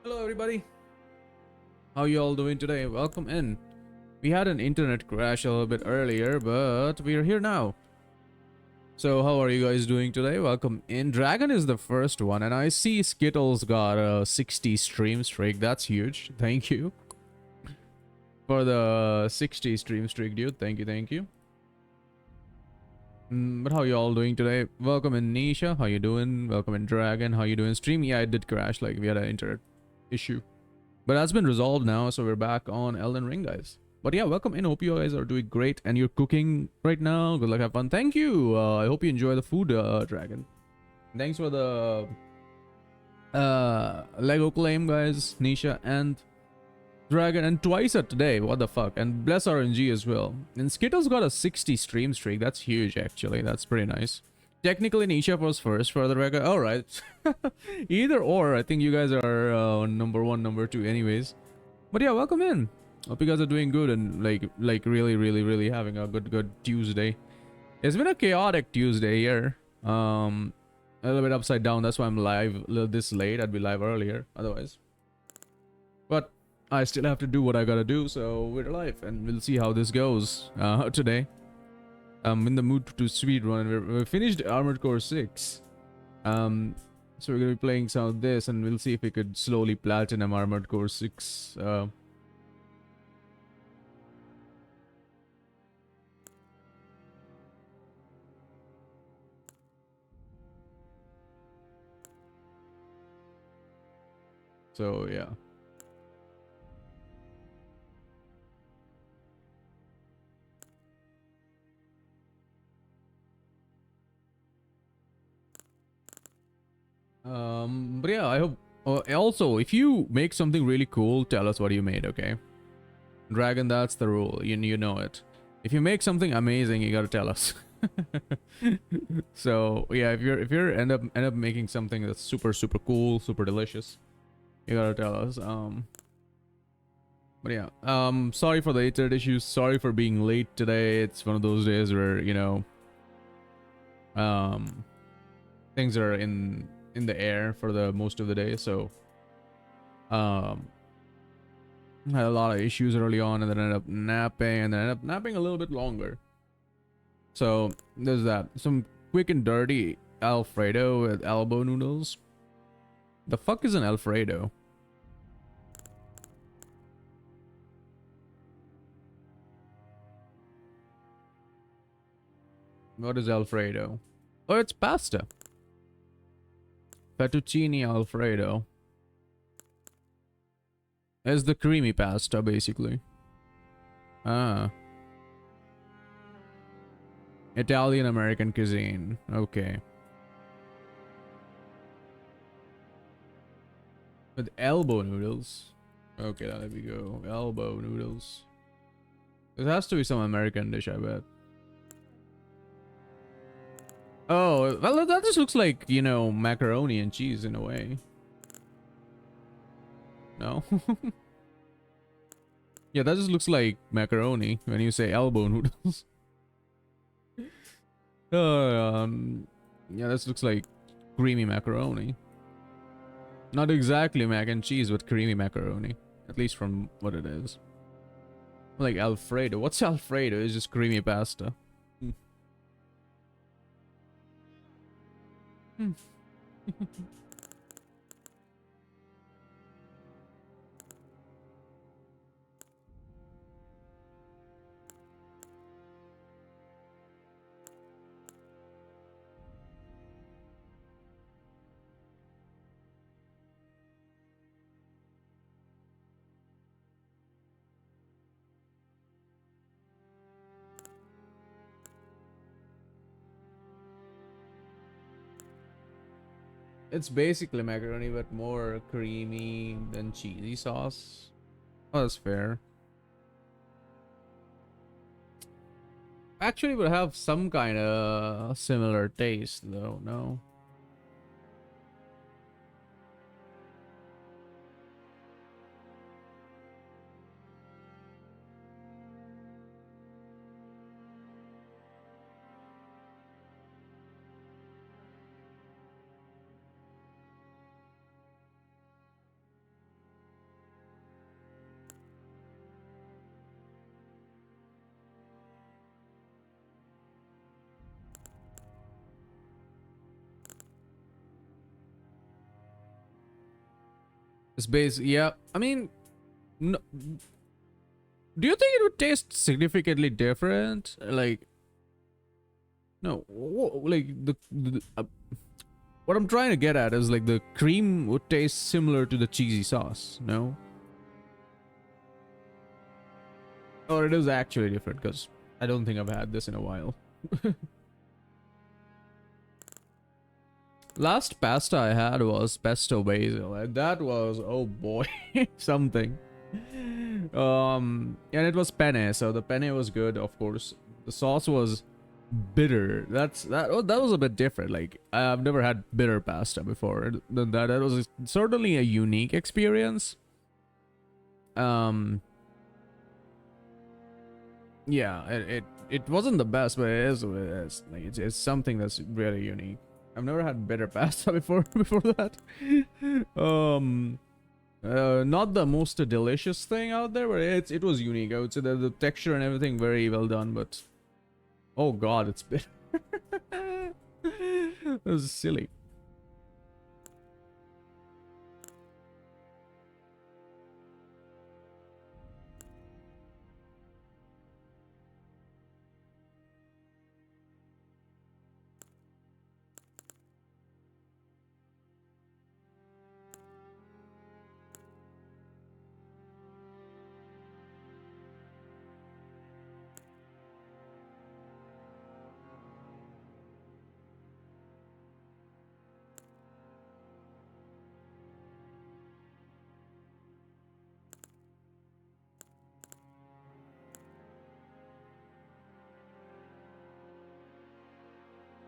Hello everybody, how you all doing today? Welcome in. We had an internet crash a little bit earlier, but we are here now. So how are you guys doing today? Welcome in. Dragon is the first one, and I see Skittles got a 60 stream streak. That's huge. Thank you for the 60 stream streak, dude. Thank you, thank you. But how you all doing today? Welcome in, Nisha. How you doing? Welcome in, Dragon. How you doing? Stream? Yeah, it did crash. Like we had an internet issue. But that's been resolved now, so we're back on Elden Ring, guys. But yeah, welcome in. Hope you guys are doing great and you're cooking right now. Good luck, have fun. Thank you. I hope you enjoy the food, Dragon. Thanks for the Lego claim, guys, Nisha and Dragon, and twice today. What the fuck? And bless RNG as well. And Skittles got a 60 stream streak. That's huge, actually. That's pretty nice. Technically, Nisha was first for the record. All right. Either or. I think you guys are number one, number two, anyways. But yeah, welcome in. Hope you guys are doing good and like really having a good Tuesday. It's been a chaotic Tuesday here. A little bit upside down. That's why I'm live a little this late. I'd be live earlier otherwise. But I still have to do what I gotta do, so we're live and we'll see how this goes today. I'm in the mood to speedrun, and we finished Armored Core 6. So we're gonna be playing some of this, and we'll see if we could slowly platinum Armored Core 6. So yeah. But yeah, I hope. Also, if you make something really cool, tell us what you made, okay? Dragon, that's the rule. You know it. If you make something amazing, you gotta tell us. So yeah, if you're end up making something that's super cool, super delicious, you gotta tell us. But yeah, sorry for the internet issues. Sorry for being late today. It's one of those days where things are in the air for the most of the day. So had a lot of issues early on, and then ended up napping, and then ended up napping a little bit longer. So there's that. Some quick and dirty Alfredo with elbow noodles. The fuck is an Alfredo? What is Alfredo? Oh, it's pasta. Fettuccine Alfredo. It's the creamy pasta, basically. Ah. Italian American cuisine. Okay. With elbow noodles. Okay, there we go. Elbow noodles. It has to be some American dish, I bet. Oh, well, that just looks like, macaroni and cheese in a way. No? Yeah, that just looks like macaroni when you say elbow noodles. Yeah, this looks like creamy macaroni. Not exactly mac and cheese, but creamy macaroni. At least from what it is. Like Alfredo. What's Alfredo? It's just creamy pasta. It's basically macaroni, but more creamy than cheesy sauce. Oh, that's fair. Actually, would have some kind of similar taste, though. No. It's base. Yeah, I mean, no, do you think it would taste significantly different? Like, no, like what I'm trying to get at is like the cream would taste similar to the cheesy sauce, no? Or it is actually different because I don't think I've had this in a while. Last pasta I had was pesto basil, and that was, oh boy, something. And it was penne, so the penne was good, of course. The sauce was bitter. That was a bit different. Like I've never had bitter pasta before. That was certainly a unique experience. Um, yeah, it wasn't the best, but it is like it's something that's really unique. I've never had bitter pasta before that. um Not the most delicious thing out there, but it was unique. I would say that the texture and everything very well done, but oh god, it's bitter. That was silly.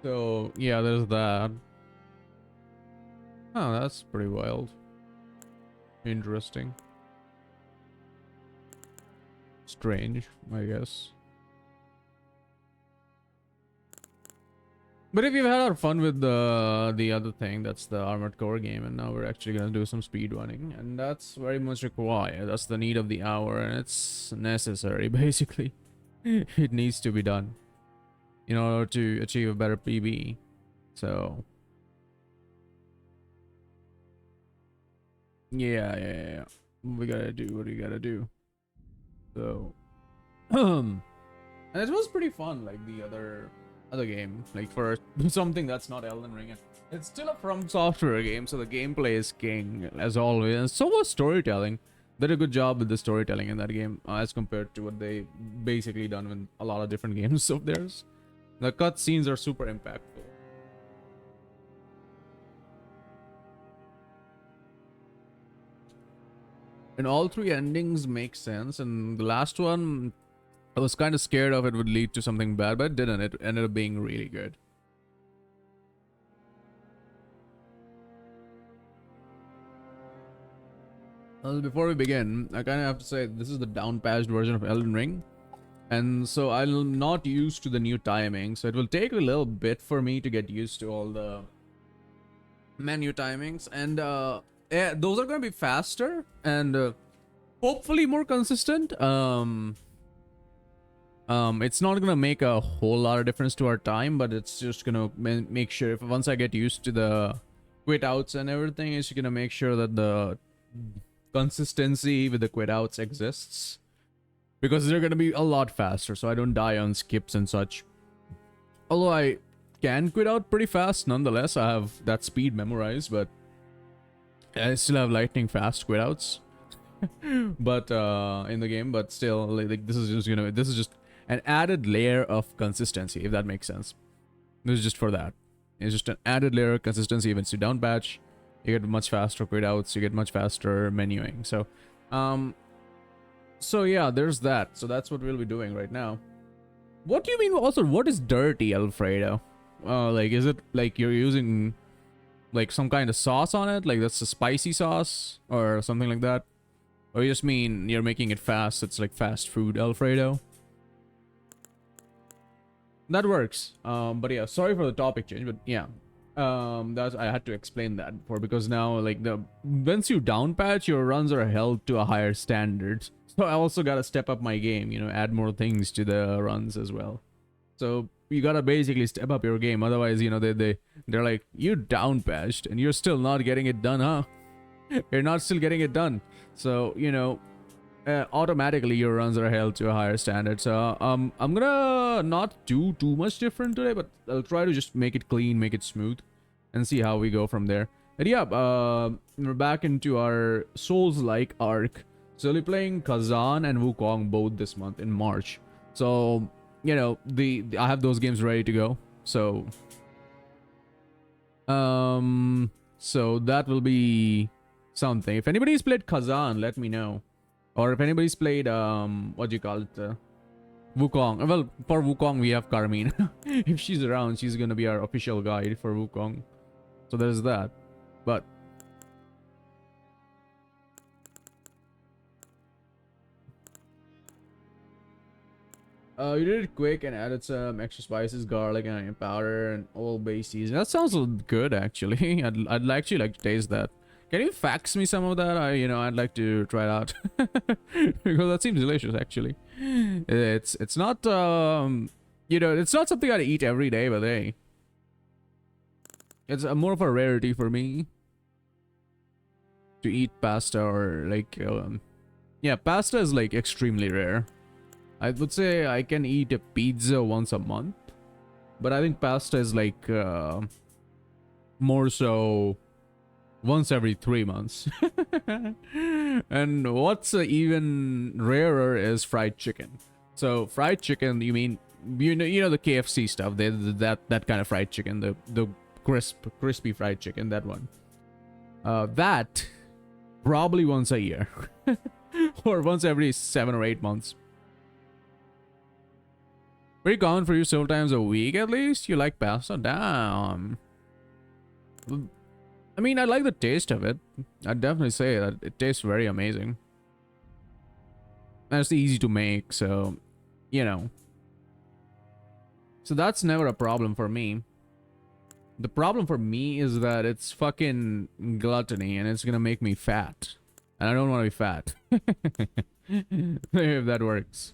So yeah, there's that. Oh, that's pretty wild. Interesting. Strange, I guess. But if you've had our fun with the other thing, that's the Armored Core game, and now we're actually gonna do some speed running, and that's very much required. That's the need of the hour, and it's necessary, basically. It needs to be done in order to achieve a better PB. So yeah. We gotta do what we gotta do. So and it was pretty fun, like the other game, like for something that's not Elden Ring. And it's still a From Software game, so the gameplay is king as always, and so was storytelling. They did a good job with the storytelling in that game as compared to what they basically done with a lot of different games of theirs. The cutscenes are super impactful. And all three endings make sense, and the last one, I was kind of scared of it would lead to something bad, but it didn't. It ended up being really good. Before we begin, I kind of have to say this is the down-patched version of Elden Ring. And so I'm not used to the new timing, so it will take a little bit for me to get used to all the menu timings. And yeah, those are going to be faster and hopefully more consistent. It's not gonna make a whole lot of difference to our time, but it's just gonna make sure if once I get used to the quit outs and everything, it's gonna make sure that the consistency with the quit outs exists, because they're gonna be a lot faster, so I don't die on skips and such. Although I can quit out pretty fast nonetheless. I have that speed memorized, but I still have lightning fast quit outs. But in the game, but still, like this is just an added layer of consistency, if that makes sense. This is just for that. It's just an added layer of consistency. Once you down patch, you get much faster quit outs, you get much faster menuing. So yeah, there's that. So that's what we'll be doing right now. What do you mean? Also, what is dirty Alfredo? Like, is it like you're using like some kind of sauce on it? Like that's a spicy sauce or something like that? Or you just mean you're making it fast? It's like fast food Alfredo. That works. But yeah, sorry for the topic change, but yeah. That's, I had to explain that before, because now like once you down patch, your runs are held to a higher standard. So I also gotta step up my game, you know, add more things to the runs as well. So you gotta basically step up your game, otherwise, you know, they're like, you down patched and you're still not getting it done, huh? You're not still getting it done. So, automatically your runs are held to a higher standard. So, I'm gonna not do too much different today, but I'll try to just make it clean, make it smooth, and see how we go from there. And yeah, we're back into our Souls-like arc. So we'll be playing Kazan and Wukong both this month in March. So, I have those games ready to go. So, so that will be something. If anybody's played Kazan, let me know. Or if anybody's played, what do you call it? Wukong. Well, for Wukong, we have Carmine. If she's around, she's gonna be our official guide for Wukong. So there's that. But you did it quick and added some extra spices, garlic, and onion powder, and all base seasoning. That sounds good, actually. I'd actually like to taste that. Can you fax me some of that? I'd like to try it out because that seems delicious, actually. It's not it's not something I'd eat every day, but hey, it's more of a rarity for me to eat pasta, or like yeah, pasta is like extremely rare. I would say I can eat a pizza once a month, but I think pasta is like more so once every 3 months. And what's even rarer is fried chicken. So fried chicken, you mean you know the KFC stuff, that kind of fried chicken, the crispy fried chicken, that one. That probably once a year or once every 7 or 8 months. Pretty common for you, several times a week at least. You like pasta? Damn. I mean, I like the taste of it. I'd definitely say that it tastes very amazing. And it's easy to make, so, So that's never a problem for me. The problem for me is that it's fucking gluttony and it's gonna make me fat. And I don't want to be fat. If that works.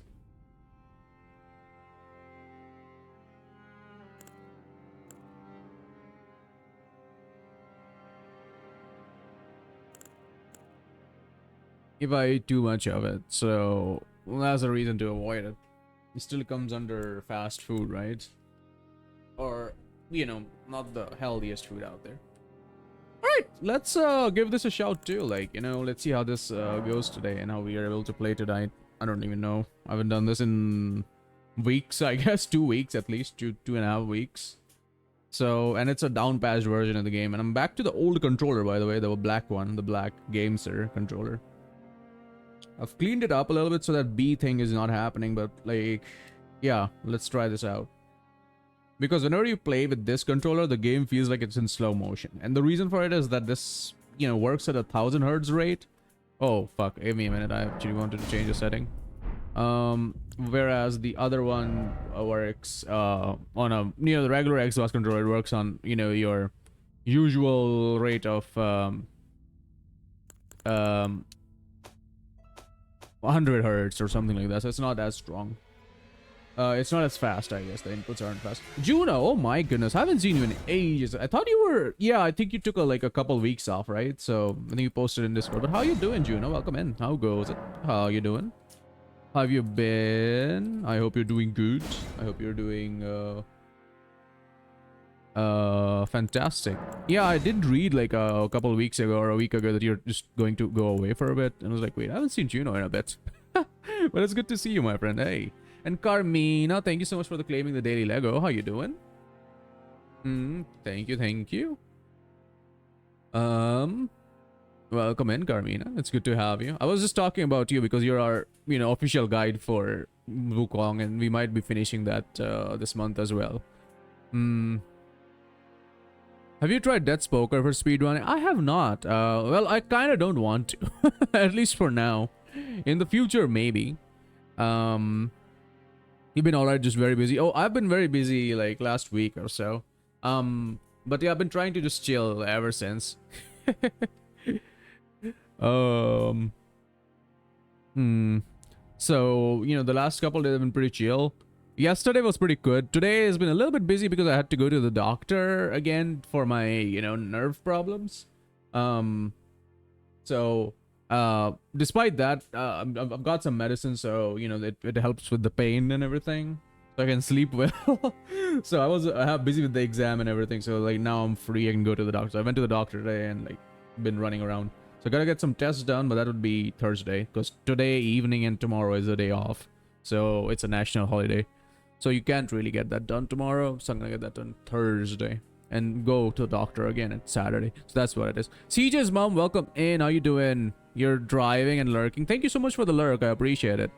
If I eat too much of it, so that's a reason to avoid it. It still comes under fast food, right? Or, not the healthiest food out there. Alright, let's give this a shout too. Like, let's see how this goes today and how we are able to play tonight. I don't even know. I haven't done this in weeks, I guess. 2 weeks at least. 2.5 weeks. So, and it's a down-patched version of the game. And I'm back to the old controller, by the way. The black one. The black GameSir controller. I've cleaned it up a little bit so that B thing is not happening, but like, yeah, let's try this out. Because whenever you play with this controller, the game feels like it's in slow motion. And the reason for it is that this, works at 1000 hertz rate. Oh, fuck, give me a minute, I actually wanted to change the setting. Whereas the other one works on a, the regular Xbox controller, it works on, your usual rate of 100 hertz or something like that, so it's not as strong. It's not as fast, I guess. The inputs aren't fast. Juno, oh my goodness, I haven't seen you in ages. I thought you were, yeah, I think you took a couple weeks off, right? So I think you posted in Discord. But how you doing, Juno? Welcome in. How goes it? How you doing? How have you been? I hope you're doing good. I hope you're doing fantastic. Yeah, I did read like a couple of weeks ago or a week ago that you're just going to go away for a bit, and I was like, wait, I haven't seen Juno in a bit. But it's good to see you, my friend. Hey. And Carmina, thank you so much for claiming the daily Lego. How you doing? Thank you. Welcome in, Carmina. It's good to have you. I was just talking about you because you're our, official guide for Wukong, and we might be finishing that this month as well. Have you tried Death's Poker for speedrunning? I have not. Well, I kind of don't want to. At least for now. In the future, maybe. You've been alright, just very busy. Oh, I've been very busy like last week or so. But yeah, I've been trying to just chill ever since. So, the last couple days have been pretty chill. Yesterday was pretty good. Today has been a little bit busy because I had to go to the doctor again for my, nerve problems. So despite that, I've got some medicine, so you know it helps with the pain and everything, so I can sleep well. So I have busy with the exam and everything, so like now I'm free. I can go to the doctor. So I went to the doctor today and like been running around. So I gotta get some tests done, but that would be Thursday because today evening and tomorrow is a day off, so it's a national holiday. So you can't really get that done tomorrow. So I'm gonna get that done Thursday and go to the doctor again at Saturday. So that's what it is. CJ's mom, welcome in. How you doing? You're driving and lurking. Thank you so much for the lurk. I appreciate it.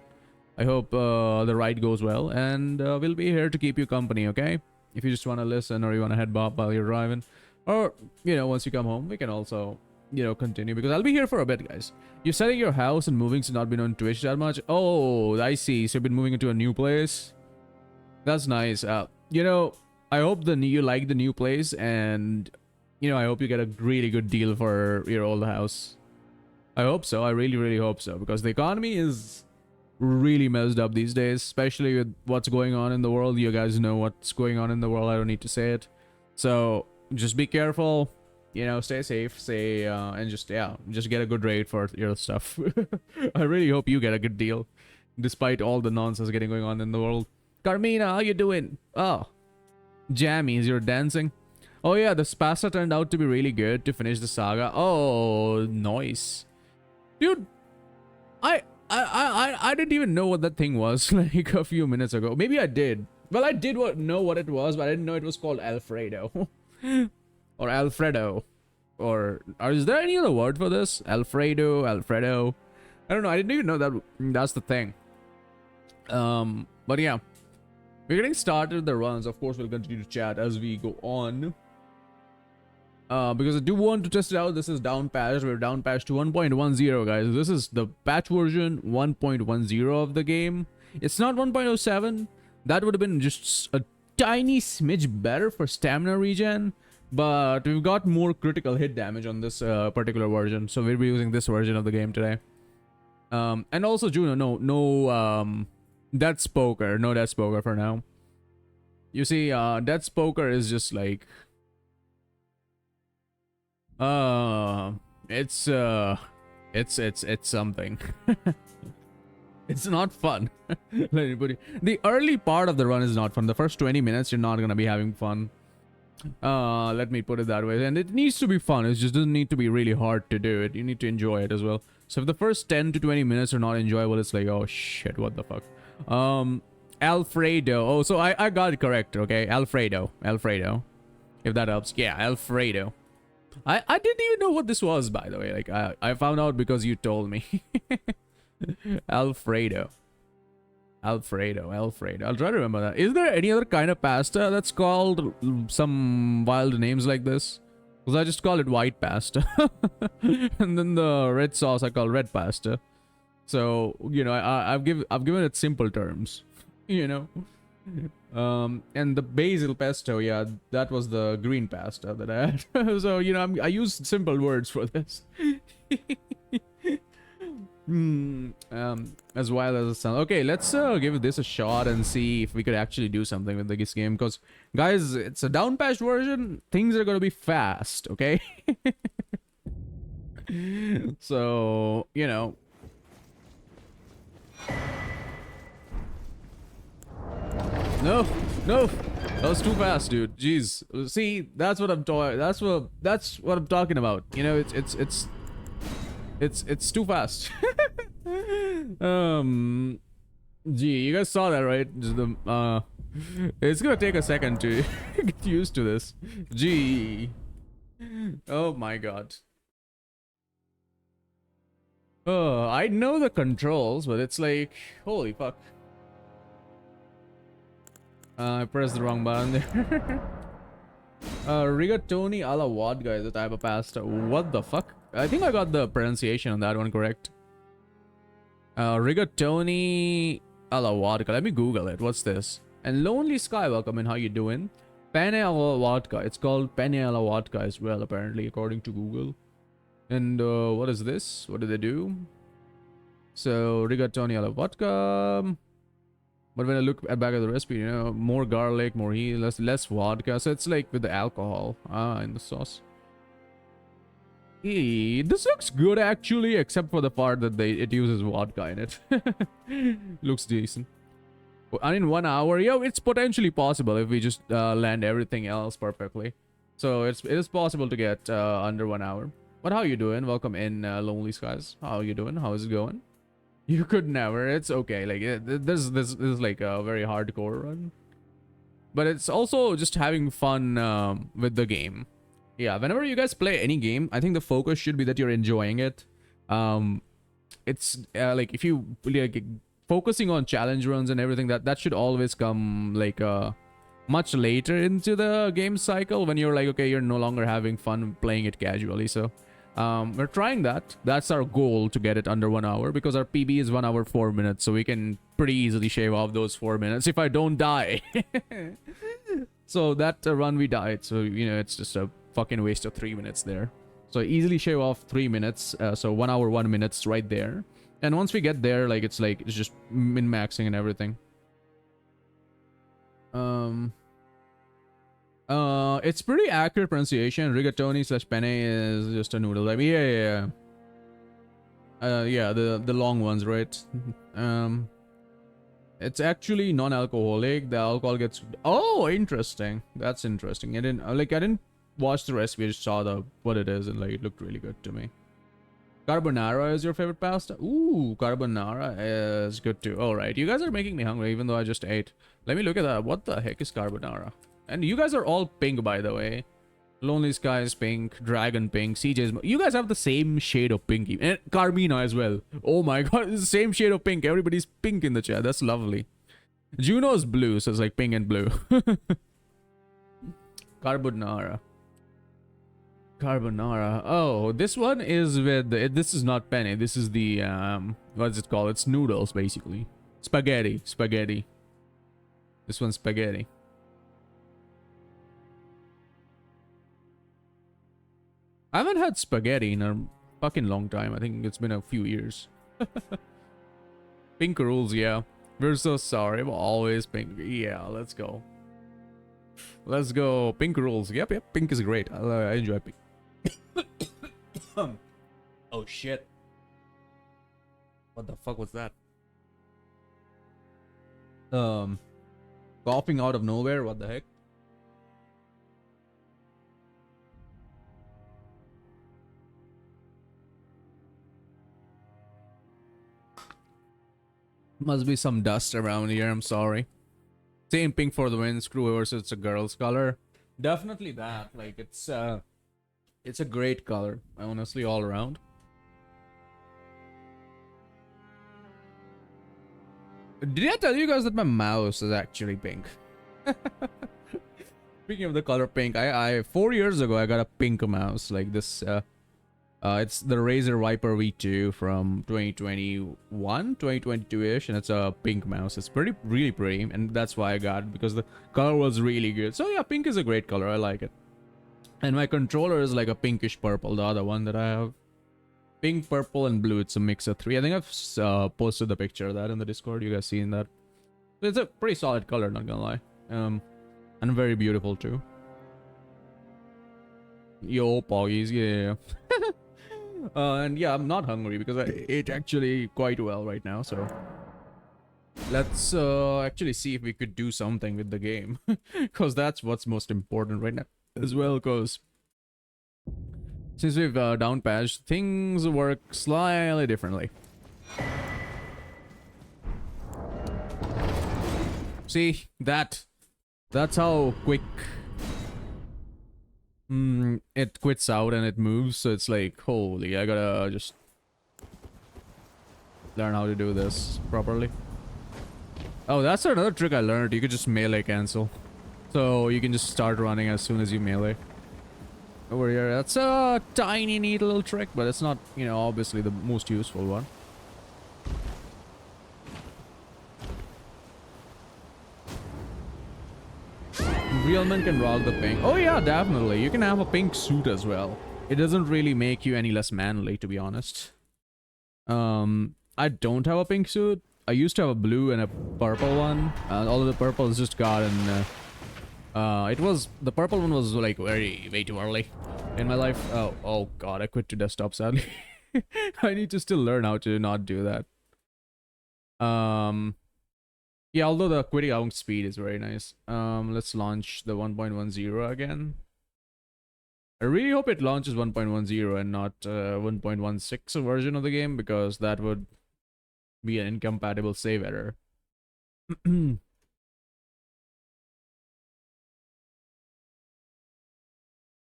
I hope the ride goes well, and we'll be here to keep you company, okay? If you just want to listen or you want to head bop while you're driving, or you know, once you come home, we can also, you know, continue because I'll be here for a bit, guys. You're selling your house and moving, so not been on Twitch that much. Oh, I see. So you've been moving into a new place. That's nice. You know, I hope you like the new place, and you know, I hope you get a really good deal for your old house. I hope so. I really, really hope so, because the economy is really messed up these days, especially with what's going on in the world. You guys know what's going on in the world. I don't need to say it. So just be careful. You know, stay safe. And just get a good rate for your stuff. I really hope you get a good deal, despite all the nonsense getting going on in the world. Carmina, how you doing? Oh, Jammies, you're dancing. Oh yeah, the pasta turned out to be really good to finish the saga. Oh, nice, dude. I didn't even know what that thing was like a few minutes ago. Maybe I did. Well, I did know what it was, but I didn't know it was called Alfredo or Alfredo, or is there any other word for this? Alfredo. I don't know. I didn't even know that that's the thing. But yeah. We're getting started with the runs. Of course, we'll continue to chat as we go on. Because I do want to test it out. This is down patch. We're down patch to 1.10, guys. This is the patch version 1.10 of the game. It's not 1.07. That would have been just a tiny smidge better for stamina regen. But we've got more critical hit damage on this particular version. So we'll be using this version of the game today. And also, Juno, no Death's Poker. No Death's Poker for now. You see, Death's Poker is just like... it's something. It's not fun. Let me put it. The early part of the run is not fun. The first 20 minutes, you're not gonna be having fun. Let me put it that way. And it needs to be fun. It just doesn't need to be really hard to do it. You need to enjoy it as well. So if the first 10 to 20 minutes are not enjoyable, it's like, oh shit, what the fuck. Alfredo. Oh, so I got it correct, okay? Alfredo. If that helps. Yeah, Alfredo. I didn't even know what this was, by the way. Like I found out because you told me. Alfredo. I'll try to remember that. Is there any other kind of pasta that's called some wild names like this? Because I just call it white pasta. And then the red sauce I call red pasta. So, you know, I've given it simple terms, you know. And the basil pesto, yeah, that was the green pasta that I had. So, you know, I used simple words for this. As wild as it sounds. Okay, let's give this a shot and see if we could actually do something with this game. Because, guys, it's a down patch version. Things are gonna be fast, okay? So, you know. No, that was too fast, dude. Jeez. See, that's what I'm talking. That's what I'm talking about. You know, it's too fast. Gee, you guys saw that, right? Just it's gonna take a second to get used to this. Gee. Oh my god. I know the controls, but it's like, holy fuck. I pressed the wrong button there. Rigatoni alla vodka is the type of pasta. What the fuck? I think I got the pronunciation on that one correct. Rigatoni alla vodka. Let me Google it. What's this? And Lonely Sky, welcome in. How you doing? Penne alla vodka. It's called penne alla vodka as well, apparently, according to Google. And what is this? What do they do? So, rigatoni alla vodka. But when I look back at the recipe, you know, more garlic, more heat, less vodka. So it's like with the alcohol in the sauce. This looks good actually, except for the part that it uses vodka in it. Looks decent. And in 1 hour, yeah, it's potentially possible if we just land everything else perfectly. So it is possible to get under 1 hour. But how you doing? Welcome in, Lonely Skies. How you doing? How is it going? You could never. It's okay. Like this is like a very hardcore run, but it's also just having fun with the game. Yeah, whenever you guys play any game, I think the focus should be that you're enjoying it. It's like if you like focusing on challenge runs and everything, that should always come like much later into the game cycle when you're like, okay, you're no longer having fun playing it casually. So we're trying that. That's our goal, to get it under 1 hour, because our PB is 1 hour 4 minutes, so we can pretty easily shave off those 4 minutes if I don't die. So that run we died, so you know, it's just a fucking waste of 3 minutes there. So easily shave off 3 minutes, so 1 hour 1 minutes right there. And once we get there, like it's just min-maxing and everything. It's pretty accurate pronunciation. Rigatoni / penne is just a noodle. I mean, yeah. Yeah, the long ones, right? It's actually non-alcoholic. The alcohol gets... Oh, interesting. That's interesting. I didn't watch the recipe. I just saw what it is, and like it looked really good to me. Carbonara is your favorite pasta? Ooh, carbonara is good too. All right, you guys are making me hungry, even though I just ate. Let me look at that. What the heck is carbonara? And you guys are all pink, by the way. Lonely Sky is pink, Dragon pink, CJ's... You guys have the same shade of pink. And Carmina as well. Oh my god, it's the same shade of pink. Everybody's pink in the chat. That's lovely. Juno's blue, so it's like pink and blue. Carbonara. Carbonara. Oh, this one is with... This is not penne. This is the... What's it called? It's noodles, basically. Spaghetti. Spaghetti. This one's spaghetti. I haven't had spaghetti in a fucking long time. I think it's been a few years. Pink rules, yeah. We're so sorry. I'm always pink. Yeah, let's go. Let's go. Pink rules. Yep. Pink is great. I enjoy pink. Oh, shit. What the fuck was that? Coughing out of nowhere. What the heck? Must be some dust around here. I'm sorry. Same pink for the win. Screw whoever says it's a girl's color. Definitely that. Like it's a great color. Honestly, all around. Did I tell you guys that my mouse is actually pink? Speaking of the color pink, I 4 years ago I got a pink mouse like this. It's the Razer Viper V2 from 2021, 2022-ish, and it's a pink mouse. It's really pretty, and that's why I got it, because the color was really good. So yeah, pink is a great color. I like it. And my controller is like a pinkish purple, the other one that I have. Pink, purple, and blue. It's a mix of three. I think I've posted the picture of that in the Discord. You guys seen that? It's a pretty solid color, not gonna lie. And very beautiful too. Yo, poggies, yeah. And yeah, I'm not hungry because I ate actually quite well right now, so let's actually see if we could do something with the game, because that's what's most important right now as well, because since we've down patched, things work slightly differently. See, that's how quick it quits out and it moves, so it's like, holy, I gotta just learn how to do this properly. Oh, that's another trick I learned. You could just melee cancel, so you can just start running as soon as you melee. Over here, that's a tiny neat little trick, but it's not, you know, obviously the most useful one. Real men can rock the pink. Oh yeah, definitely. You can have a pink suit as well. It doesn't really make you any less manly, to be honest. I don't have a pink suit. I used to have a blue and a purple one. Although the purple is just gotten... the purple one was like way too early. in my life. Oh god, I quit to desktop sadly. I need to still learn how to not do that. Yeah, although the quitting out speed is very nice. Let's launch the 1.10 again. I really hope it launches 1.10 and not 1.16 version of the game, because that would be an incompatible save error.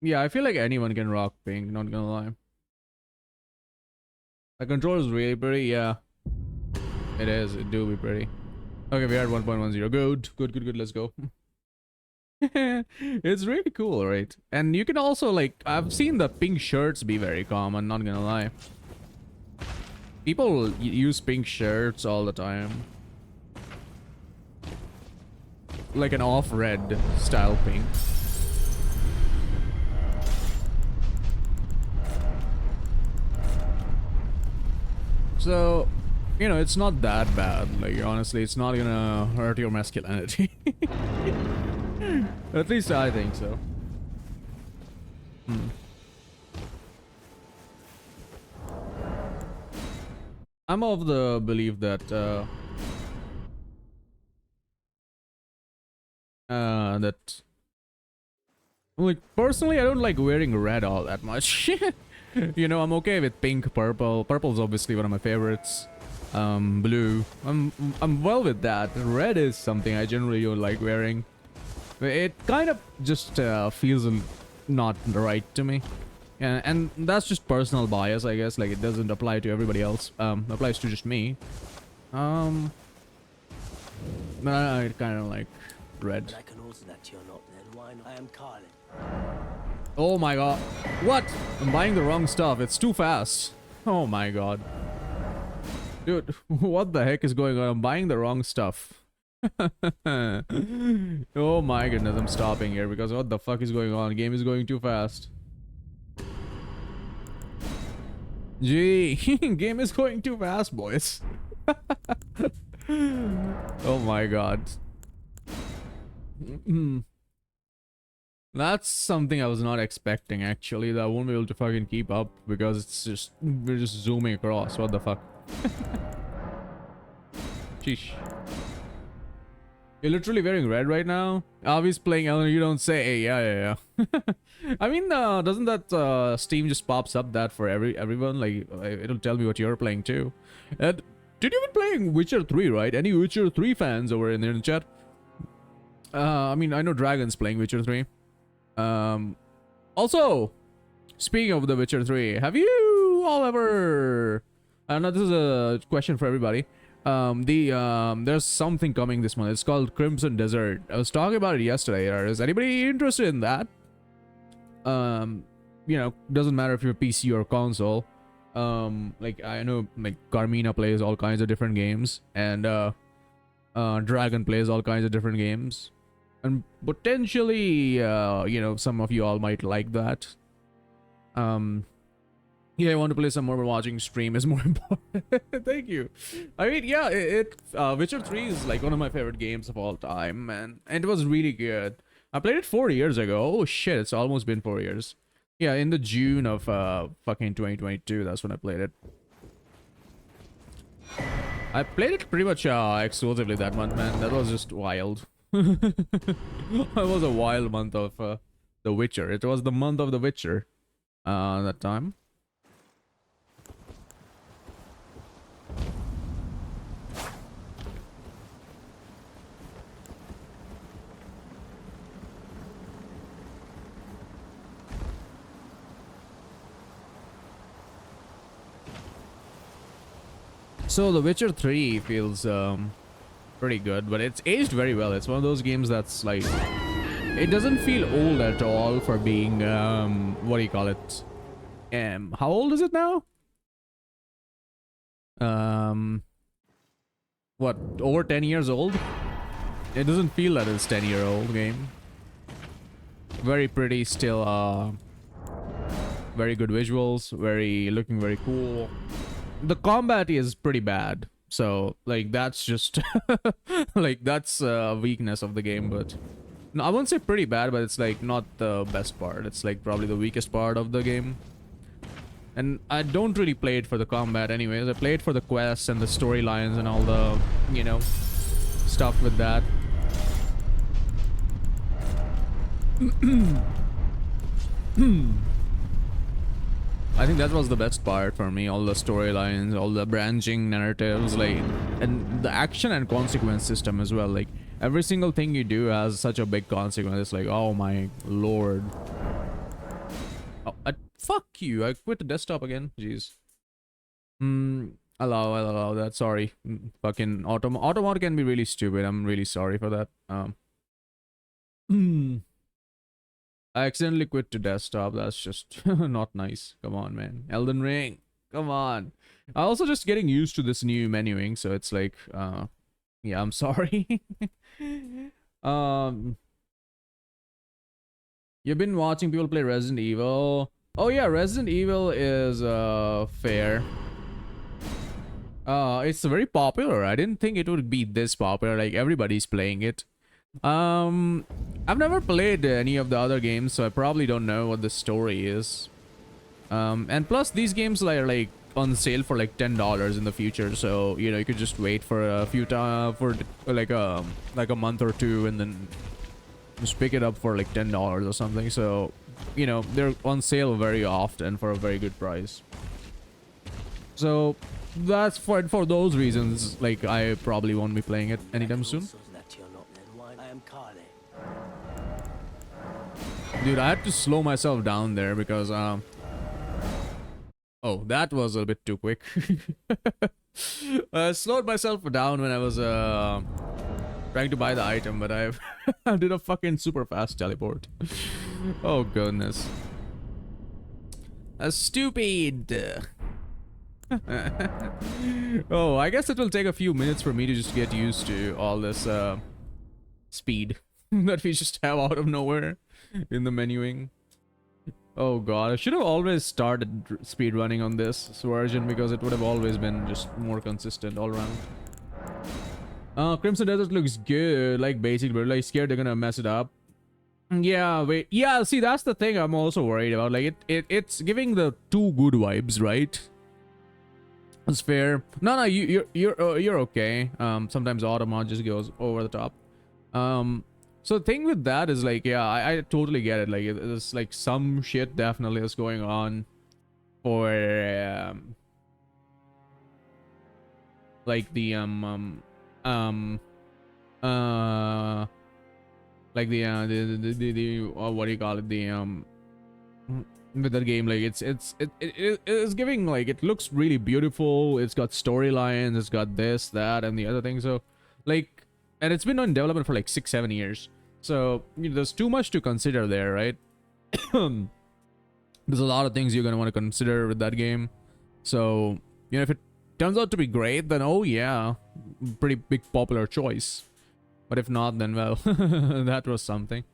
Yeah, I feel like anyone can rock pink, not gonna lie. The controller is really pretty, yeah. It is, it do be pretty. Okay, we are at 1.10. Good, let's go. It's really cool, right? And you can also, like, I've seen the pink shirts be very common, not gonna lie. People use pink shirts all the time. Like an off-red style pink. So, you know, it's not that bad. Like, honestly, it's not gonna hurt your masculinity. At least I think so. I'm of the belief that like, personally, I don't like wearing red all that much. You know, I'm okay with pink, purple. Purple's obviously one of my favorites. Blue. I'm well with that. Red is something I generally don't like wearing. It kind of just feels not right to me. Yeah, and that's just personal bias, I guess. Like, it doesn't apply to everybody else. Applies to just me. But I kind of like red. I can also that you're not then. Why not? I am Carlin. Oh my god. What? I'm buying the wrong stuff. It's too fast. Oh my god. Dude, what the heck is going on? I'm buying the wrong stuff. Oh my goodness, I'm stopping here because what the fuck is going on? The game is going too fast. Gee, game is going too fast, boys. Oh my god. That's something I was not expecting, actually. That I won't be able to fucking keep up because it's just, we're just zooming across. What the fuck? Sheesh. You're literally wearing red right now? Avi's playing Elden, you don't say. Hey, yeah. I mean, doesn't that Steam just pops up that for everyone? Like, it'll tell me what you're playing too. And did you been playing Witcher 3, right? Any Witcher 3 fans over in there in the chat? I mean, I know Dragon's playing Witcher 3. Also, speaking of The Witcher 3, have you all ever... I don't know, this is a question for everybody. There's something coming this month. It's called Crimson Desert. I was talking about it yesterday. Is anybody interested in that? You know, doesn't matter if you're PC or console. Like, I know, like, Carmina plays all kinds of different games, and Dragon plays all kinds of different games, and potentially, you know, some of you all might like that. Yeah, I want to play some more, but watching stream is more important. Thank you. I mean, yeah, Witcher 3 is like one of my favorite games of all time, man. And it was really good. I played it 4 years ago. Oh shit, it's almost been 4 years. Yeah, in the June of fucking 2022, that's when I played it. I played it pretty much exclusively that month, man. That was just wild. It was a wild month of The Witcher. It was the month of The Witcher that time. So The Witcher 3 feels pretty good, but it's aged very well. It's one of those games that's like, it doesn't feel old at all for being what do you call it? How old is it now? What, over 10 years old? It doesn't feel that it's 10-year-old game. Very pretty still, very good visuals, looking very cool. The combat is pretty bad, so like that's just like that's a weakness of the game, but No, I won't say pretty bad, but it's like not the best part. It's like probably the weakest part of the game. And I don't really play it for the combat anyways. I play it for the quests and the storylines and all the, you know, stuff with that. I think that was the best part for me. All the storylines, all the branching narratives, like, and the action and consequence system as well. Like, every single thing you do has such a big consequence. It's like, oh my lord. Oh, fuck you. I quit the desktop again. Jeez. I'll allow that. Sorry. Fucking automod can be really stupid. I'm really sorry for that. I accidentally quit to desktop. That's just not nice. Come on, man. Elden Ring. Come on. I'm also just getting used to this new menuing, so it's like, yeah, I'm sorry. You've been watching people play Resident Evil. Oh yeah, Resident Evil is fair. It's very popular. I didn't think it would be this popular. Like, everybody's playing it. I've never played any of the other games, so I probably don't know what the story is. And plus these games are like on sale for like $10 in the future, so you know, you could just wait for a few for like a month or two and then just pick it up for like $10 or something. So, you know, they're on sale very often for a very good price. So that's for those reasons, like, I probably won't be playing it anytime soon. Dude, I had to slow myself down there because oh, that was a bit too quick. I slowed myself down when I was trying to buy the item, but I did a fucking super fast teleport. Oh goodness. Stupid. Oh, I guess it will take a few minutes for me to just get used to all this speed that we just have out of nowhere in the menuing. Oh god, I should have always started speedrunning on this version because it would have always been just more consistent all around. Crimson Desert looks good, like basic, but like scared they're gonna mess it up. Yeah, wait, yeah, see, that's the thing I'm also worried about. Like, it's giving the too good vibes, right? It's fair. No, you're okay. Sometimes automod just goes over the top. So the thing with that is like, yeah, I totally get it. Like, it's like some shit definitely is going on for like the like the what do you call it, the with that game. Like, it is giving, like, it looks really beautiful, it's got storylines, it's got this, that, and the other thing. So like, and it's been in development for like 6-7 years, so you know, there's too much to consider there, right? There's a lot of things you're gonna want to consider with that game. So, you know, if it turns out to be great, then oh yeah, pretty big popular choice. But if not, then well, that was something.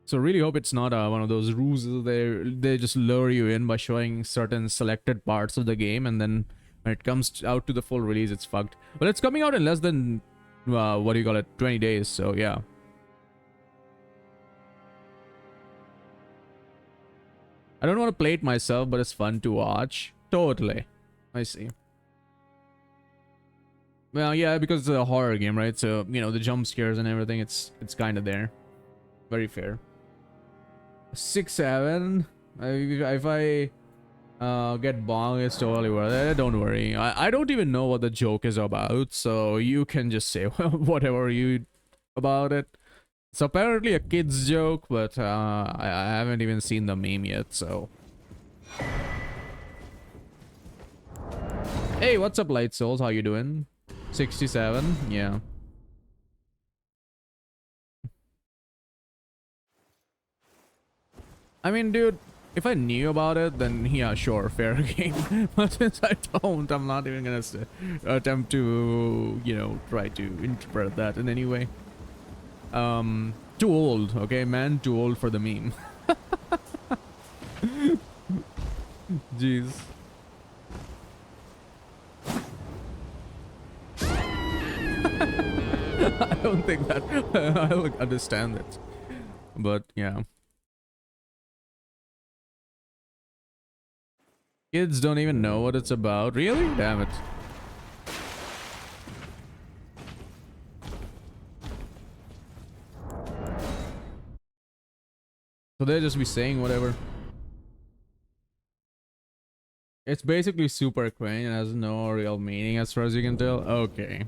So really hope it's not one of those ruses they just lure you in by showing certain selected parts of the game, and then when it comes out to the full release, it's fucked. But it's coming out in less than what do you call it, 20 days, so yeah. I don't want to play it myself, but it's fun to watch. Totally. I see. Well, yeah, because it's a horror game, right? So, you know, the jump scares and everything, it's kind of there. Very fair. 6-7. If I get bong, it's totally worth it. Don't worry. I don't even know what the joke is about, so you can just say whatever you about it. It's apparently a kid's joke, but I haven't even seen the meme yet, so. Hey, what's up, Light Souls? How you doing? 67? Yeah. I mean, dude, if I knew about it, then yeah, sure, fair game. But since I don't, I'm not even gonna attempt to, you know, try to interpret that in any way. Too old, okay, man? Too old for the meme. Jeez. I don't think that I'll understand it. But yeah. Kids don't even know what it's about. Really? Damn it. So they'll just be saying whatever. It's basically super cringe and has no real meaning as far as you can tell. Okay.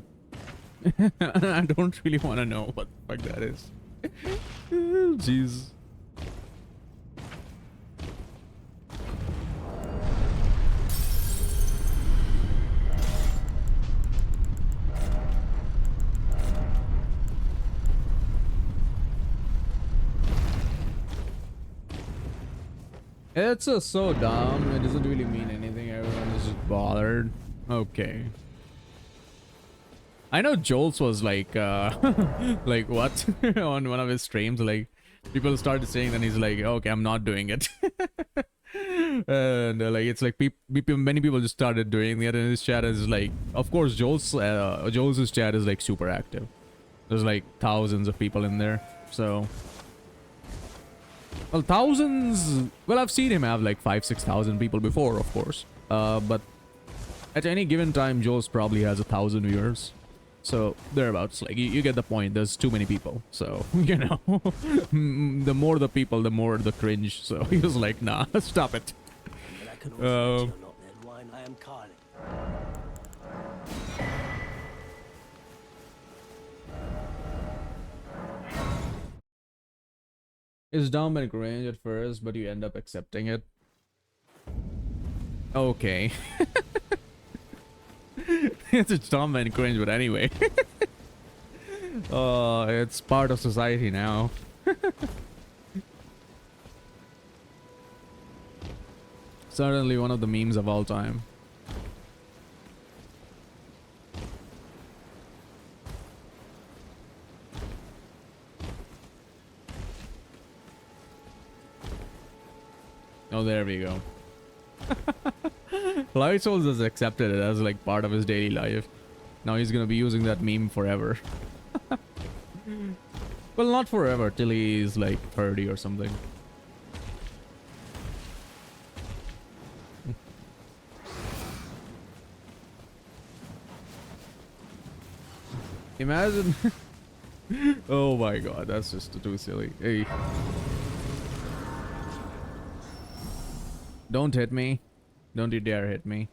I don't really want to know what the fuck that is. Jeez. It's just so dumb. It doesn't really mean anything. Everyone is just bothered. Okay. I know Joel's was like, like what? On one of his streams, like, people started saying that he's like, okay, I'm not doing it. And like, it's like many people just started doing it, and his chat is like, of course, Joel's chat is like super active. There's like thousands of people in there, so. Well, thousands. Well, I've seen him have like 5,000-6,000 people before, of course. But at any given time, Joel's probably has 1,000 viewers. So thereabouts. Like you get the point. There's too many people. So you know, the more the people, the more the cringe. So he was like, nah, stop it. I am Carly. It's dumb and cringe at first, but you end up accepting it. Okay. It's dumb and cringe, but anyway. It's part of society now. Certainly one of the memes of all time. Oh, there we go. Light Souls has accepted it as like part of his daily life. Now he's gonna be using that meme forever. Well, not forever, till he's like 30 or something. Imagine. Oh my god, that's just too silly. Hey. Don't hit me. Don't you dare hit me.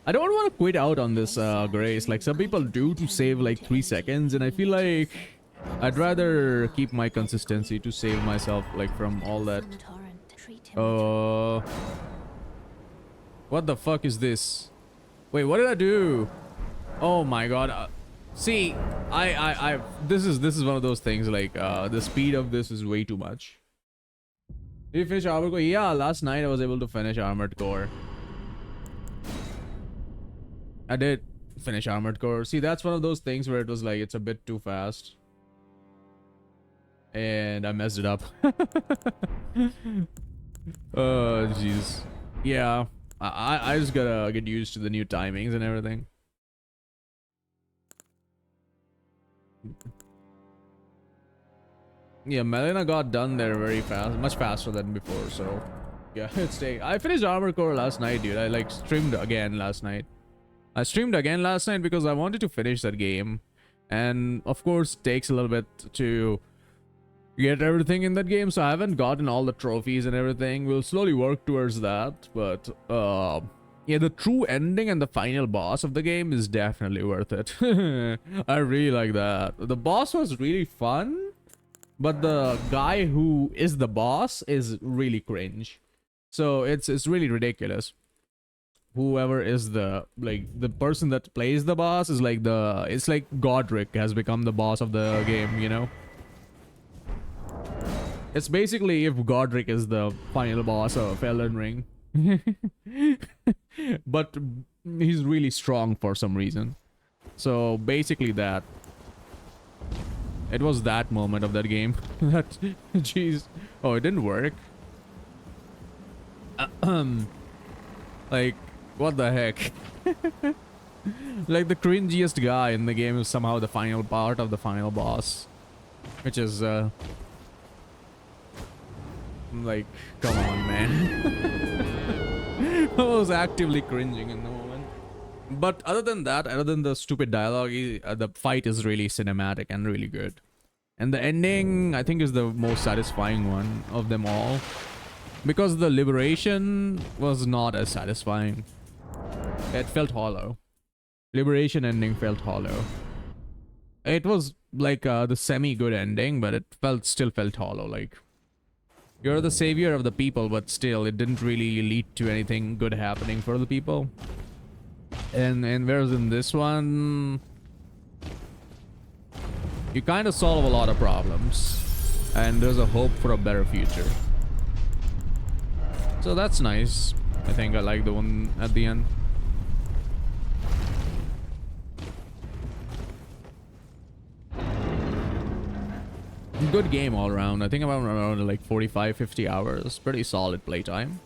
I don't want to quit out on this Grace. Like some people do to save like 3 seconds, and I feel like I'd rather keep my consistency to save myself like from all that. What the fuck is this? Wait, what did I do? Oh my god. See, this is one of those things like the speed of this is way too much. Did you finish Armored Core? Yeah, last night I was able to finish Armored Core. I did finish Armored Core. See, that's one of those things where it was like, it's a bit too fast. And I messed it up. Oh, jeez. Yeah, I just gotta get used to the new timings and everything. Yeah, Melina got done there very fast, much faster than before, so yeah, I finished Armored Core last night, dude. I like streamed again last night. I streamed again last night because I wanted to finish that game, and of course it takes a little bit to get everything in that game, so I haven't gotten all the trophies and everything. We'll slowly work towards that, but yeah, the true ending and the final boss of the game is definitely worth it. I really like that. The boss was really fun. But the guy who is the boss is really cringe. So it's really ridiculous. Whoever is the person that plays the boss is like it's like Godric has become the boss of the game, you know? It's basically if Godric is the final boss of Elden Ring. But he's really strong for some reason. So basically that. It was that moment of that game. That, jeez. Oh, it didn't work. Like, what the heck? Like, the cringiest guy in the game is somehow the final part of the final boss. Which is, Like, come on, man. I was actively cringing in the moment. But other than that, other than the stupid dialogue, the fight is really cinematic and really good. And the ending, I think, is the most satisfying one of them all. Because the liberation was not as satisfying. It felt hollow. Liberation ending felt hollow. It was like the semi-good ending, but it still felt hollow. Like, you're the savior of the people, but still, it didn't really lead to anything good happening for the people. And whereas in this one, you kind of solve a lot of problems, and there's a hope for a better future. So that's nice. I think I like the one at the end. Good game all around. I think I'm around like 45-50 hours. Pretty solid playtime.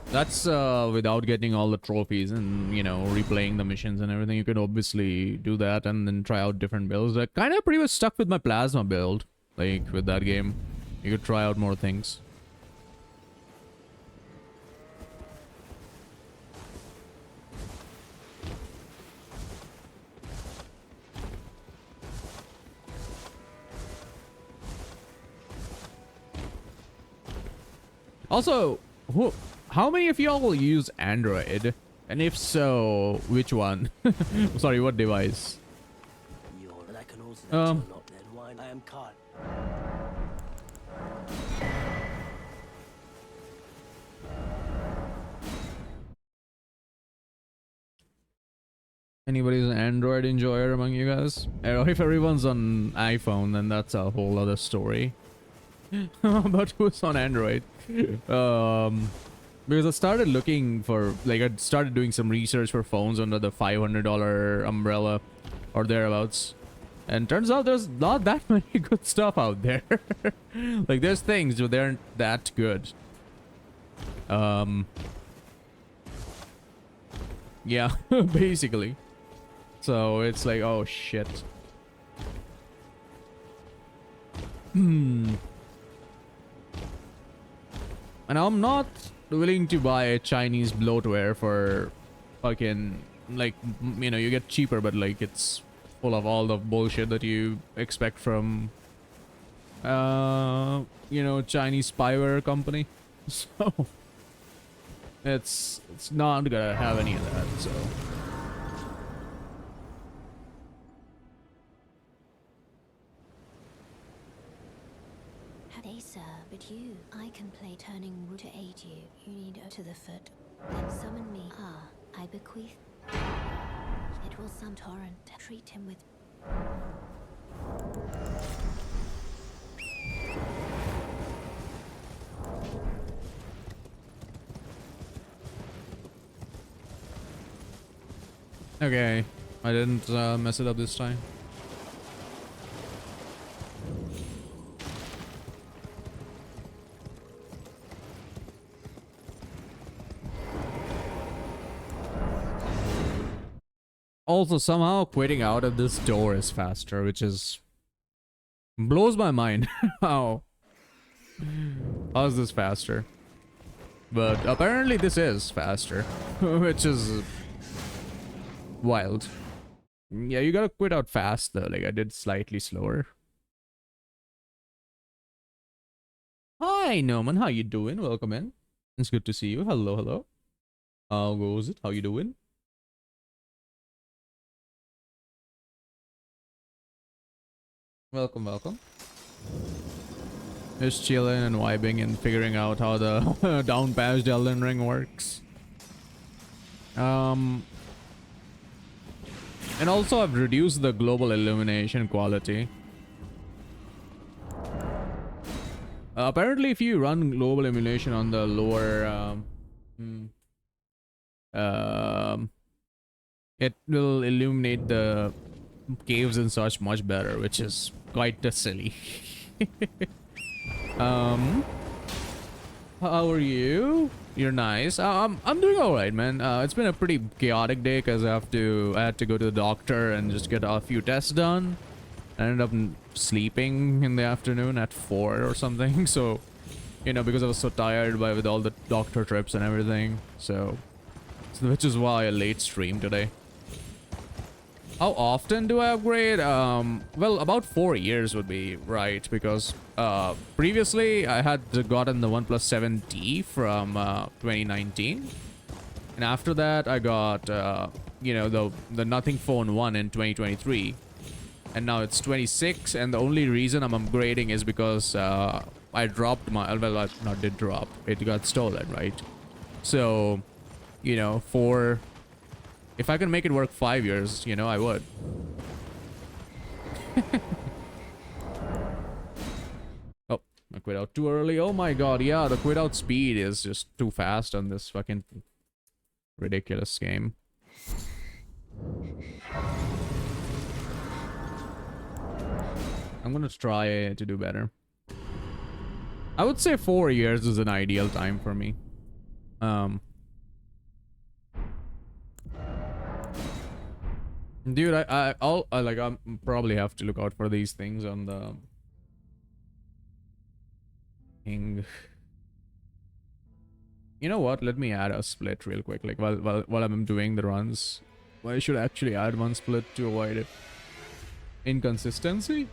That's without getting all the trophies and, you know, replaying the missions and everything. You could obviously do that and then try out different builds. I kind of pretty much stuck with my plasma build, like, with that game. You could try out more things. Also, how many of y'all use Android? And if so, which one? Sorry, what device? I can also you're not then. Why? I am Carl. Anybody's an Android enjoyer among you guys? If everyone's on iPhone, then that's a whole other story. But who's on Android? Because I started looking for, like, I started doing some research for phones under the $500 umbrella or thereabouts, and turns out there's not that many good stuff out there. Like, there's things, but they aren't that good. Yeah, basically. So it's like, oh shit. And I'm not willing to buy a Chinese bloatware for fucking, like, you know, you get cheaper, but like it's full of all the bullshit that you expect from, you know, Chinese spyware company. So it's not gonna have any of that, so. Hey sir, but you, I can play turning wood to aid you. You need to the foot. Then summon me. Ah, I bequeath. It will some torrent. Treat him with. Okay, I didn't mess it up this time. Also, somehow quitting out of this door is faster, which is blows my mind. How is this faster? But apparently this is faster, which is wild. Yeah, you gotta quit out fast though. Like, I did slightly slower. Hi Norman, how you doing? Welcome in. It's good to see you. Hello, hello. How goes it? How you doing? Welcome, welcome. Just chilling and vibing and figuring out how the down patched Elden Ring works. And also I've reduced the global illumination quality. Apparently if you run global illumination on the lower it will illuminate the caves and such much better, which is quite silly. How are you? You're nice. I'm doing all right, man. It's been a pretty chaotic day because I had to go to the doctor and just get a few tests done. I ended up sleeping in the afternoon at 4 or something. So, you know, because I was so tired with all the doctor trips and everything. So which is why I late stream today. How often do I upgrade? Well, about 4 years would be right, because previously I had gotten the OnePlus 7T from 2019, and after that I got you know, the Nothing Phone 1 in 2023, and now it's 26. And the only reason I'm upgrading is because I dropped my, well, I not did drop, it got stolen, right? So, you know, if I can make it work 5 years, you know, I would. Oh, I quit out too early. Oh my god, yeah, the quit out speed is just too fast on this fucking ridiculous game. I'm gonna try to do better. I would say 4 years is an ideal time for me. Dude, I'll like, I'm probably have to look out for these things on the thing. You know what? Let me add a split real quick. Like while I'm doing the runs, I should actually add one split to avoid it. Inconsistency.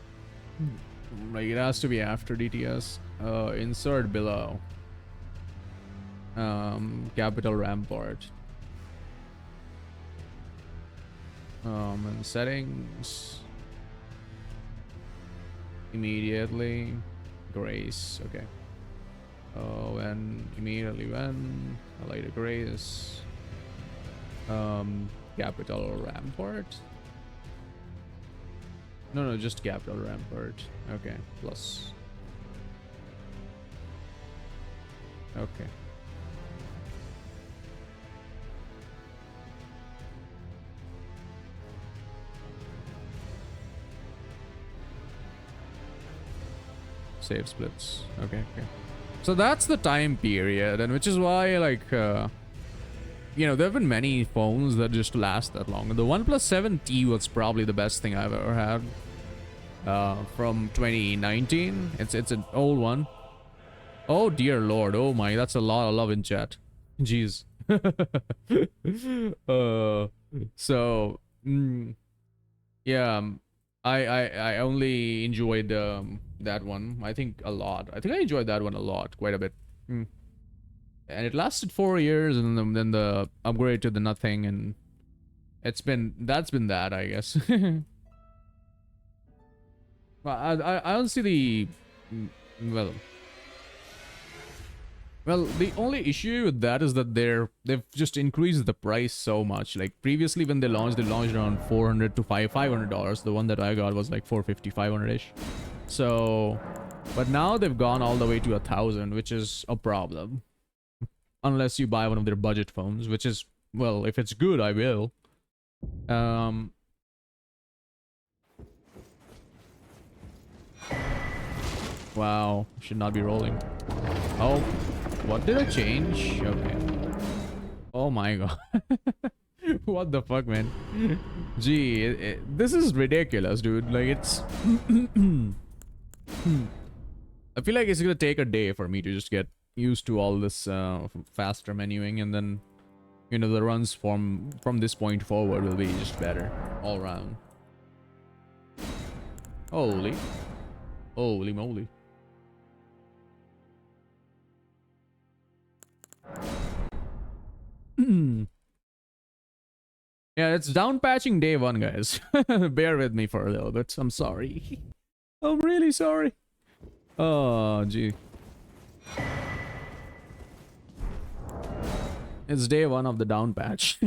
Like it has to be after DTS. Insert below. Capital Rampart. And settings. Immediately. Grace. Okay. When immediately when. Later Grace. Capital Rampart. No, just Capital Rampart. Okay. Plus. Okay. Save splits. Okay. So that's the time period, and which is why, like, you know, there have been many phones that just last that long. The OnePlus 7T was probably the best thing I've ever had. From 2019. It's an old one. Oh dear lord. Oh my, that's a lot of love in chat. Jeez. So yeah, I only enjoyed that one, I think, a lot. I think I enjoyed that one a lot, quite a bit. And it lasted 4 years, and then the upgrade to the Nothing, and that's been that, I guess. Well, I don't see the well, the only issue with that is that they've just increased the price so much. Like previously when they launched around $400 to $500. The one that I got was like $450, $500-ish. So, but now they've gone all the way to $1,000, which is a problem. Unless you buy one of their budget phones, which is, well, if it's good, I will. Wow, should not be rolling. Oh, what did I change? Okay. Oh my god. What the fuck, man? Gee, this is ridiculous, dude. Like, it's... I feel like it's gonna take a day for me to just get used to all this faster menuing, and then, you know, the runs from this point forward will be just better all around. Holy moly. Yeah, it's down patching day 1, guys. Bear with me for a little bit. I'm sorry. I'm really sorry. Oh, gee. It's day 1 of the down patch.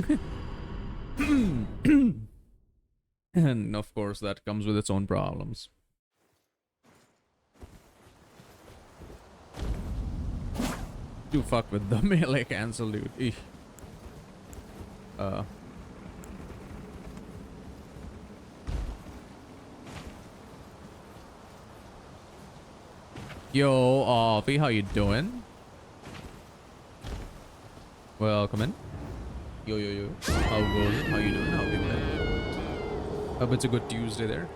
And of course, that comes with its own problems. Do fuck with the melee cancel, dude. Eesh. Yo, Offie, how you doing? Welcome in. Yo. How good? How you doing? How you been? Hope it's a good Tuesday there.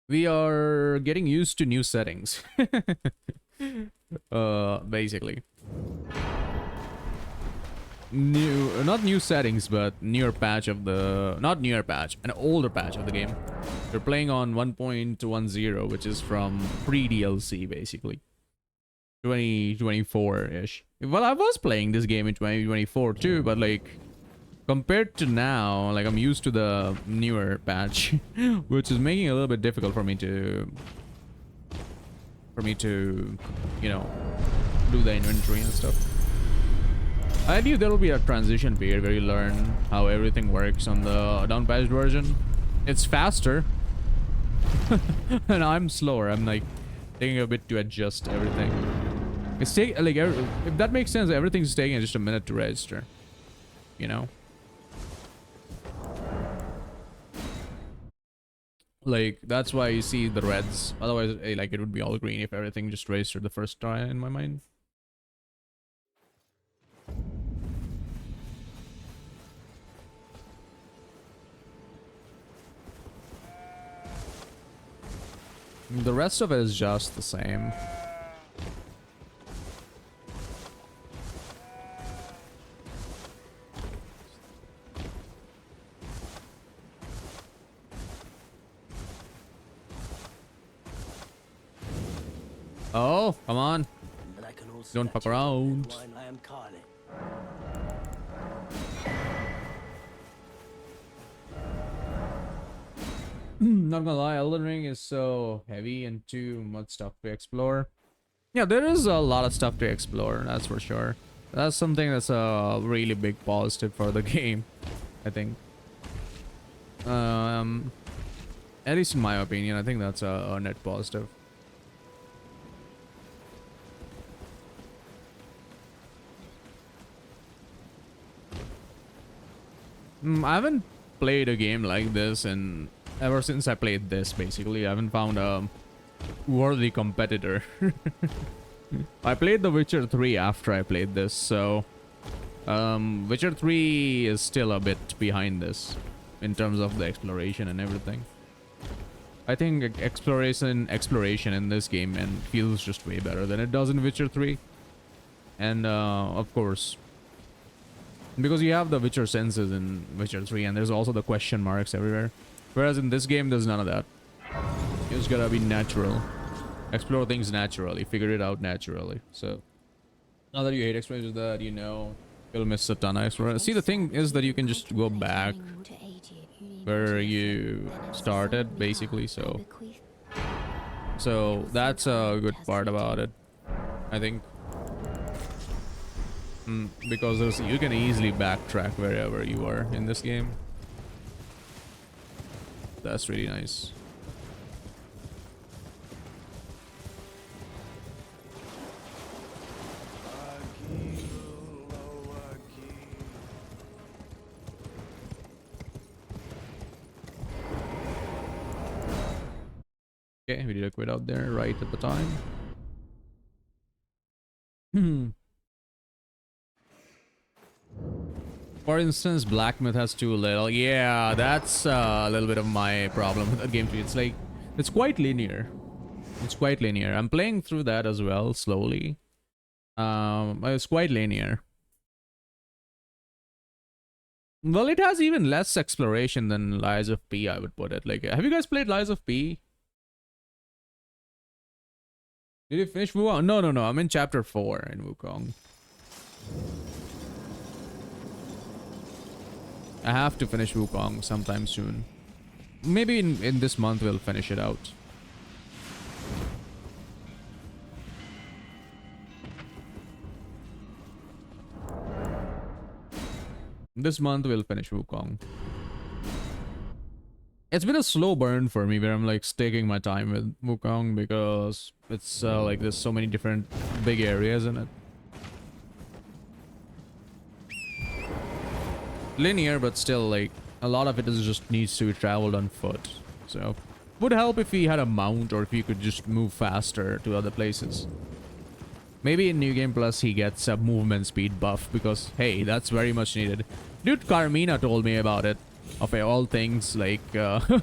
We are getting used to new settings. Basically. Not new settings, but newer patch of the, not newer patch, an older patch of the game. We're playing on 1.10, which is from pre-DLC, basically. 2024-ish. Well, I was playing this game in 2024 too, but like, compared to now, like I'm used to the newer patch, which is making it a little bit difficult for me to, you know, do the inventory and stuff. I believe there will be a transition period where you learn how everything works on the downpatched version. It's faster, and I'm slower. I'm like taking a bit to adjust everything. It's take like if that makes sense. Everything's taking just a minute to register. You know, like that's why you see the reds. Otherwise, like it would be all green if everything just registered the first try. In my mind. The rest of it is just the same. Oh, come on. But I can also Don't fuck around. wine I am Carly. Not gonna lie, Elden Ring is so heavy and too much stuff to explore. Yeah, there is a lot of stuff to explore, that's for sure. That's something that's a really big positive for the game, I think. At least in my opinion, I think that's a net positive. I haven't played a game like this and ever since I played this, basically. I haven't found a worthy competitor. I played The Witcher 3 after I played this, so Witcher 3 is still a bit behind this in terms of the exploration and everything. I think exploration in this game and feels just way better than it does in Witcher 3. And of course, because you have the Witcher senses in Witcher 3 and there's also the question marks everywhere. Whereas in this game, there's none of that. You just gotta be natural. Explore things naturally. Figure it out naturally. So, now that you hate explorations that you know, you'll miss a ton of exploration. See, the thing is that you can just go back where you started, basically. So that's a good part about it, I think. Because you can easily backtrack wherever you are in this game. That's really nice. Okay, we did a quit out there right at the time. For instance, Black Myth has too little. Yeah, that's a little bit of my problem with the game tree. It's like, it's quite linear. It's quite linear. I'm playing through that as well, slowly. It's quite linear. Well, it has even less exploration than Lies of P, I would put it. Like, have you guys played Lies of P? Did you finish Wukong? No. I'm in chapter 4 in Wukong. I have to finish Wukong sometime soon. Maybe in this month we'll finish it out. This month we'll finish Wukong. It's been a slow burn for me where I'm like taking my time with Wukong because it's like there's so many different big areas in it. Linear, but still like a lot of it is just needs to be traveled on foot. So would help if he had a mount or if he could just move faster to other places. Maybe in New Game Plus he gets a movement speed buff because hey, that's very much needed. Dude, Carmina told me about it. of all things. Like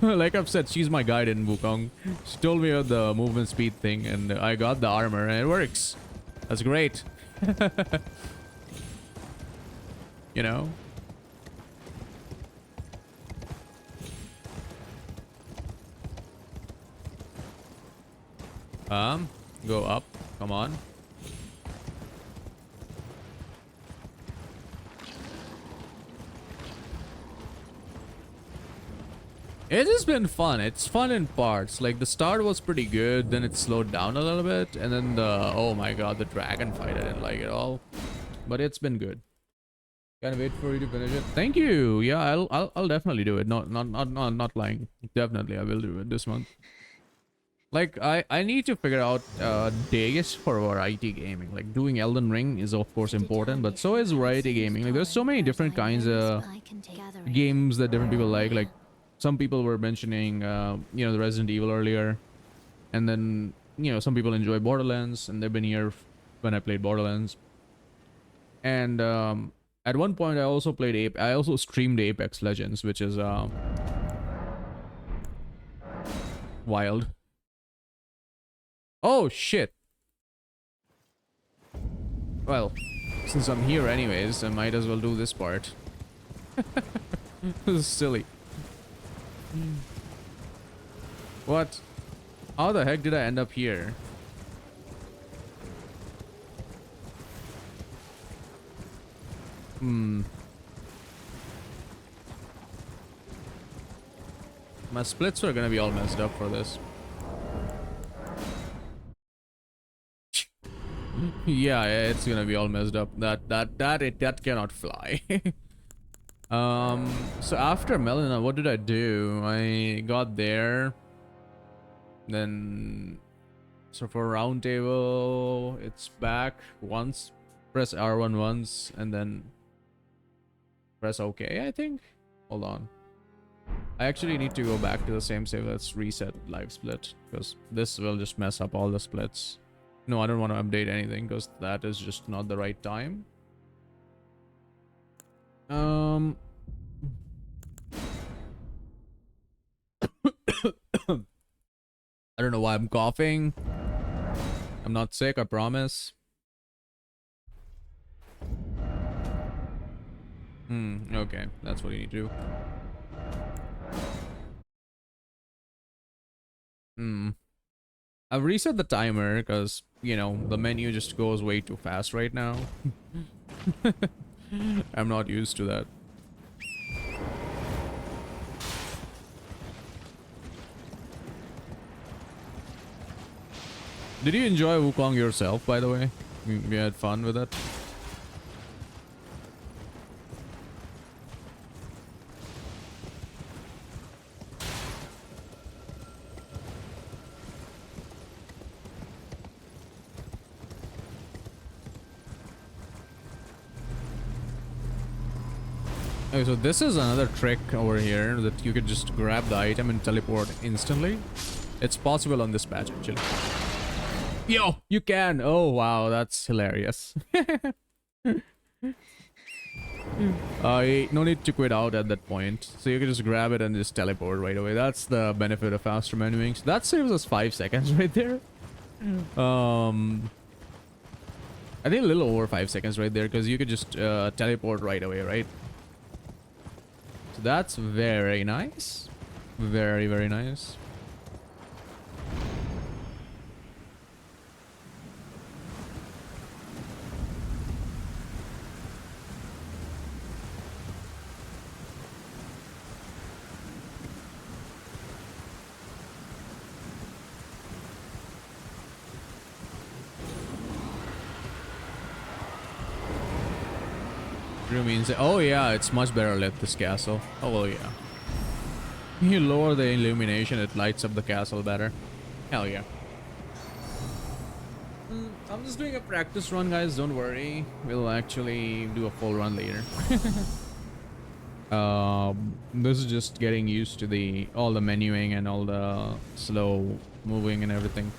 like I've said, she's my guide in Wukong. She told me about the movement speed thing, and I got the armor, and it works. That's great. You know. Go up. Come on. It has been fun. It's fun in parts. Like the start was pretty good, then it slowed down a little bit, and then the oh my god, the dragon fight I didn't like at all. But it's been good. Can't wait for you to finish it. Thank you. Yeah, I'll definitely do it. Not lying. Definitely I will do it this month. Like I need to figure out days for variety gaming. Like doing Elden Ring is of course important, but so is variety gaming. Like there's so many different kinds of games that different people like. Like some people were mentioning you know, the Resident Evil earlier, and then you know, some people enjoy Borderlands, and they've been here when I played Borderlands. And at one point I also played I also streamed Apex Legends, which is wild. Oh shit. Well, since I'm here anyways, I might as well do this part. This is silly. What? How the heck did I end up here? My splits are gonna be all messed up for this. Yeah, it's gonna be all messed up. That cannot fly. So after Melina, what did I do? I got there. Then so for round table, it's back once. Press R1 once and then press OK, I think. Hold on. I actually need to go back to the same save. Let's reset live split because this will just mess up all the splits. No, I don't want to update anything because that is just not the right time. I don't know why I'm coughing. I'm not sick, I promise. Okay, that's what you need to do. I've reset the timer because, you know, the menu just goes way too fast right now. I'm not used to that. Did you enjoy Wukong yourself, by the way? You had fun with it? Okay, so this is another trick over here that you could just grab the item and teleport instantly. It's possible on this patch, actually. Yo, you can! Oh, wow, that's hilarious. No need to quit out at that point. So you can just grab it and just teleport right away. That's the benefit of faster menuing. So that saves us 5 seconds right there. I think a little over 5 seconds right there because you could just teleport right away, right? So that's very nice. Very, very nice. Means oh yeah, it's much better lit, this castle. Oh well, yeah. You lower the illumination, it lights up the castle better. Hell yeah. I'm just doing a practice run, guys, don't worry. We'll actually do a full run later. This is just getting used to all the menuing and all the slow moving and everything.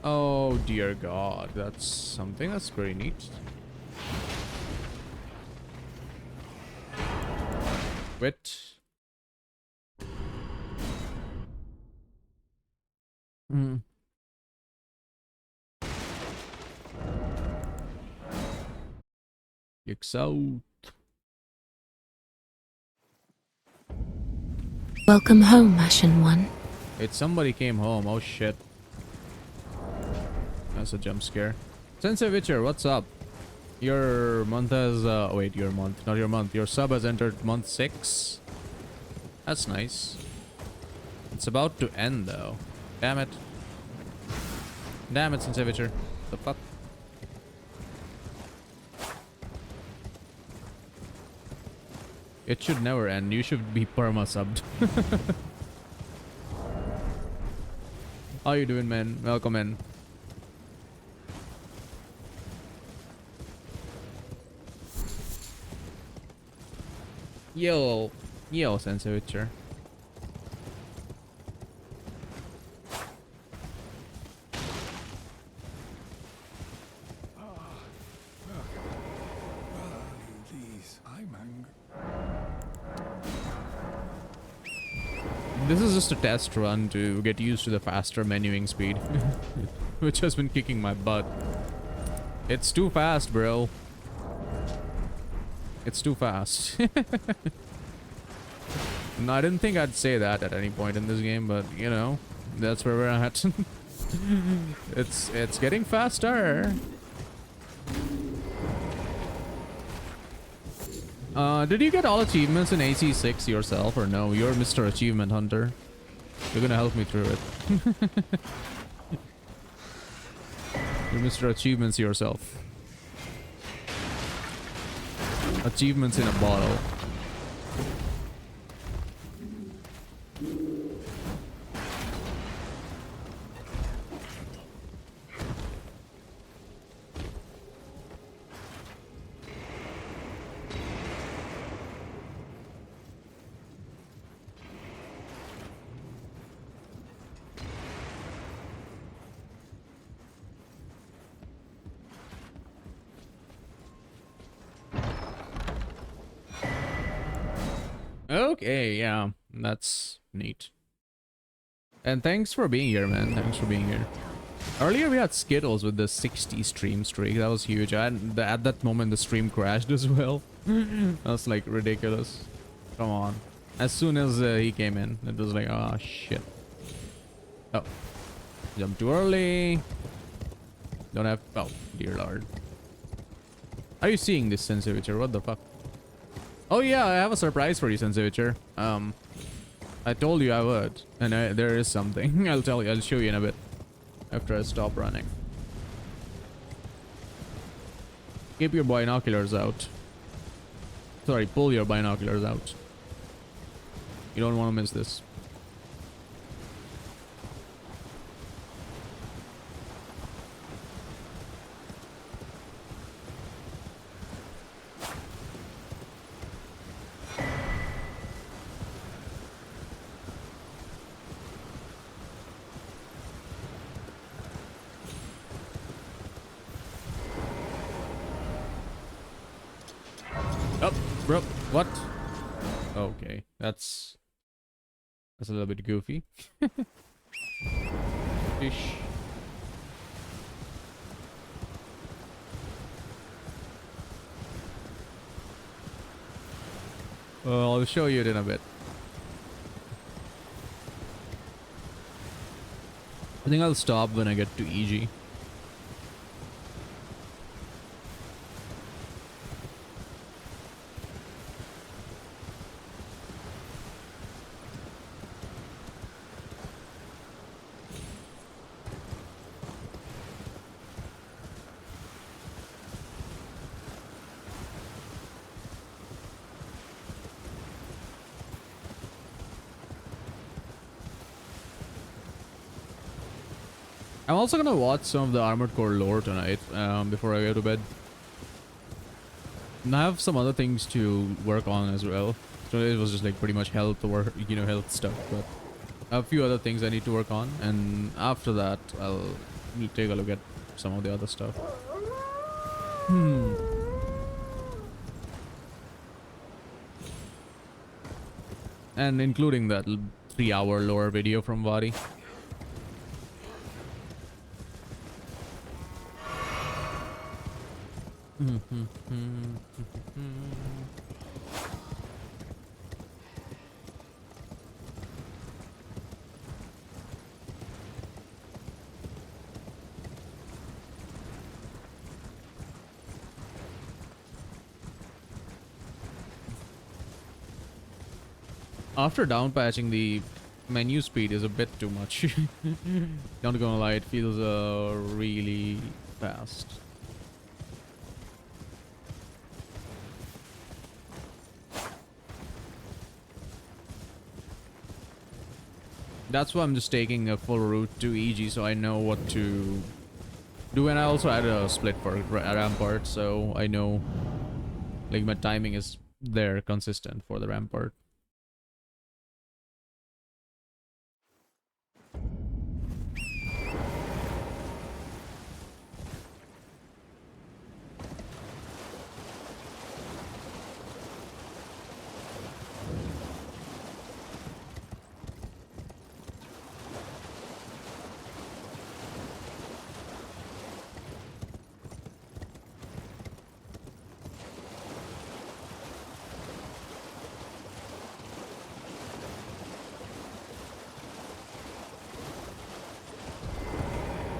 Oh dear God, that's something that's pretty neat. Quit. Hmm. Kicks out. Welcome home, Ashen One. Wait, somebody came home. Oh shit. That's a jump scare. Sensei Witcher, what's up? Your month has wait, your month, not your month. Your sub has entered month 6. That's nice. It's about to end though. Damn it. Damn it, Sensei Witcher. The fuck? It should never end. You should be perma subbed. How you doing, man? Welcome in. Yo, Sensei Witcher. Please, I'm hungry. This is just a test run to get used to the faster menuing speed, which has been kicking my butt. It's too fast, bro. It's too fast. No, I didn't think I'd say that at any point in this game, but you know, that's where we're at. It's getting faster. Did you get all achievements in AC6 yourself or no? You're Mr. Achievement Hunter. You're gonna help me through it. You're Mr. Achievements yourself. Achievements in a bottle. Okay, yeah, that's neat. And thanks for being here, man. Thanks for being here. Earlier we had Skittles with the 60 stream streak. That was huge. At that moment the stream crashed as well. That was like ridiculous. Come on. As soon as he came in, it was like, oh shit. Oh. Jumped too early. Don't have... Oh, dear lord. Are you seeing this, Sensei Witcher? What the fuck? Oh yeah, I have a surprise for you, Sensei Witcher. I told you I would, and there is something. I'll tell you. I'll show you in a bit after I stop running. Keep your binoculars out. Sorry, pull your binoculars out. You don't want to miss this. Oh, bro, what? Okay, that's a little bit goofy. Fish. I'll show you it in a bit. I think I'll stop when I get to EG. I'm also gonna watch some of the Armored Core lore tonight, before I go to bed. And I have some other things to work on as well. So it was just like pretty much health or, you know, health stuff, but I have a few other things I need to work on, and after that I'll We'll take a look at some of the other stuff. And including that 3-hour lore video from Vadi. After downpatching, the menu speed is a bit too much. Not gonna lie, it feels really fast. That's why I'm just taking a full route to EG so I know what to do. And I also added a split for Rampart, so I know like my timing is there consistent for the Rampart.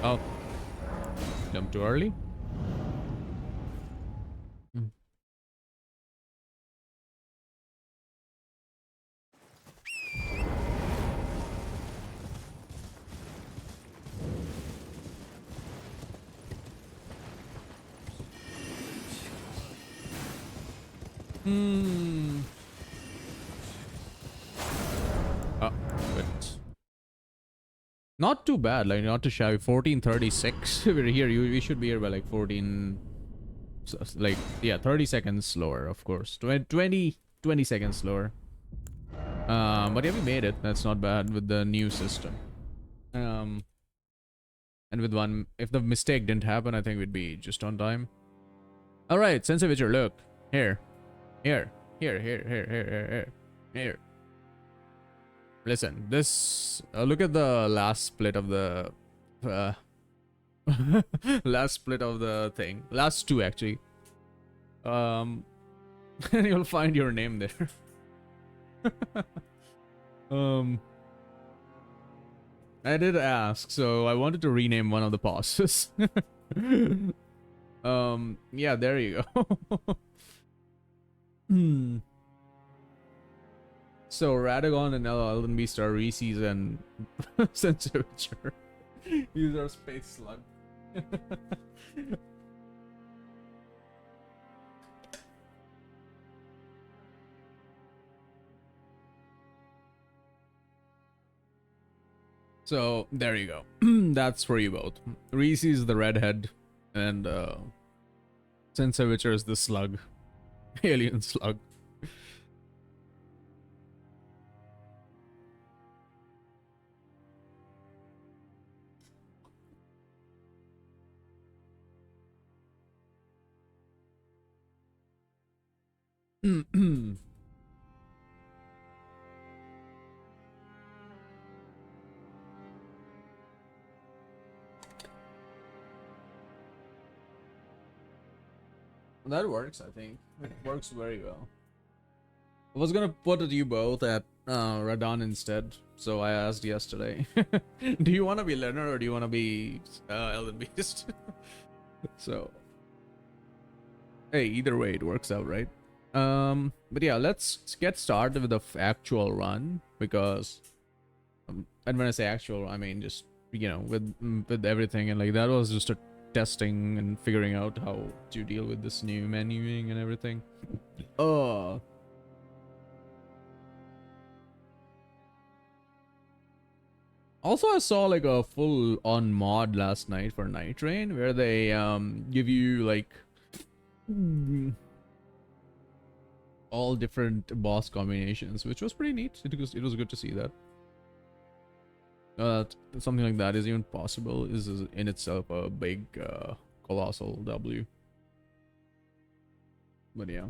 Oh, jump too early? Oh, but not too bad, like not too shabby. 14:36. We're here. We should be here by like 14. Like yeah, 30 seconds slower, of course. 20 seconds slower. But yeah, we made it. That's not bad with the new system. And with one, if the mistake didn't happen, I think we'd be just on time. All right, Sensei Witcher, look here. Here. Listen, this. Look at the last split of the. Last split of the thing. Last two, actually. And you'll find your name there. I did ask, so I wanted to rename one of the bosses. Yeah, there you go. So Radagon and Elden Beast are Reese's and Sensei Witcher. These are Space Slug. So there you go. That's for you both. Reese's the redhead, and Sensei Witcher is the slug, alien slug. That works, I think. It works very well. I was gonna put you both at Radon instead, so I asked yesterday. Do you want to be Leonard or do you want to be Elden Beast? So, hey, either way it works out, right? But yeah, let's get started with the actual run, because and when I say actual, I mean just, you know, with everything, and like that was just a testing and figuring out how to deal with this new menuing and everything. Also, I saw like a full on mod last night for Night Rain where they give you like all different boss combinations, which was pretty neat. It was good to see that. something like that is even possible is in itself a big colossal W. But yeah.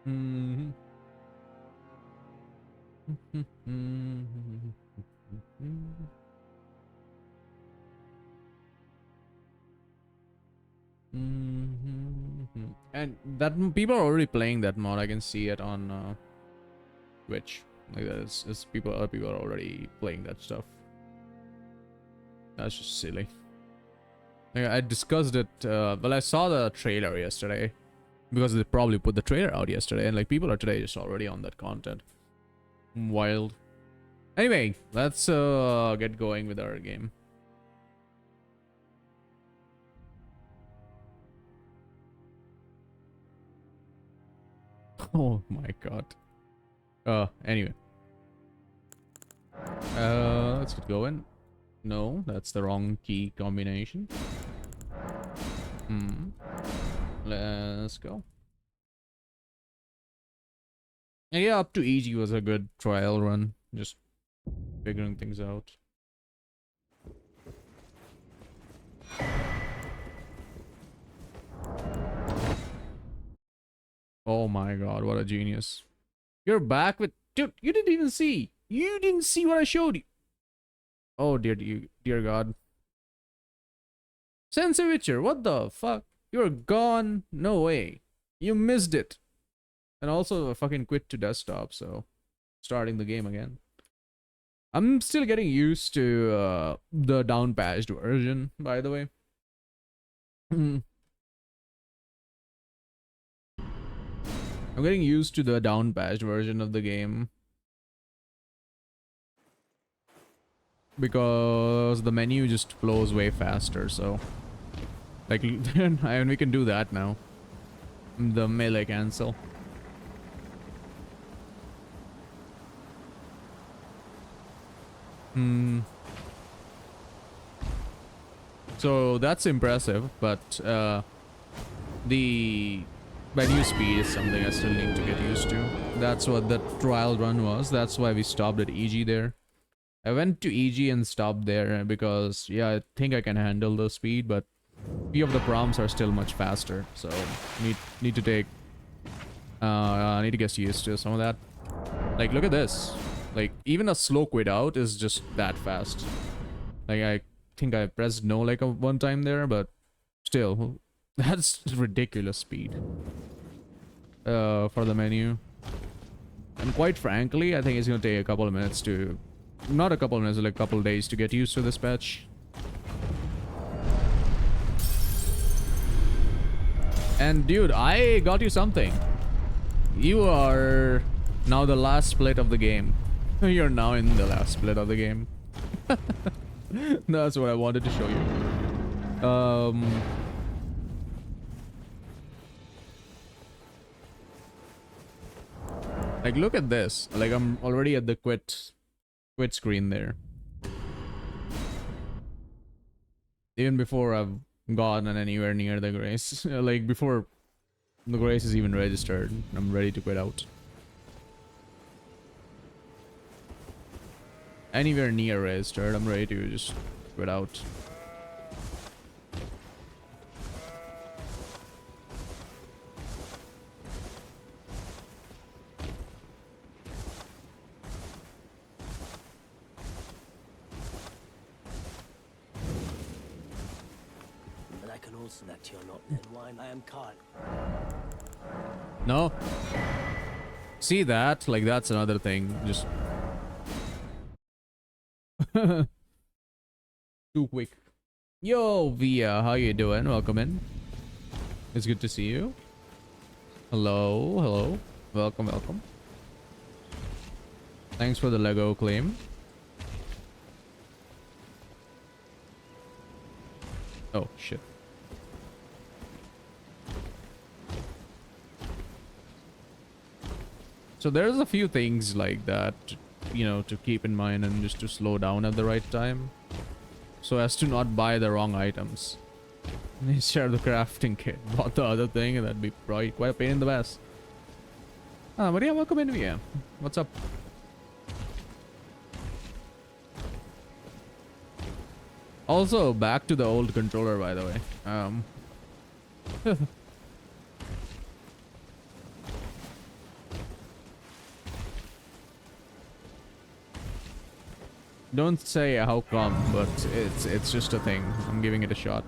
Mm-hmm. And that people are already playing that mod. I can see it on Twitch. Like that, it's people. Other people are already playing that stuff. That's just silly. Like, I discussed it. Well, I saw the trailer yesterday because they probably put the trailer out yesterday, and like people are today just already on that content. Wild. Anyway, let's get going with our game. Oh my god. Anyway. Let's get going. No, that's the wrong key combination. Let's go. And yeah, up to EG was a good trial run. Just figuring things out. Oh my god, what a genius. You're back with... Dude, you didn't even see. You didn't see what I showed you. Oh dear god. Sensei Witcher, what the fuck? You're gone. No way. You missed it. And also I fucking quit to desktop, so starting the game again. I'm still getting used to the down-patched version, by the way. I'm getting used to the down-patched version of the game. Because the menu just flows way faster, so... Like, and we can do that now. The melee cancel. So that's impressive, but the menu speed is something I still need to get used to. That's what the trial run was. That's why we stopped at EG there. I went to EG and stopped there because, yeah, I think I can handle the speed, but few of the prompts are still much faster. So need to take, I need to get used to some of that. Like, look at this. Like, even a slow quit out is just that fast. Like, I think I pressed no like one time there, but still, that's ridiculous speed for the menu. And quite frankly, I think it's gonna take a couple of minutes to, not a couple of minutes, like a couple of days to get used to this patch. And dude, I got you something. You are now the last split of the game. You're now in the last split of the game. That's what I wanted to show you. Like, look at this. Like, I'm already at the quit screen there. Even before I've gotten anywhere near the grace. Like, before the grace is even registered, I'm ready to quit out. Anywhere near registered, I'm ready to just quit out. But I can also that you're not dead wine. I am caught. No. See that? Like, that's another thing. Just too quick. Yo, Via, how you doing? Welcome in. It's good to see you. Hello, hello. Welcome, welcome. Thanks for the Lego claim. Oh, shit. So there's a few things like that, you know, to keep in mind and just to slow down at the right time so as to not buy the wrong items. Share the crafting kit. Bought the other thing, and that'd be probably quite a pain in the ass. But yeah, welcome in, yeah. What's up? Also, back to the old controller, by the way. Don't say how come, but it's just a thing. I'm giving it a shot.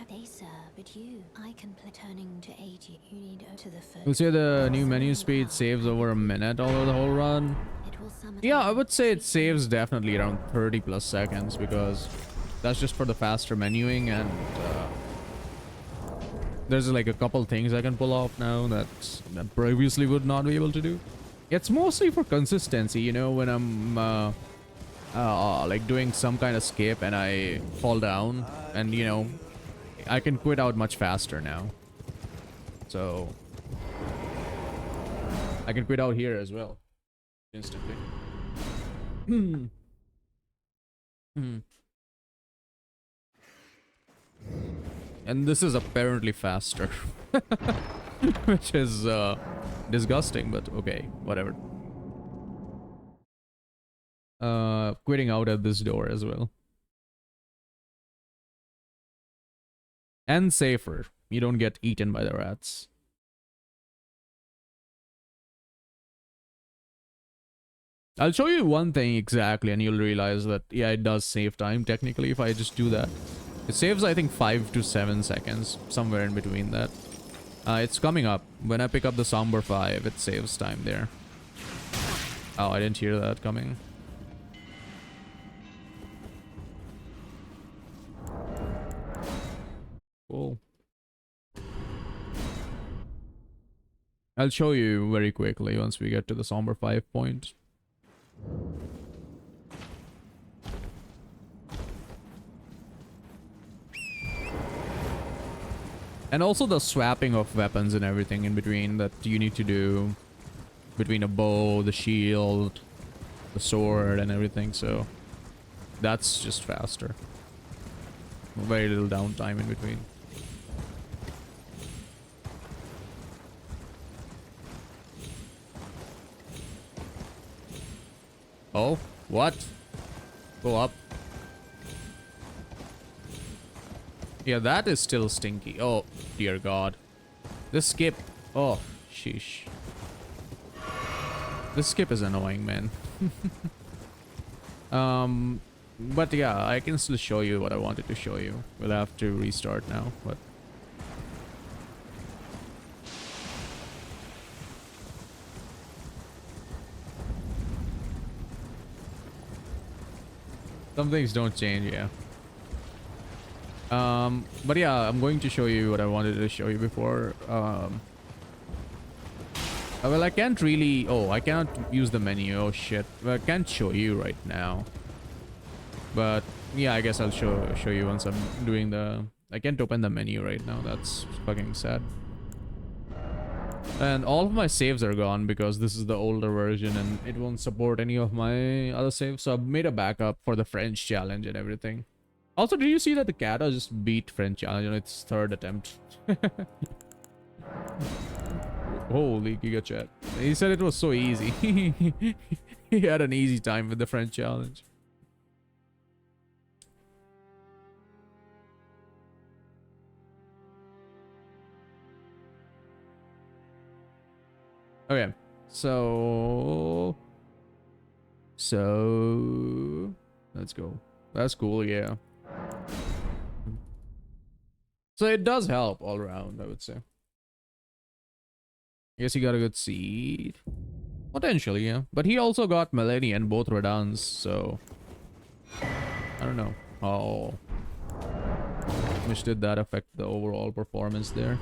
They sir, but you, I can play turning to 80. You need to the foot. We'll say the new menu speed saves over a minute over the whole run. It will summon. Yeah, I would say it saves definitely around 30 plus seconds because that's just for the faster menuing, and there's like a couple things I can pull off now that previously would not be able to do. It's mostly for consistency, you know, when I'm like doing some kind of skip and I fall down, and you know, I can quit out much faster now. So I can quit out here as well instantly. And this is apparently faster. Which is disgusting, but okay, whatever. Quitting out at this door as well. And safer. You don't get eaten by the rats. I'll show you one thing exactly and you'll realize that, yeah, it does save time technically if I just do that. It saves, I think, 5 to 7 seconds, somewhere in between that. It's coming up. When I pick up the Somber 5, it saves time there. Oh, I didn't hear that coming. Cool. I'll show you very quickly once we get to the Somber 5 point. And also the swapping of weapons and everything in between that you need to do between a bow, the shield, the sword, and everything. So that's just faster. Very little downtime in between. Oh, what? Go up. Yeah, that is still stinky. Oh, dear God. This skip. Oh, sheesh. This skip is annoying, man. But yeah, I can still show you what I wanted to show you. We'll have to restart now, but... Some things don't change, yeah. But yeah, I'm going to show you what I wanted to show you before. Well, I can't really... Oh, I cannot use the menu. Oh, shit. Well, I can't show you right now. But yeah, I guess I'll show you once I'm doing the... I can't open the menu right now. That's fucking sad. And all of my saves are gone because this is the older version and it won't support any of my other saves. So I've made a backup for the French challenge and everything. Also, did you see that the Kata just beat French challenge on its third attempt? Holy Giga Chat. He said it was so easy. He had an easy time with the French challenge. Okay, so let's go. That's cool, yeah. So it does help all around, I would say. I guess he got a good seed. Potentially, yeah. But he also got Melanie and both Radans, so I don't know how much did that affect the overall performance there.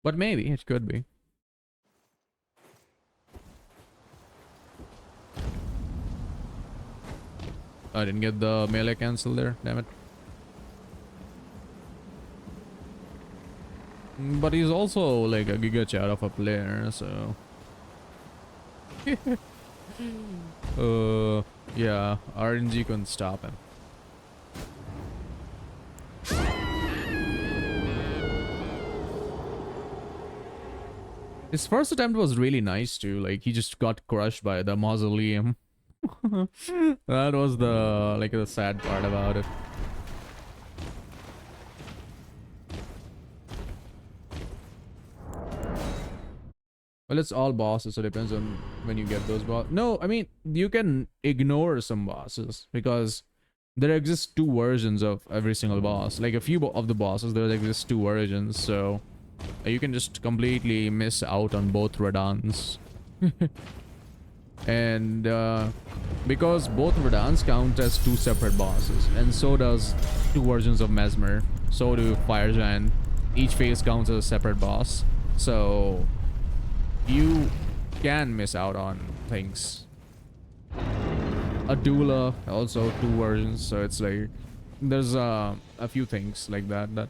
But maybe it could be. I didn't get the melee cancel there, damn it. But he's also like a Giga Chat of a player, so Yeah, RNG couldn't stop him. His first attempt was really nice too. Like he just got crushed by the mausoleum. That was the sad part about it. Well, it's all bosses, so it depends on when you get those boss. No, I mean you can ignore some bosses because there exist two versions of every single boss. Like a few of the bosses, there exist two versions, so you can just completely miss out on both Radans. And because both Radans count as two separate bosses, and so does two versions of Mesmer, so do Fire Giant. Each phase counts as a separate boss, so you can miss out on things. A Doula, also two versions, so it's like there's a few things like that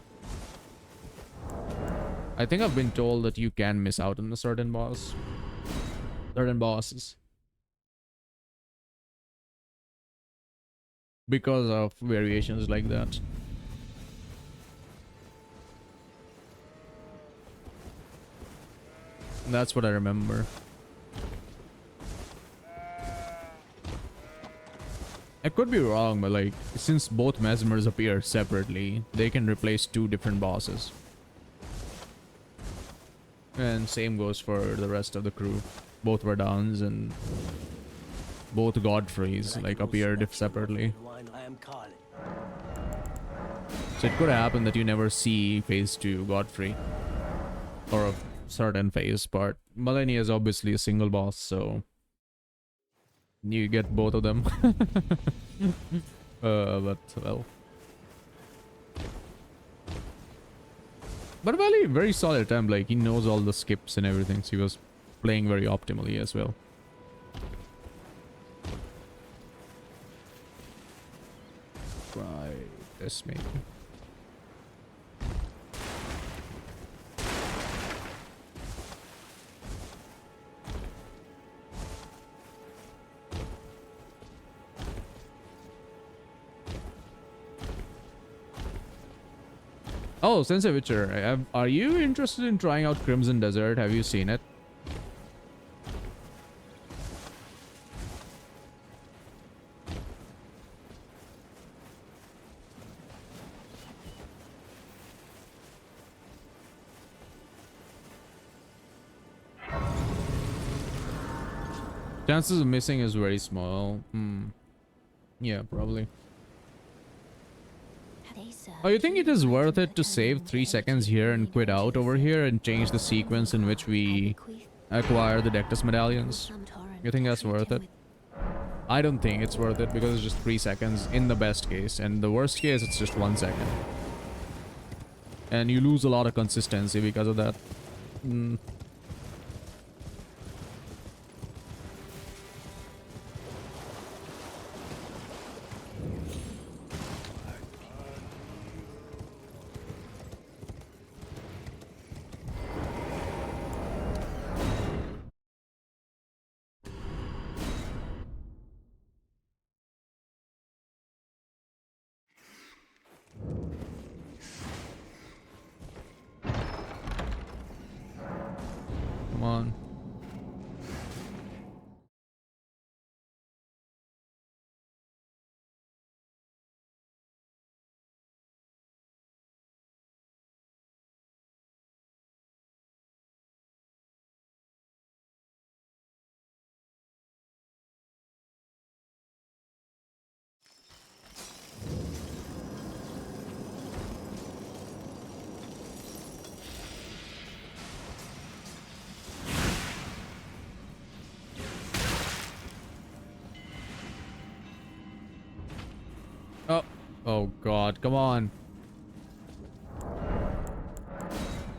I think I've been told that you can miss out on a certain bosses because of variations like that. That's what I remember. I could be wrong, but like, since both Mesmers appear separately, they can replace two different bosses. And same goes for the rest of the crew. Both Verdans and both Godfreys like appear separately. So it could happen that you never see phase 2 Godfrey. Or a certain phase, but Malenia is obviously a single boss, so you get both of them. But well. But Valley, very solid attempt. Like he knows all the skips and everything, so he was playing very optimally as well. Try this maybe. Oh, Sensei Witcher, are you interested in trying out Crimson Desert? Have you seen it? Chances of missing is very small. Yeah, probably. Oh, you think it is worth it to save 3 seconds here and quit out over here and change the sequence in which we acquire the Dectus medallions? You think that's worth it? I don't think it's worth it because it's just 3 seconds in the best case, and the worst case it's just 1 second. And you lose a lot of consistency because of that. Come on. Oh god, come on.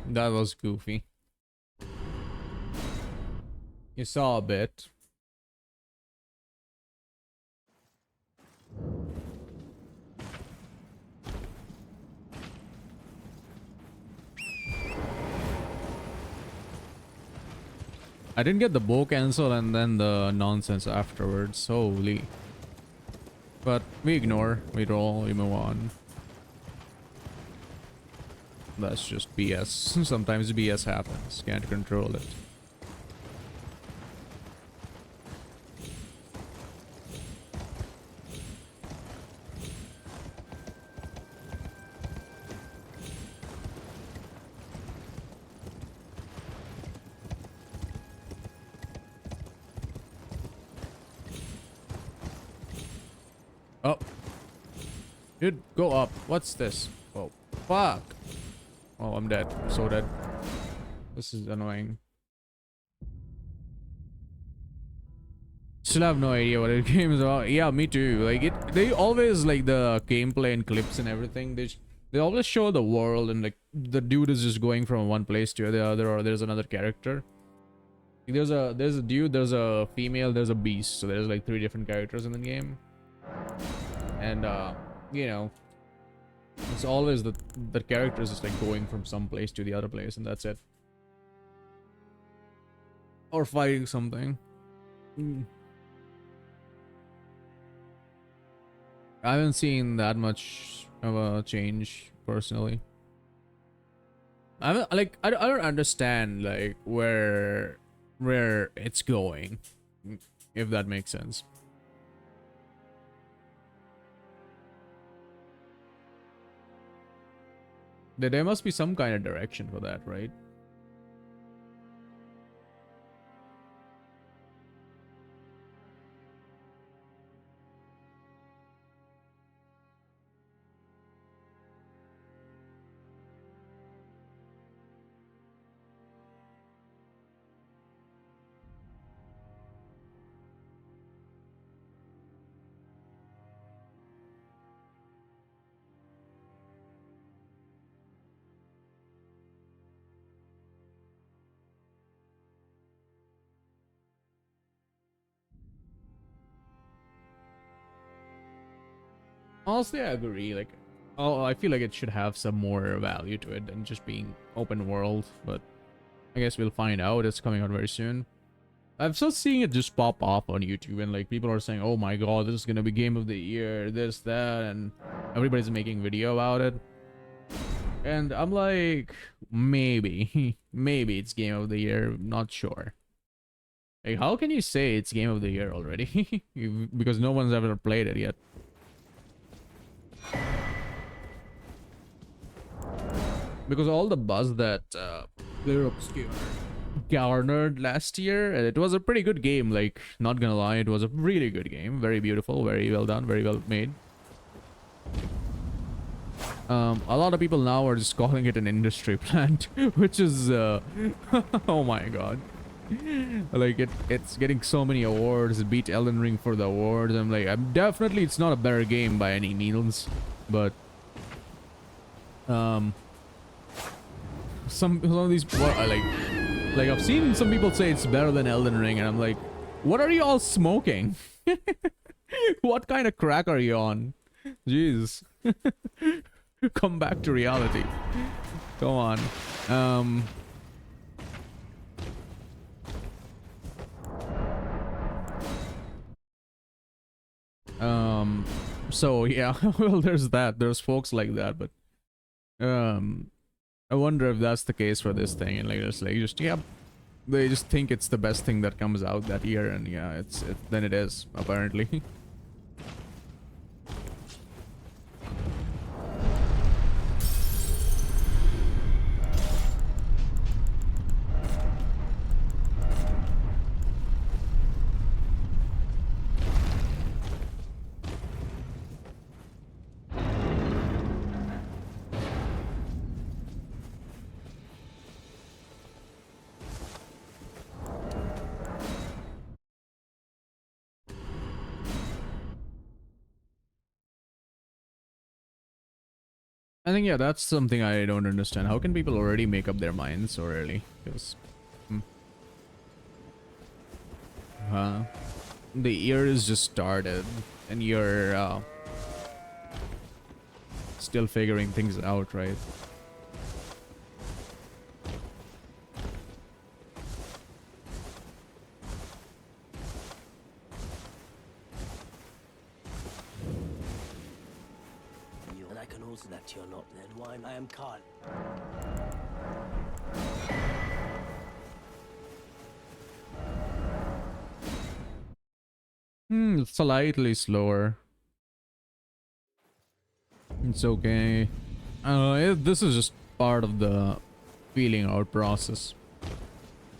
That was goofy. You saw a bit. I didn't get the bow cancel and then the nonsense afterwards. Holy. But we ignore, we roll, we move on. That's just BS. Sometimes BS happens. Can't control it. Oh. Dude, go up. What's this? Oh, fuck. Oh, I'm dead. I'm so dead. This is annoying. Still have no idea what the game is about. Yeah, me too. Like they always like the gameplay and clips and everything. They always show the world and like the dude is just going from one place to the other, or there's another character. There's a dude, there's a female, there's a beast. So there's like 3 different characters in the game. And you know, it's always the character is just like going from some place to the other place, and that's it. Or fighting something. I haven't seen that much of a change personally. I don't understand like where it's going, if that makes sense. There must be some kind of direction for that, right? Honestly, I agree. Like, oh, I feel like it should have some more value to it than just being open world. But I guess we'll find out. It's coming out very soon. I've still seeing it just pop off on YouTube, and like people are saying, "Oh my god, this is gonna be game of the year, this, that," and everybody's making video about it. And I'm like, maybe, maybe it's game of the year. Not sure. Like, how can you say it's game of the year already? Because no one's ever played it yet. Because all the buzz that Player Obscure garnered last year, and it was a pretty good game. Like, not gonna lie, it was a really good game. Very beautiful, very well done, very well made. A lot of people now are just calling it an industry plant, which is oh my god. Like it's getting so many awards. It beat Elden Ring for the awards. I'm like, definitely it's not a better game by any means, but some of these like I've seen some people say it's better than Elden Ring, and I'm like, what are you all smoking? What kind of crack are you on? Jeez. Come back to reality. Go on. So yeah, well, there's that. There's folks like that, but I wonder if that's the case for this thing, and like it's like just yeah, they just think it's the best thing that comes out that year, and yeah, then it is apparently. I think yeah, that's something I don't understand. How can people already make up their minds so early? Because the year is just started, and you're still figuring things out, right? also that you're not then why I am Carl. Slightly slower. It's okay. This is just part of the feeling out process.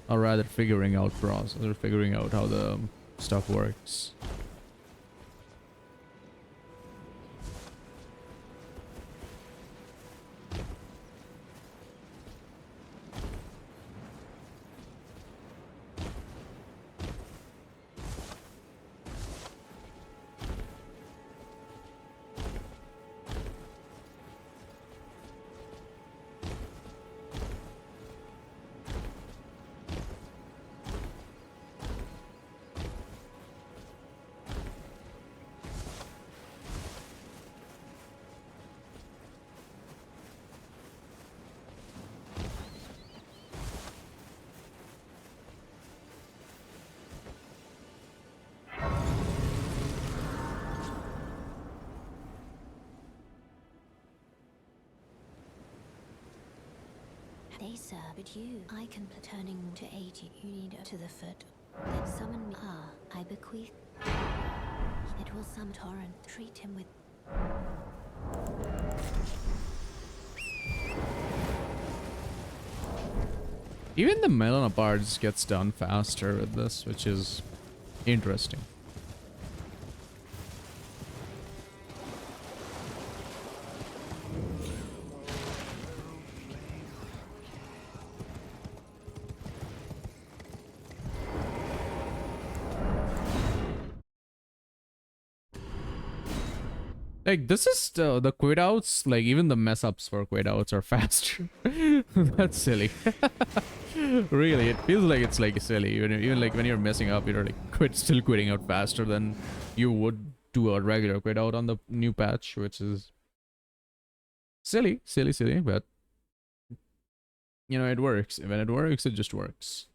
Or rather figuring out process, or figuring out how the stuff works. They sir, but you, I can turning to aid you. You need to the foot. Then summon me. Ah, I bequeath. It will some torrent. Treat him with. Even the Melana parts gets done faster with this, which is interesting. Like, this is the quit outs, like, even the mess ups for quit outs are faster. That's silly. Really, it feels like it's like silly. Even like when you're messing up, you're like still quitting out faster than you would do a regular quit out on the new patch, which is silly, but you know, it works. When it works, it just works.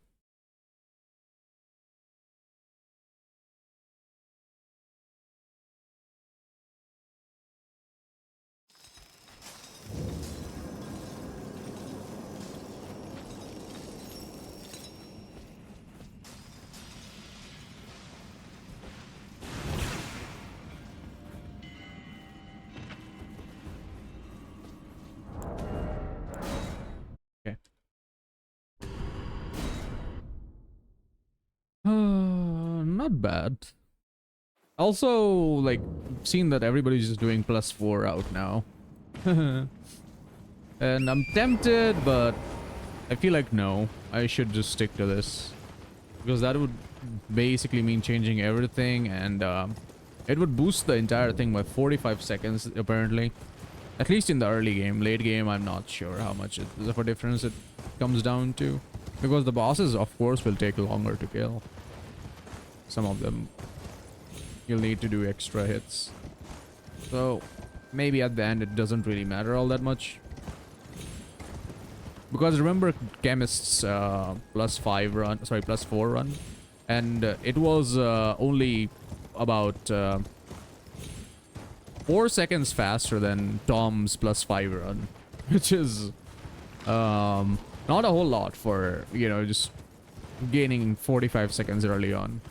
Okay. Not bad. Also, like, seen that everybody's just doing +4 out now. And I'm tempted, but I feel like no. I should just stick to this. Because that would basically mean changing everything, and it would boost the entire thing by 45 seconds, apparently. At least in the early game. Late game, I'm not sure how much of a difference it comes down to. Because the bosses, of course, will take longer to kill. Some of them, you'll need to do extra hits. So, maybe at the end, it doesn't really matter all that much. Because remember Chemist's +4 run, and it was only about 4 seconds faster than Tom's +5 run, which is not a whole lot for, you know, just gaining 45 seconds early on.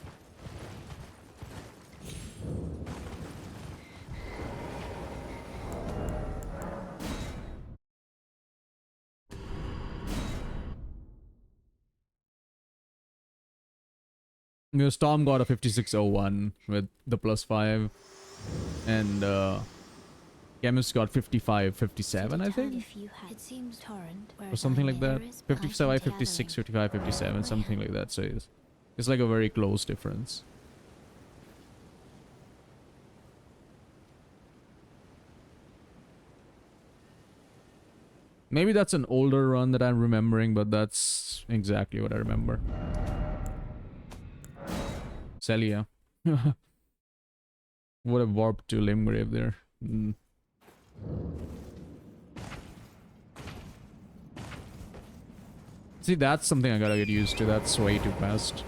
Because Tom got a 5601 with the +5, and Chemist got 5557, I think, It seems torrent, or something like that. 55, 56, 55, 57, something like that. So it's like a very close difference. Maybe that's an older run that I'm remembering, but that's exactly what I remember. Celia. What a warp to Limgrave there. See, that's something I gotta get used to. That's way too fast.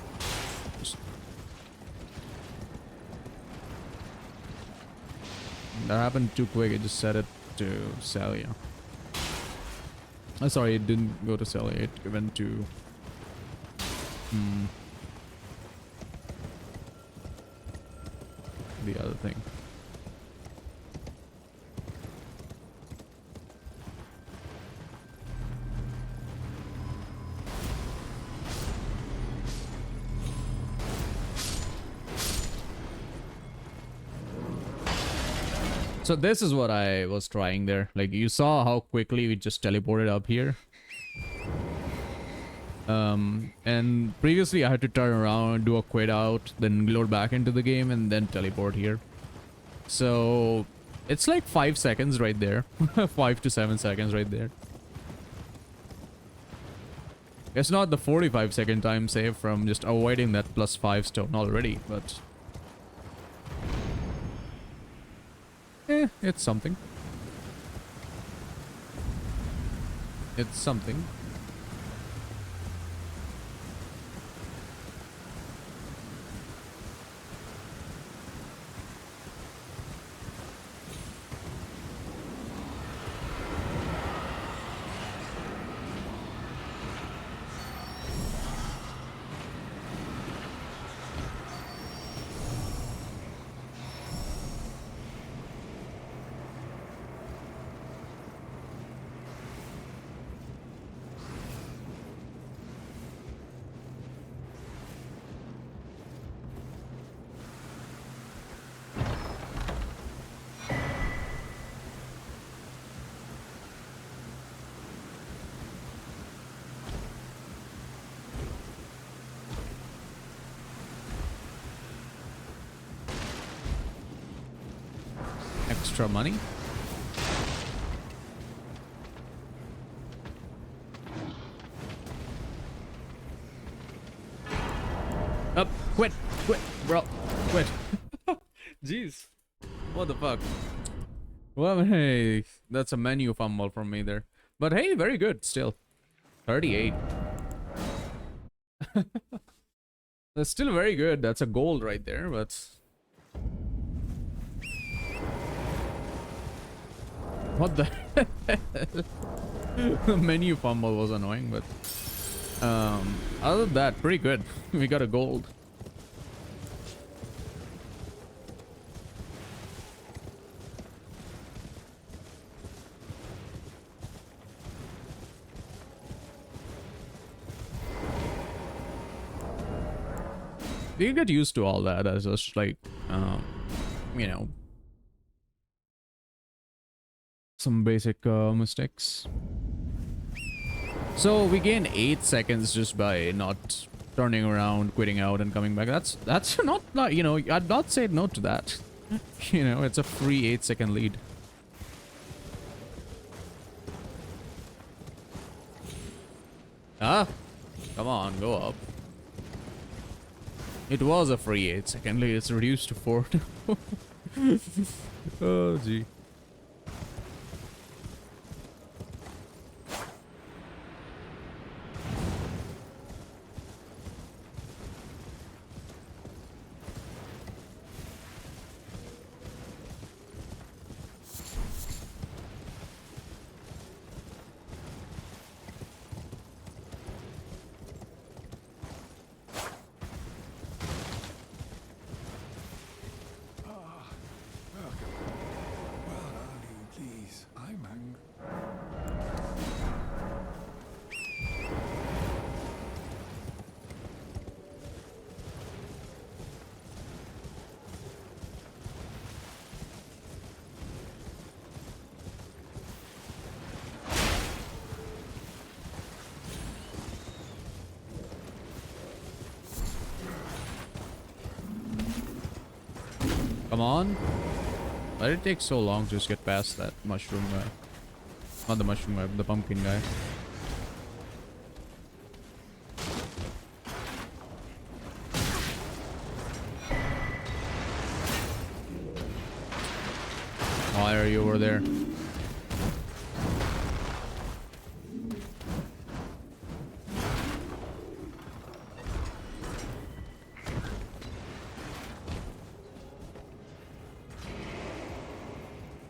That happened too quick. I just said it. to Celia. Sorry, it didn't go to Celia. It went to... the other thing. So this is what I was trying there. Like, you saw how quickly we just teleported up here. And previously I had to turn around, do a quit out, then load back into the game, and then teleport here. So it's like 5 seconds right there. 5 to 7 seconds right there. It's not the 45-second time save from just avoiding that +5 stone already, but... it's something. It's something. Extra money. Up, quit, bro, quit. Jeez, what the fuck? Well, hey, that's a menu fumble from me there. But hey, very good still. 38. That's still very good. That's a gold right there, but... What the hell? The menu fumble was annoying, but other than that, pretty good. We got a gold. You get used to all that as just like you know, some basic mistakes. So we gain 8 seconds just by not turning around, quitting out, and coming back. That's not, you know, I'd not say no to that. You know, it's a free 8-second lead. Ah, come on, go up. It was a free 8-second lead. It's reduced to 4. Oh, gee. Come on. Why did it take so long to just get past that mushroom guy? Not the mushroom guy, but the pumpkin guy. Why are you over there?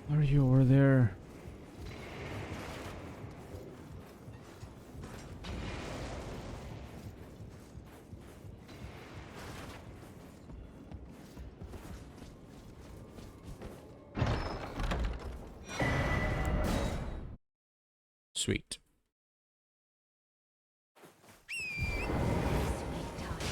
Are you over there? Sweet. Sweet time.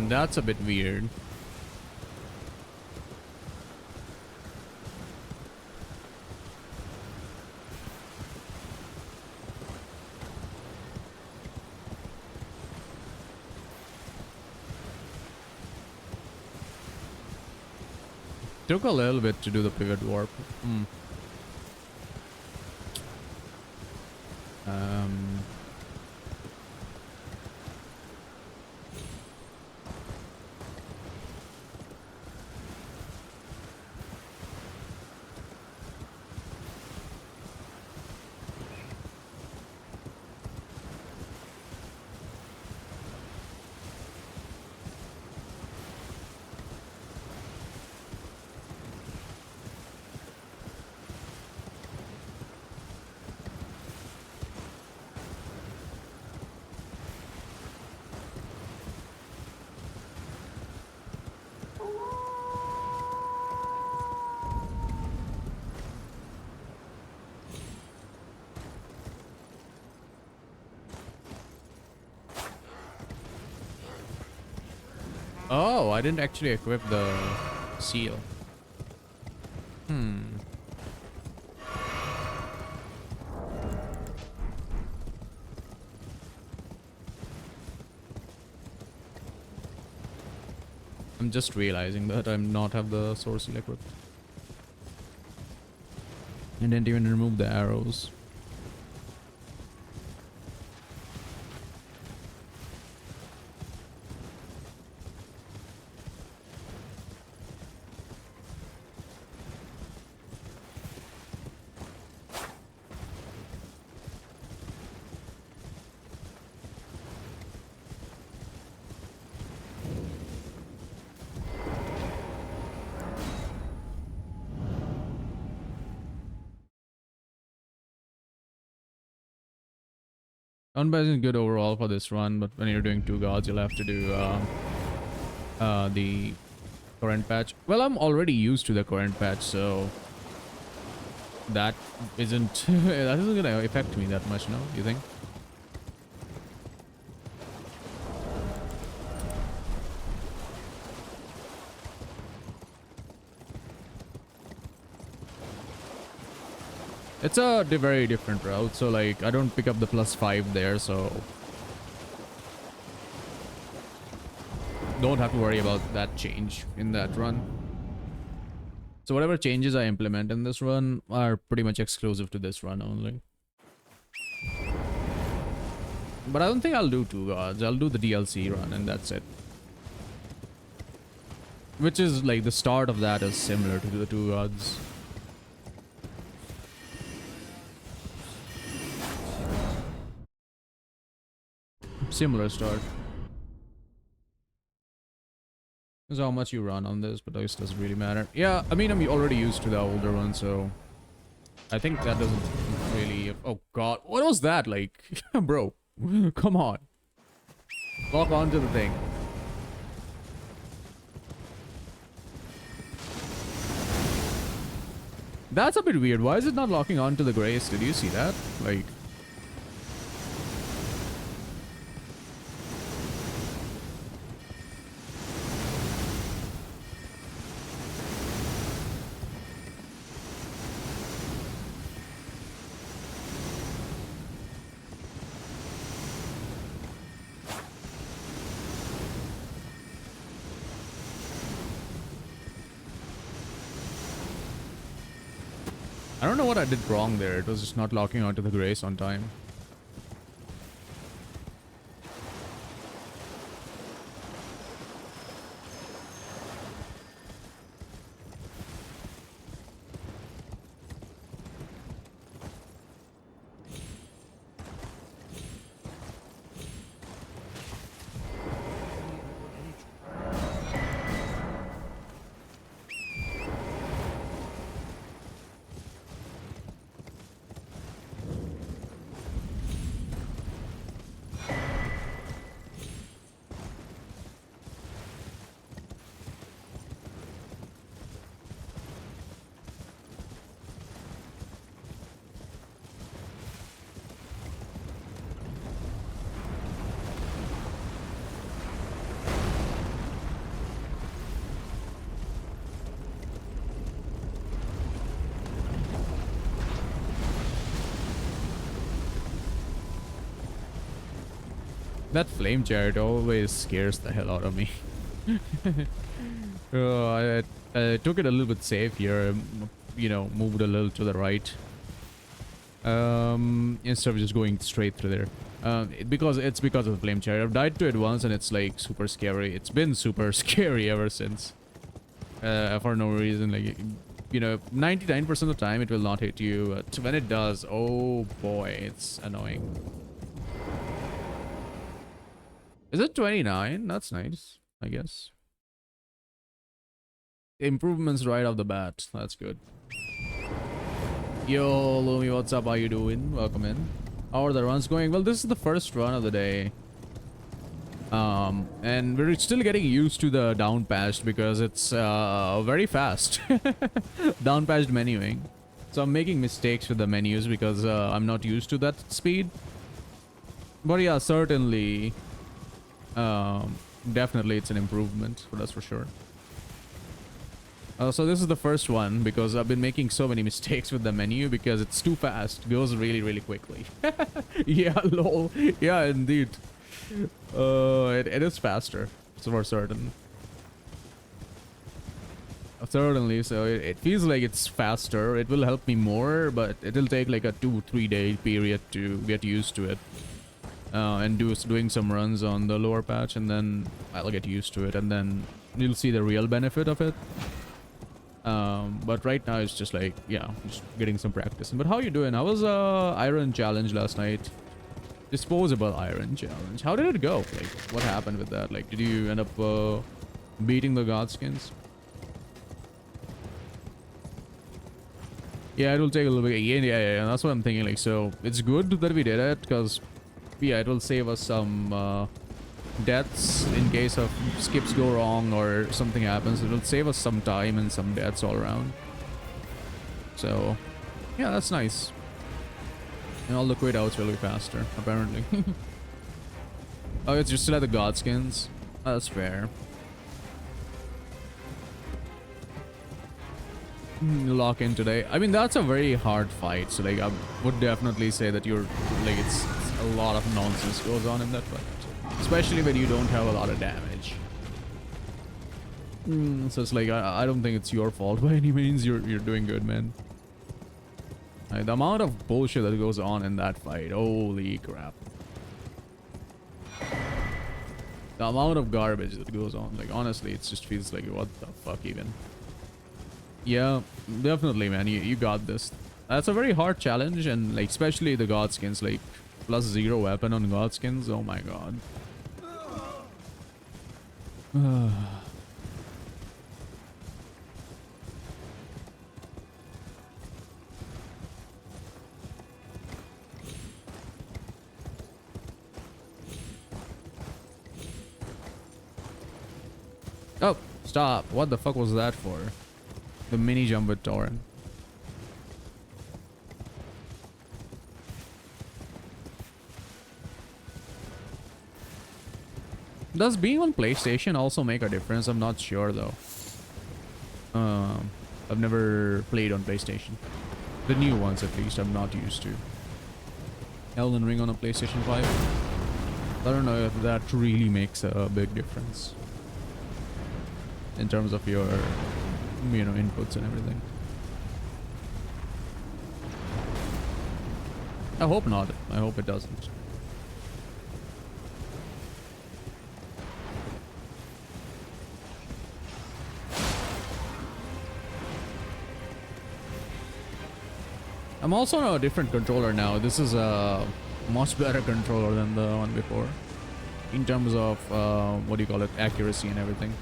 That's a bit weird. Took a little bit to do the pivot warp. Um, Oh, I didn't actually equip the seal. I'm just realizing that I'm not have the sword seal equipped. And didn't even remove the arrows. Unbiased is good overall for this run, but when you're doing two gods, you'll have to do the current patch. Well, I'm already used to the current patch, so that isn't that isn't gonna affect me that much, no? You think? It's a very different route, so like I don't pick up the +5 there, so don't have to worry about that change in that run. So whatever changes I implement in this run are pretty much exclusive to this run only. But I don't think I'll do two gods. I'll do the DLC run and that's it. Which is like the start of that is similar to the two gods. Similar start. This is how much you run on this, but this doesn't really matter. Yeah, I mean, I'm already used to the older one, so I think that doesn't really... Oh god, what was that? Like, bro, come on. Lock onto the thing. That's a bit weird. Why is it not locking onto the grace? Did you see that? Like... I don't know what I did wrong there. It was just not locking onto the grace on time. That flame chariot always scares the hell out of me. I took it a little bit safe here, you know, moved a little to the right. Instead of just going straight through there. Because of the flame chariot. I've died to it once and it's like super scary. It's been super scary ever since. For no reason. Like, you know, 99% of the time it will not hit you. When it does, oh boy, it's annoying. Is it 29? That's nice, I guess. Improvements right off the bat. That's good. Yo, Lumi, what's up? How you doing? Welcome in. How are the runs going? Well, this is the first run of the day. And we're still getting used to the down patched because it's very fast. Down patched menuing. So I'm making mistakes with the menus because I'm not used to that speed. But yeah, certainly... definitely it's an improvement, that's for sure. So this is the first one because I've been making so many mistakes with the menu because it's too fast. It goes really, really quickly. Yeah, lol. Yeah, indeed. It is faster, so for certain. Certainly, so it feels like it's faster. It will help me more, but it'll take like a 2-3 day period to get used to it. And doing some runs on the lower patch, and then I'll get used to it, and then you'll see the real benefit of it. But right now it's just like, yeah, just getting some practice. But how you doing? How was iron challenge last night? Disposable iron challenge. How did it go? Like, what happened with that? Like, did you end up beating the godskins? Yeah, it will take a little bit. Yeah, that's what I'm thinking. Like, so it's good that we did it because, yeah, it will save us some deaths in case of skips go wrong or something happens. It will save us some time and some deaths all around. So, yeah, that's nice. And all the quit outs will be faster, apparently. Oh, it's just still at the godskins. Oh, that's fair. Lock in today. I mean, that's a very hard fight. So, like, I would definitely say that you're like, it's a lot of nonsense goes on in that fight. Especially when you don't have a lot of damage. So it's like, I don't think it's your fault by any means. You're doing good, man. The amount of bullshit that goes on in that fight. Holy crap. The amount of garbage that goes on. Like, honestly, it just feels like, what the fuck even. Yeah, definitely, man. You got this. That's a very hard challenge. And, like, especially the godskins. Like, +0 weapon on godskins. Oh my god. Oh, stop. What the fuck was that for? The mini jump with Torrent. Does being on PlayStation also make a difference? I'm not sure though. I've never played on PlayStation. The new ones at least I'm not used to. Elden Ring on a PlayStation 5. I don't know if that really makes a big difference. In terms of your, you know, inputs and everything. I hope not. I hope it doesn't. I'm also on a different controller now. This is a much better controller than the one before. In terms of, what do you call it? Accuracy and everything.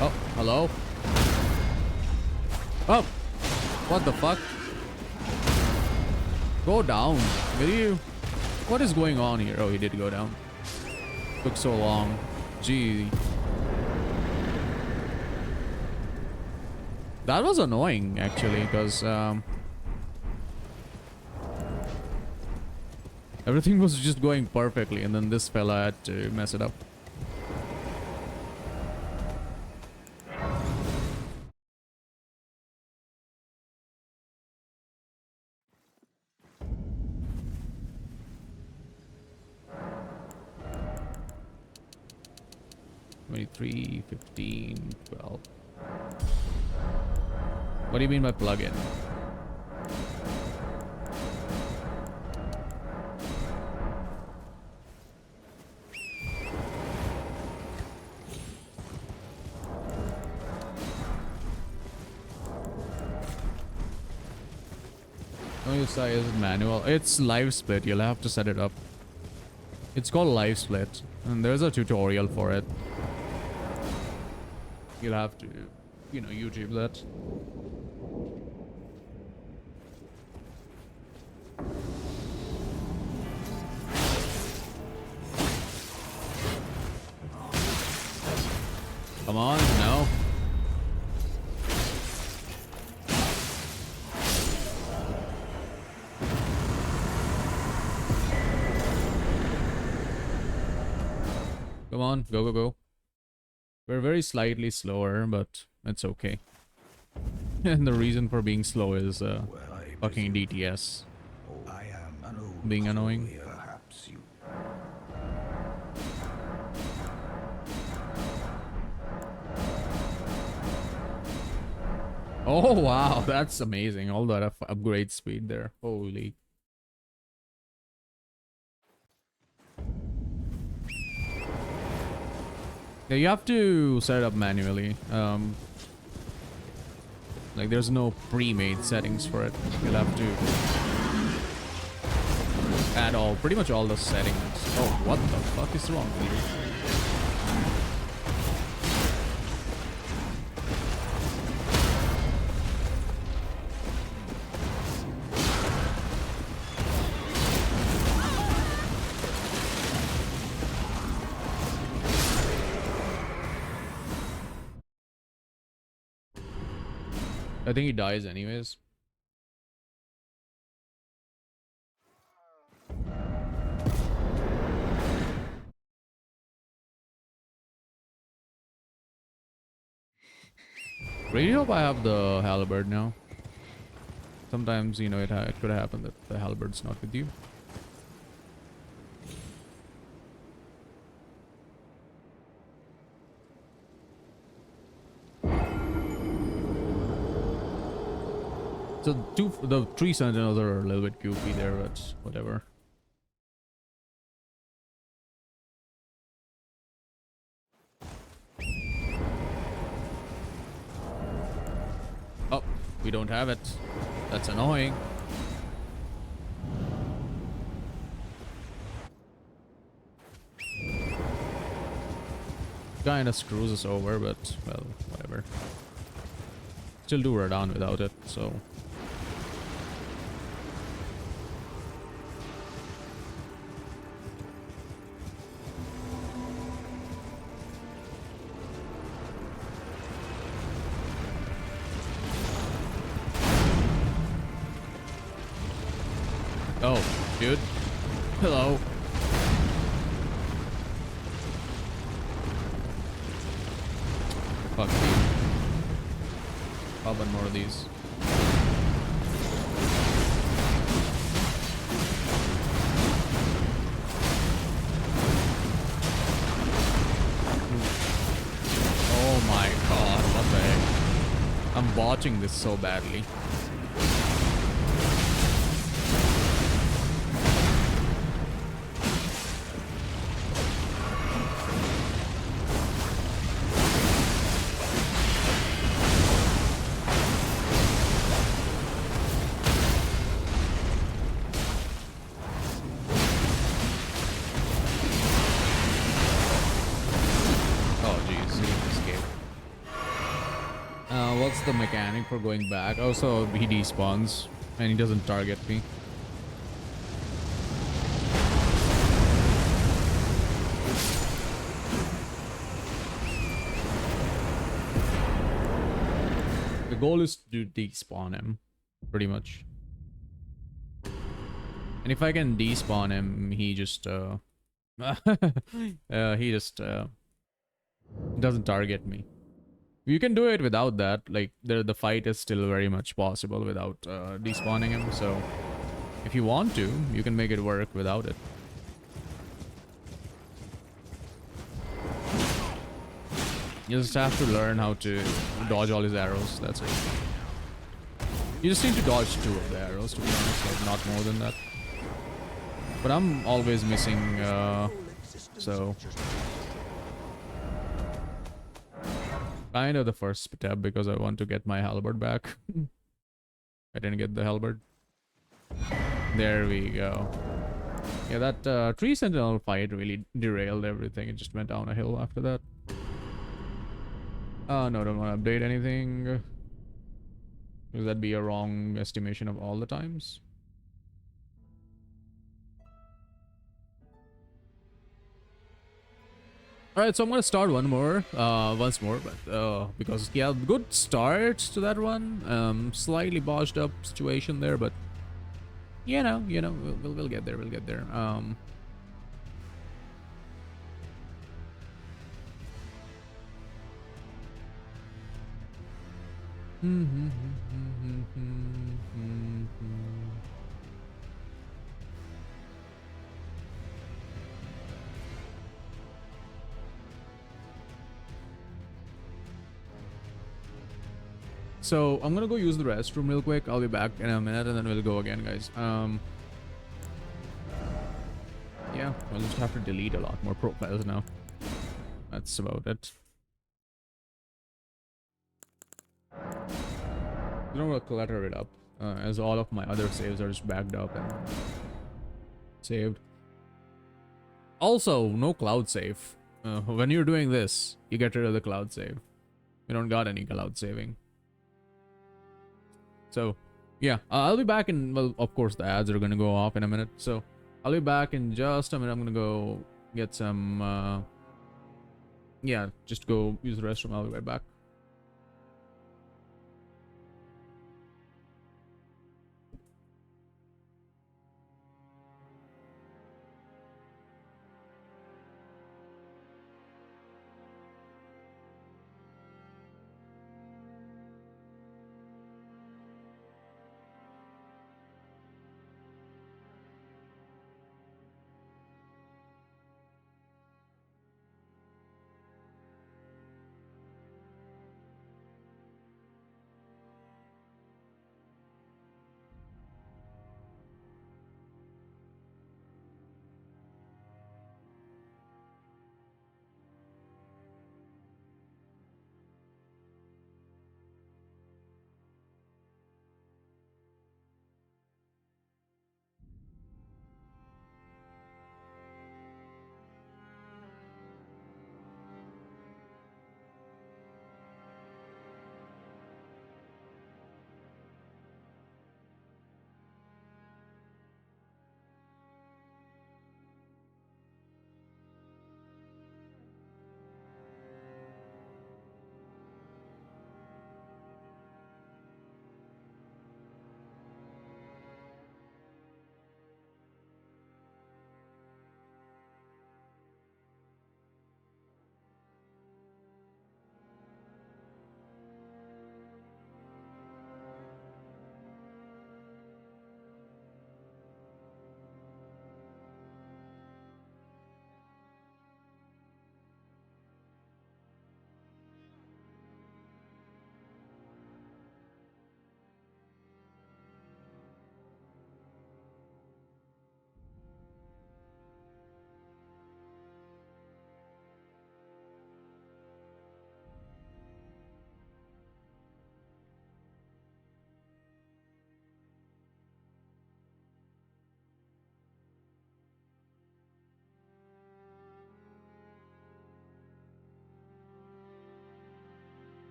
Oh, hello? Oh! What the fuck? Go down. Will you? What is going on here? Oh, he did go down. Took so long. Gee. That was annoying, actually, because everything was just going perfectly, and then this fella had to mess it up. $23, $15, $12. What do you mean by plug-in? No, you say is it manual? It's live split. You'll have to set it up. It's called live split, and there's a tutorial for it. You'll have to, you know, YouTube that. Come on, no. Come on, go, go, go. We're very slightly slower, but it's okay. And the reason for being slow is fucking DTS I am an old being annoying. crow, perhaps you. Oh wow, that's amazing. All that upgrade speed there. Holy. Yeah, you have to set it up manually. Like there's no pre-made settings for it. You'll have to add pretty much all the settings. Oh, what the fuck is wrong with you? I think he dies anyways. Really hope I have the halberd now. Sometimes, you know, it could happen that the halberd's not with you. So the 3 sentinels are a little bit goofy there, but whatever. Oh, we don't have it. That's annoying. Kinda screws us over, but well, whatever. Still do Radon without it, so. Oh, dude. Hello. Fuck you. I'll buy more of these. Oh my god, what the heck? I'm botching this so badly. what's the mechanic for going back? Also, he despawns and he doesn't target me. The goal is to despawn him, pretty much. And if I can despawn him, he just doesn't target me. You can do it without that. Like the fight is still very much possible without despawning him. So if you want to, you can make it work without it. You just have to learn how to dodge all his arrows. That's it. You just need to dodge 2 of the arrows, to be honest, like not more than that. But I'm always missing, so kind of the first step because I want to get my halberd back. I didn't get the halberd. There we go. Yeah, that tree sentinel fight really derailed everything. It just went down a hill after that. Oh no, don't want to update anything. Would that be a wrong estimation of all the times? Alright, so I'm gonna start once more, but because yeah, good start to that one. Slightly botched up situation there, but you know, we'll get there, we'll get there. So I'm gonna go use the restroom real quick. I'll be back in a minute and then we'll go again, guys. Yeah, we'll just have to delete a lot more profiles now. That's about it. I don't want to clutter it up, as all of my other saves are just backed up and saved. Also, no cloud save. When you're doing this, you get rid of the cloud save. You don't got any cloud saving. So, yeah, I'll be back in, well, of course, the ads are going to go off in a minute. So, I'll be back in just a minute. I'm going to go get some, yeah, just go use the restroom. I'll be right back.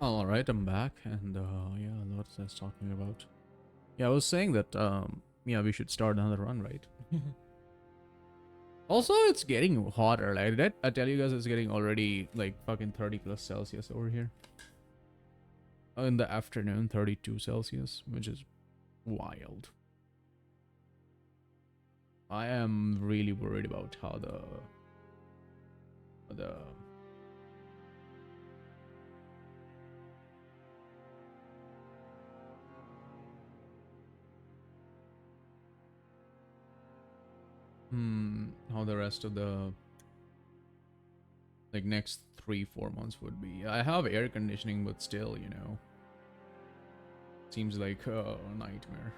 All right, I'm back, and yeah, what was I talking about? Yeah, I was saying that yeah, we should start another run, right? Also, it's getting hotter. Like, did I tell you guys it's getting already like fucking 30 plus Celsius over here. In the afternoon, 32 Celsius, which is wild. I am really worried about how the how the rest of the like next 3-4 months would be. I have air conditioning, but still, you know, seems like a nightmare.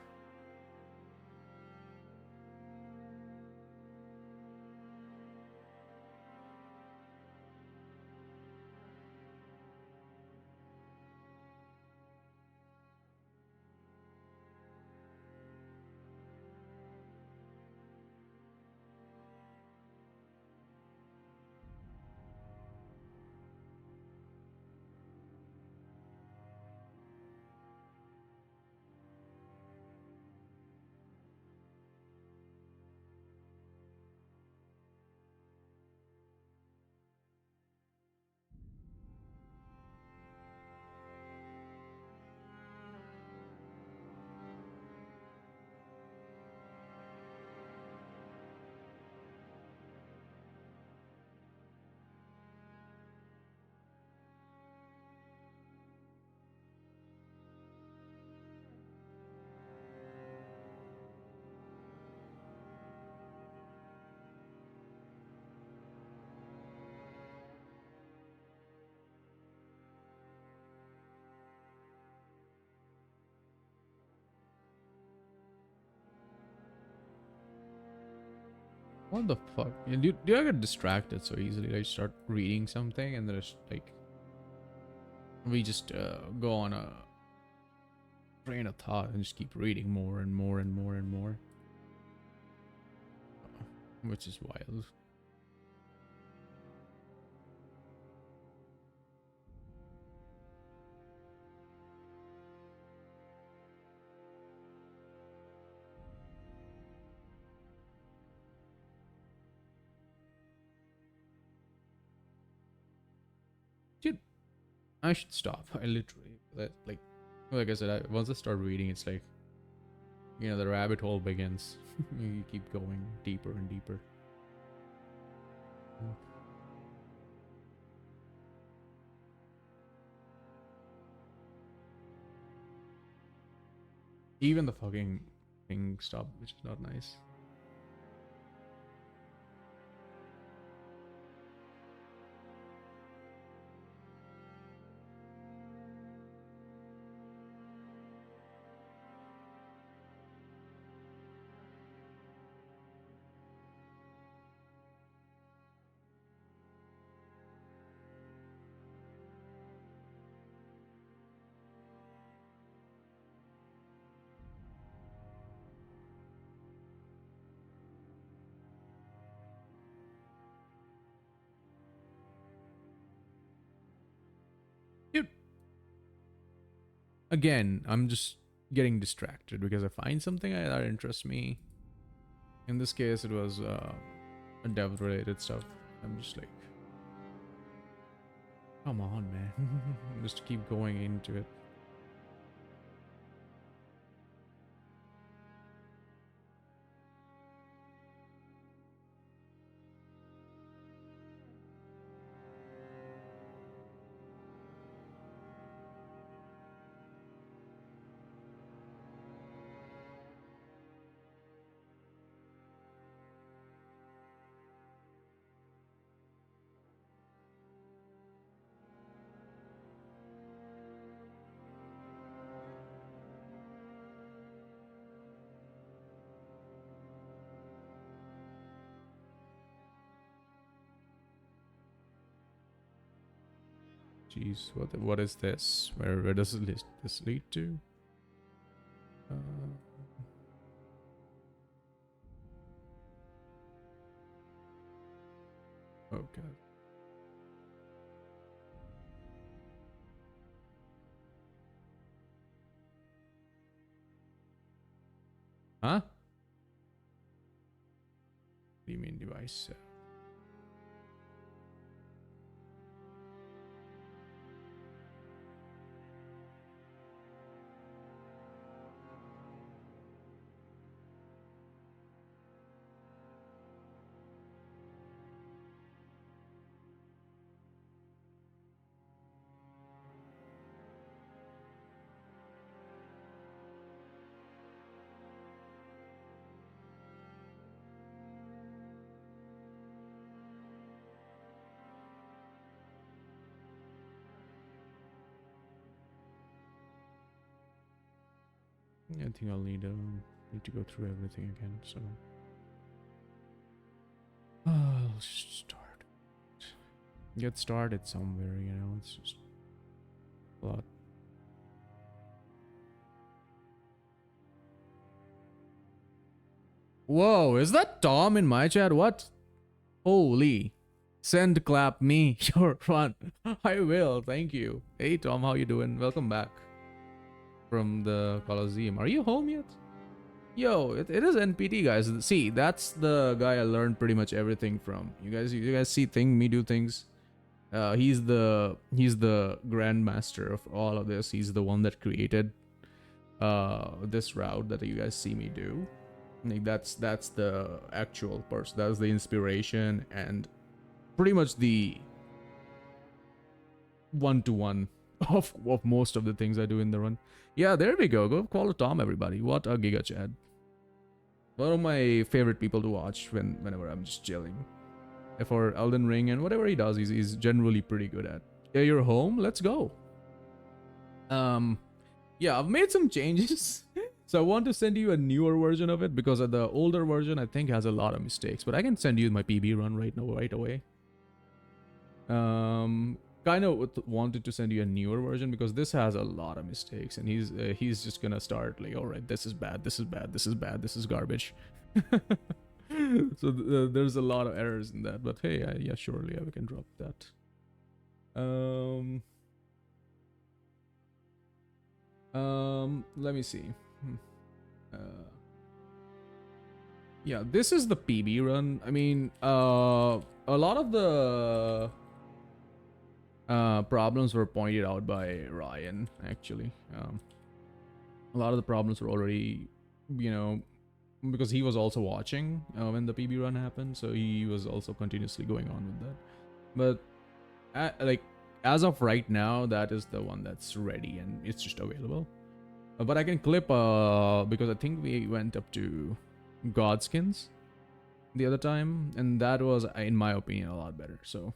What the fuck? Yeah, do I get distracted so easily? I start reading something and there's like we just go on a train of thought and just keep reading more and more and more and more, which is wild. Dude, I should stop. I literally like I said, once I start reading, it's like, you know, the rabbit hole begins. You keep going deeper and deeper. Even the fucking thing stopped, which is not nice. Dude, again, I'm just getting distracted because I find something that interests me. In this case, it was dev related stuff. I'm just like, come on, man. Just keep going into it. Jeez, what is this? Where does this lead to? Uh, oh god. Huh? What do you mean device? I think I'll need to go through everything again. So I'll start. Get started somewhere, you know. It's just a lot. Whoa, is that Tom in my chat? What? Holy. Send clap me your run. I will, thank you. Hey Tom, how you doing? Welcome back from the Coliseum. Are you home yet? Yo, it is NPT, guys. See, that's the guy I learned pretty much everything from. You guys see me do things. He's the grandmaster of all of this. He's the one that created this route that you guys see me do. Like that's the actual person. That's the inspiration and pretty much the one-to-one of most of the things I do in the run. Yeah, there we go. Go follow Tom, everybody. What a giga chad. One of my favorite people to watch whenever I'm just chilling. For Elden Ring and whatever he does, he's generally pretty good at. Yeah, you're home? Let's go. Yeah, I've made some changes. So I want to send you a newer version of it because the older version I think has a lot of mistakes. But I can send you my PB run right away. Kind of wanted to send you a newer version because this has a lot of mistakes and he's just gonna start like, all right, this is bad, this is bad, this is bad, this is garbage. So there's a lot of errors in that, but hey, yeah, surely we can drop that. Let me see. Yeah, this is the PB run. I mean, a lot of the problems were pointed out by Ryan, actually. A lot of the problems were already, you know, because he was also watching when the PB run happened, so he was also continuously going on with that. But like as of right now, that is the one that's ready and it's just available. But I can clip because I think we went up to Godskins the other time, and that was, in my opinion, a lot better. So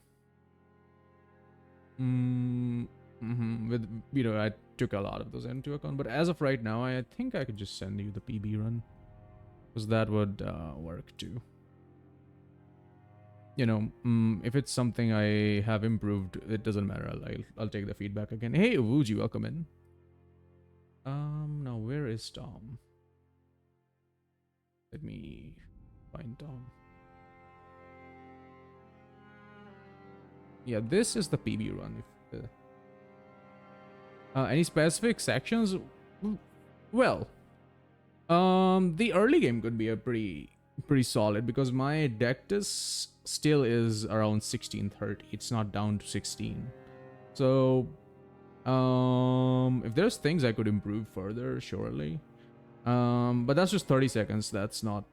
with, you know, I took a lot of those into account, but as of right now, I think I could just send you the PB run because that would work too. You know, if it's something I have improved, it doesn't matter. I'll take the feedback again. Hey Wuji, welcome in. Now where is Tom? Let me find Tom. Yeah, this is the PB run. If any specific sections? Well, the early game could be a pretty solid because my Dectus still is around 1630. It's not down to 16. So if there's things I could improve further, surely. But that's just 30 seconds. That's not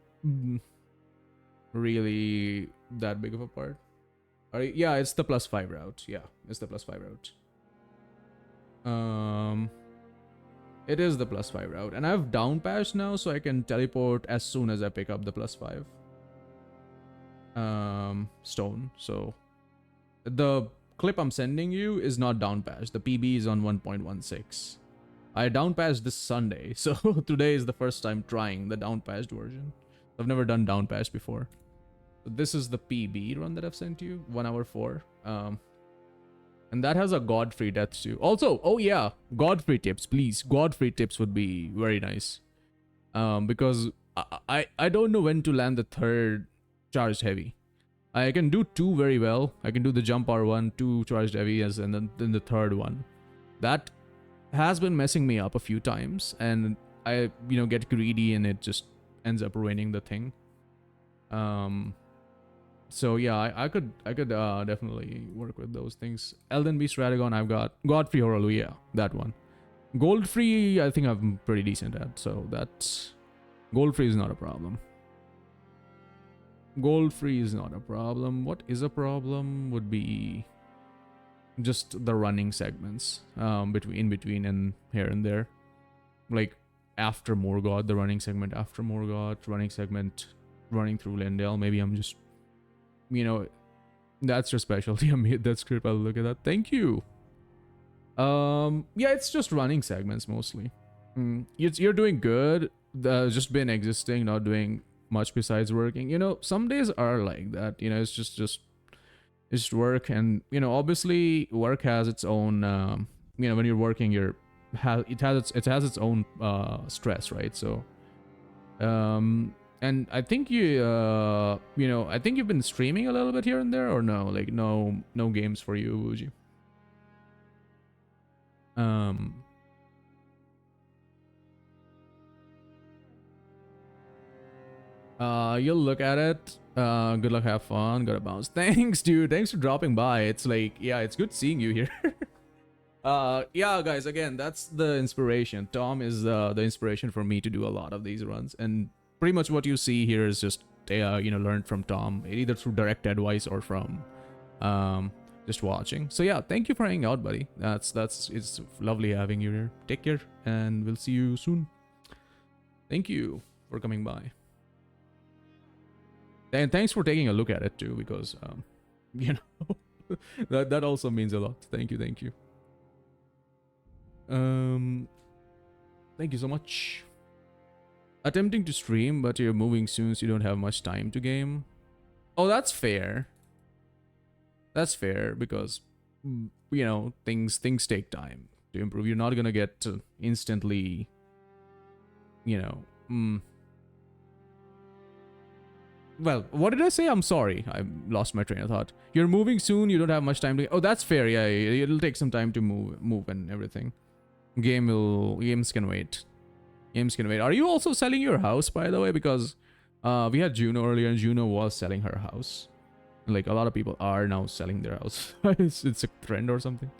really that big of a part. Yeah, it's the +5 route. Yeah, it's the +5 route. It is the +5 route, and I've down patched now, so I can teleport as soon as I pick up the +5 stone. So the clip I'm sending you is not down patched. The PB is on 1.16. I down patched this Sunday, so today is the first time trying the down patched version. I've never done down patch before. So this is the PB run that I've sent you, 1 hour 4. And that has a Godfrey death too. Also, oh yeah, Godfrey tips, please. Godfrey tips would be very nice. Because I don't know when to land the 3rd charged heavy. I can do 2 very well. I can do the jump R1, 2 charged heavies, and then the 3rd one. That has been messing me up a few times, and I, you know, get greedy and it just ends up ruining the thing. So yeah, I could definitely work with those things. Elden Beast Radagon, I've got Godfrey Horolu, yeah, that one. Goldfree, I think I'm pretty decent at, so that's Goldfree is not a problem. Goldfree is not a problem. What is a problem would be just the running segments, between and here and there, like after Morgoth, the running segment after Morgoth, running segment running through Lindale. Maybe I'm just, that's your specialty. I made that script. I'll look at that. Thank you. Yeah, it's just running segments mostly. You're doing good. Just been existing, not doing much besides working. Some days are like that. It's just work, and obviously work has its own. When you're working, it has its own stress, right? So, and I think I think you've been streaming a little bit here and there, or no? Like no games for you, Wuji. You'll look at it. Good luck, have fun, gotta bounce. Thanks, dude. Thanks for dropping by. It's like, yeah, it's good seeing you here. Yeah, guys, again, that's the inspiration. Tom is the inspiration for me to do a lot of these runs, and pretty much what you see here is just learned from Tom, either through direct advice or from just watching. So yeah, thank you for hanging out, buddy. It's lovely having you here. Take care, and we'll see you soon. Thank you for coming by. And thanks for taking a look at it too, because that also means a lot. Thank you. Thank you so much. Attempting to stream, but you're moving soon, so you don't have much time to game. Oh, that's fair. That's fair, because things take time to improve. You're not gonna get to instantly, Well, what did I say? I'm sorry. I lost my train of thought. You're moving soon. You don't have much time to... Oh, that's fair. Yeah, it'll take some time to move and everything. Games can wait. Games can wait. Are you also selling your house, by the way? Because we had Juno earlier, and Juno was selling her house. Like, a lot of people are now selling their house. it's a trend or something.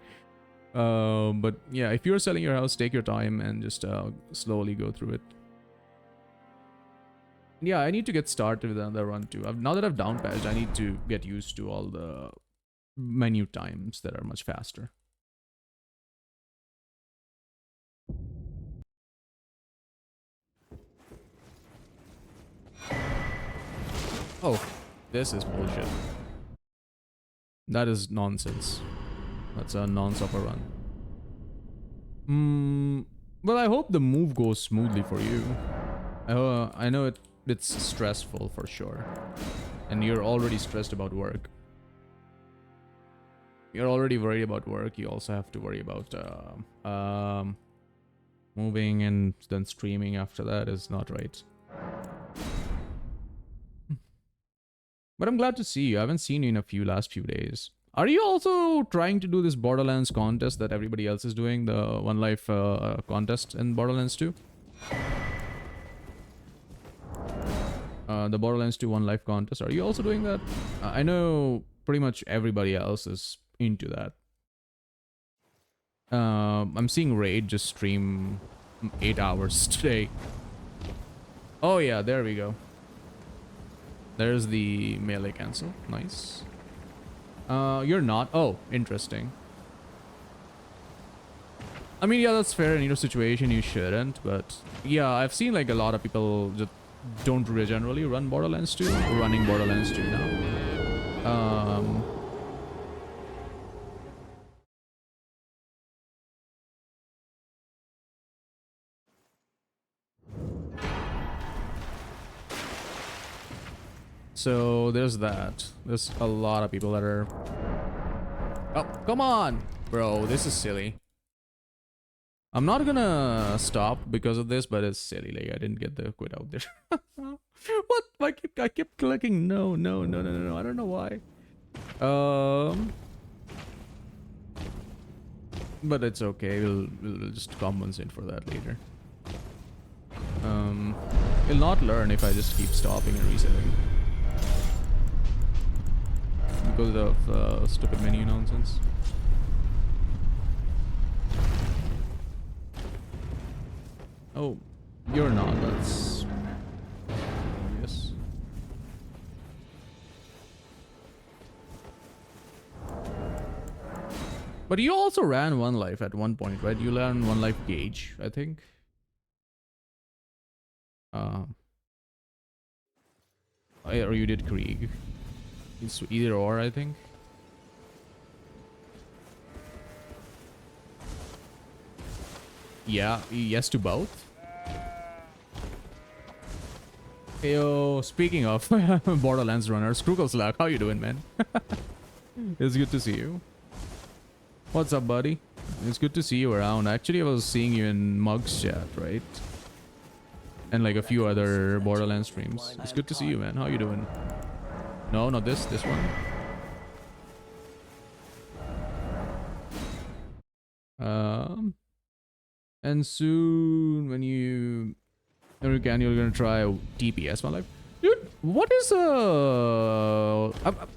But yeah, if you're selling your house, take your time and just slowly go through it. Yeah, I need to get started with another run too. Now that I've downpatched, I need to get used to all the menu times that are much faster. Oh, this is bullshit. That is nonsense. That's a non-stopper run. Well, I hope the move goes smoothly for you. I know it's stressful for sure, and you're already stressed about work. You're already worried about work. You also have to worry about moving, and then streaming after that is not right. But I'm glad to see you. I haven't seen you in last few days. Are you also trying to do this Borderlands contest that everybody else is doing, the One Life contest in Borderlands 2? The Borderlands 2 One Life contest. Are you also doing that? I know pretty much everybody else is into that. I'm seeing Raid just stream 8 hours today. Oh yeah, there we go. There's the melee cancel. Nice. You're not. Oh, interesting. I mean, yeah, that's fair. In your situation, you shouldn't. But yeah, I've seen like a lot of people just don't generally run Borderlands 2. Running Borderlands 2 now. So there's that. There's a lot of people that are... Oh, come on! Bro, this is silly. I'm not gonna stop because of this, but it's silly. Like, I didn't get the quit out there. What? I kept clicking no. I don't know why. But it's okay. We'll just compensate for that later. He'll not learn if I just keep stopping and resetting. Because of stupid menu nonsense. Oh, you're not. That's obvious. But you also ran one life at one point, right? You ran one life gauge, I think. Or you did Krieg. It's either or, I think. Yeah, yes to both. Heyo, speaking of Borderlands runners, Krugelslag, how you doing, man? It's good to see you. What's up, buddy? It's good to see you around. Actually, I was seeing you in Mug's chat, right? And like a few other Borderlands streams. It's good to see you, man. How you doing? No, not this one. And soon when you can, you're gonna try TPS my life. Dude, what is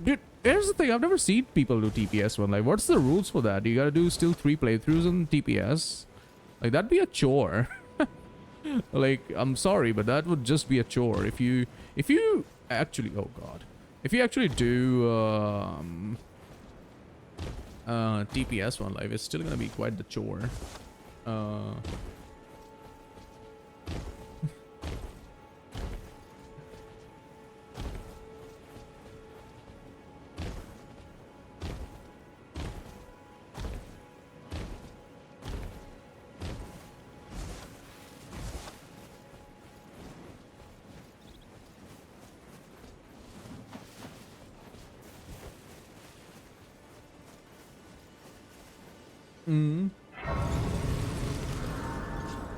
dude, here's the thing, I've never seen people do TPS one life. What's the rules for that? You gotta do still 3 playthroughs on TPS? Like, that'd be a chore. Like, I'm sorry, but that would just be a chore. If you actually, oh god, if you actually do TPS one life, it's still gonna be quite the chore.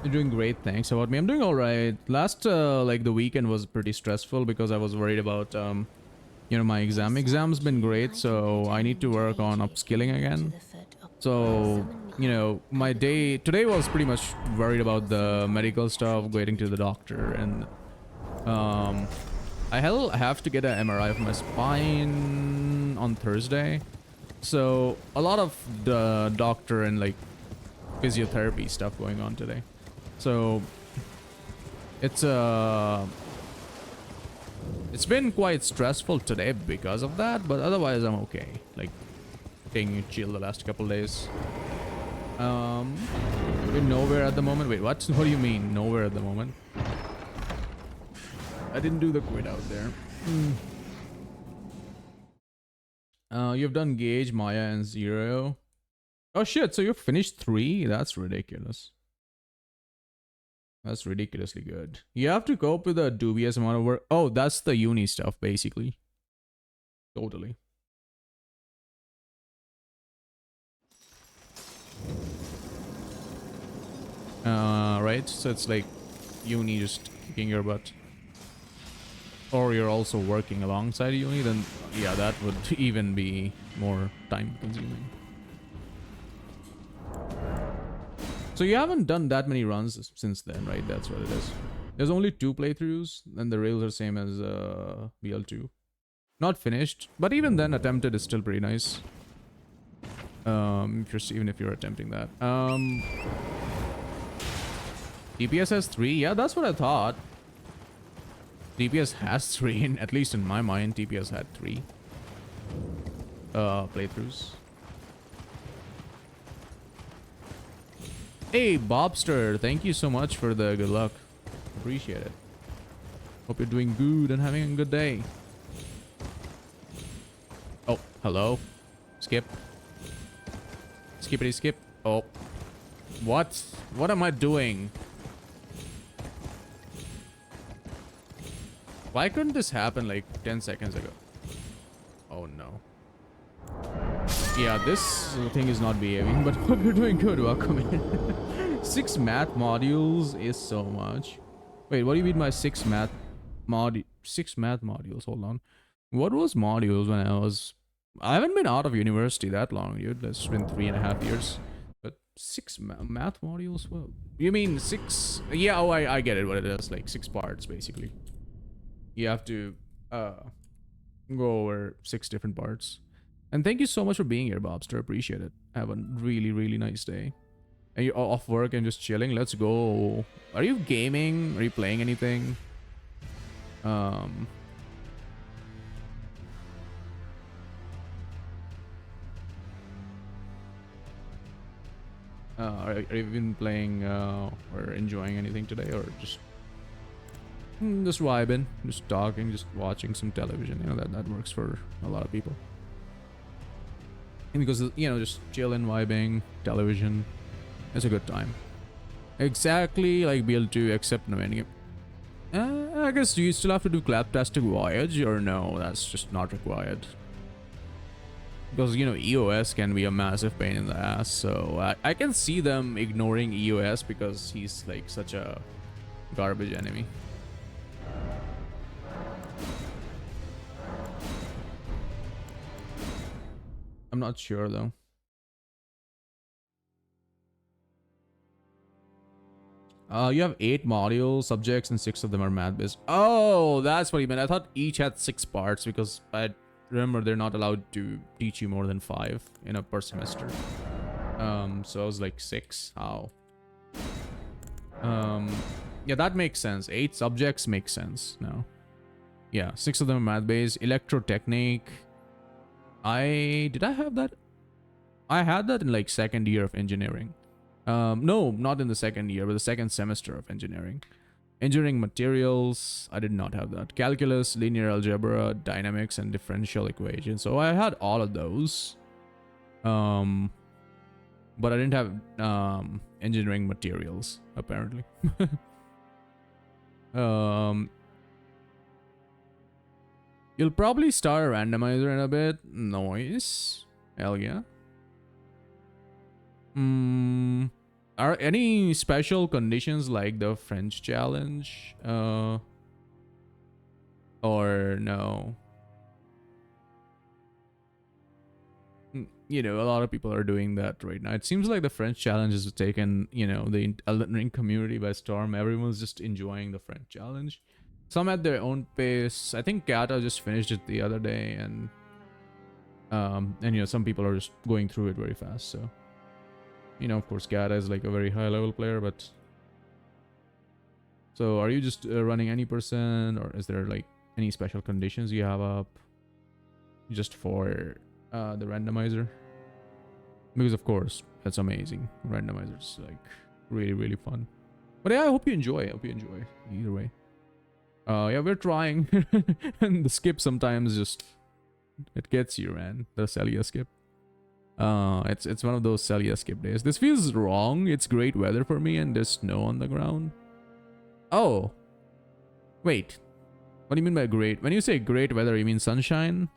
You're doing great, thanks. About me, I'm doing all right. Last like the weekend was pretty stressful because I was worried about you know, my exam's been great, so I need to work on upskilling again. So, you know, my day today was pretty much worried about the medical stuff, going to the doctor, and I have to get an MRI of my spine on Thursday. So a lot of the doctor and like physiotherapy stuff going on today. So it's been quite stressful today because of that, but otherwise I'm okay. Like, taking chill the last couple days. We're nowhere at the moment. Wait, what? What do you mean nowhere at the moment? I didn't do the quit out there. You've done Gauge, Maya, and Zero. Oh shit, so you've finished 3? That's ridiculous. That's ridiculously good. You have to cope with a dubious amount of work. Oh, that's the uni stuff, basically. Totally. Right? So it's like uni just kicking your butt. Or you're also working alongside uni, then yeah, that would even be more time consuming. So you haven't done that many runs since then, right? That's what it is. There's only 2 playthroughs, and the rails are same as BL2. Not finished, but even then, attempted is still pretty nice. Even if you're attempting that. DPS has 3. Yeah, that's what I thought. DPS has 3, at least in my mind. DPS had 3 playthroughs. Hey, Bobster, thank you so much for the good luck. Appreciate it. Hope you're doing good and having a good day. Oh, hello. Skip. Skippity skip. Oh. What? What am I doing? Why couldn't this happen like 10 seconds ago? Oh no. Yeah, this thing is not behaving, but hope you're doing good. Welcome in. 6 math modules is so much. Wait, what do you mean by 6 math modules? Hold on. What was modules when I haven't been out of university that long, dude. It's been 3.5 years. But six math modules? Well, you mean six? Yeah, oh, I get it. What it is, like 6 parts basically. You have to go over 6 different parts. And thank you so much for being here, Bobster. Appreciate it. Have a really nice day. Are you off work and just chilling? Let's go. Are you gaming? Are you playing anything? Are you been playing or enjoying anything today, or just vibing, just talking, just watching some television? You know, that works for a lot of people. And because, you know, just chilling, vibing, television, it's a good time. Exactly like BL2, except no endgame. I guess you still have to do Claptastic Voyage, or no, that's just not required. Because, you know, EOS can be a massive pain in the ass, so I can see them ignoring EOS because he's like such a garbage enemy. I'm not sure though. You have 8 module subjects and 6 of them are math-based. Oh, that's what you meant. I thought each had 6 parts because I remember they're not allowed to teach you more than 5 in a per semester. So I was like 6. How? Yeah, that makes sense. 8 subjects makes sense now. Yeah, 6 of them are math-based. Electrotechnique. Did I have that? I had that in like 2nd year of engineering. No, not in the 2nd year, but the 2nd semester of engineering. Engineering materials, I did not have that. Calculus, linear algebra, dynamics, and differential equations. So I had all of those. But I didn't have engineering materials, apparently. You'll probably start a randomizer in a bit. Nice. Hell yeah. Are any special conditions like the French challenge? Or no? You know, a lot of people are doing that right now. It seems like the French challenge has taken, you know, the Elden Ring community by storm. Everyone's just enjoying the French challenge. Some at their own pace. I think Kata just finished it the other day, and you know, some people are just going through it very fast. So, you know, of course, Kata is like a very high level player, but so are you just running any percent, or is there like any special conditions you have up just for the randomizer? Because of course that's amazing. Randomizer's like really fun. But yeah, I hope you enjoy. Either way. Yeah, we're trying. And the skip sometimes just it gets you, man. The Celia skip. It's one of those Celia skip days. This feels wrong. It's great weather for me and there's snow on the ground. Oh. Wait. What do you mean by great? When you say great weather, you mean sunshine?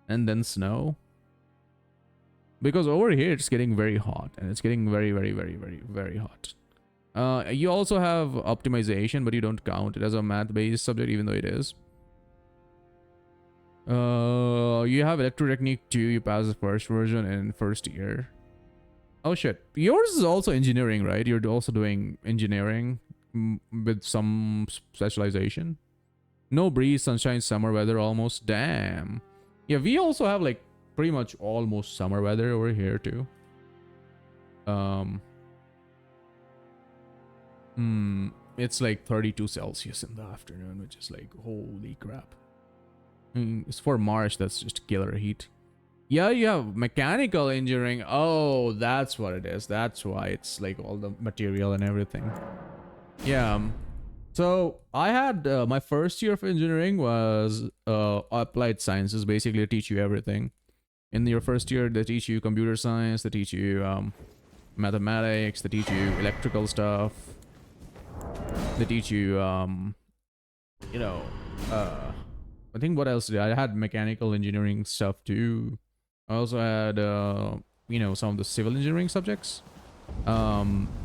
And then snow? Because over here it's getting very hot, and it's getting very hot. You also have optimization, but you don't count it as a math-based subject, even though it is. You have electrotechnique 2. You pass the first version in first year. Oh shit! Yours is also engineering, right? You're also doing engineering with some specialization. No breeze, sunshine, summer weather, almost. Damn. Yeah, we also have like pretty much almost summer weather over here too. It's like 32 Celsius in the afternoon, which is like holy crap. It's for March, that's just killer heat. Yeah, you have mechanical engineering. Oh, that's what it is. That's why it's like all the material and everything. Yeah. So I had my first year of engineering was applied sciences. Basically, they teach you everything. In your first year, they teach you computer science. They teach you mathematics. They teach you electrical stuff. They teach you, you know, I think what else did I had mechanical engineering stuff too. I also had, you know, some of the civil engineering subjects,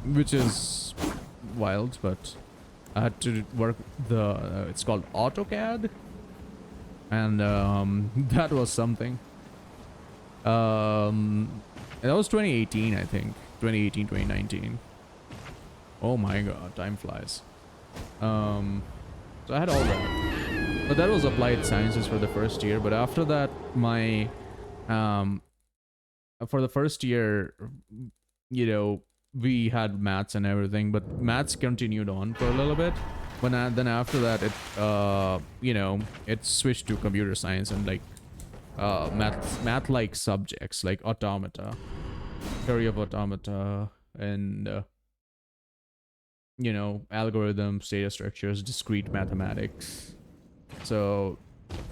which is wild, but I had to work the, it's called AutoCAD, and that was something. That was 2018, I think. 2018, 2019. Oh my god, time flies. So I had all that, but that was applied sciences for the first year. But after that, my for the first year, you know, we had maths and everything, but maths continued on for a little bit. But then after that, it you know, it switched to computer science and like math like subjects like automata, theory of automata, and you know, algorithms, data structures, discrete mathematics. So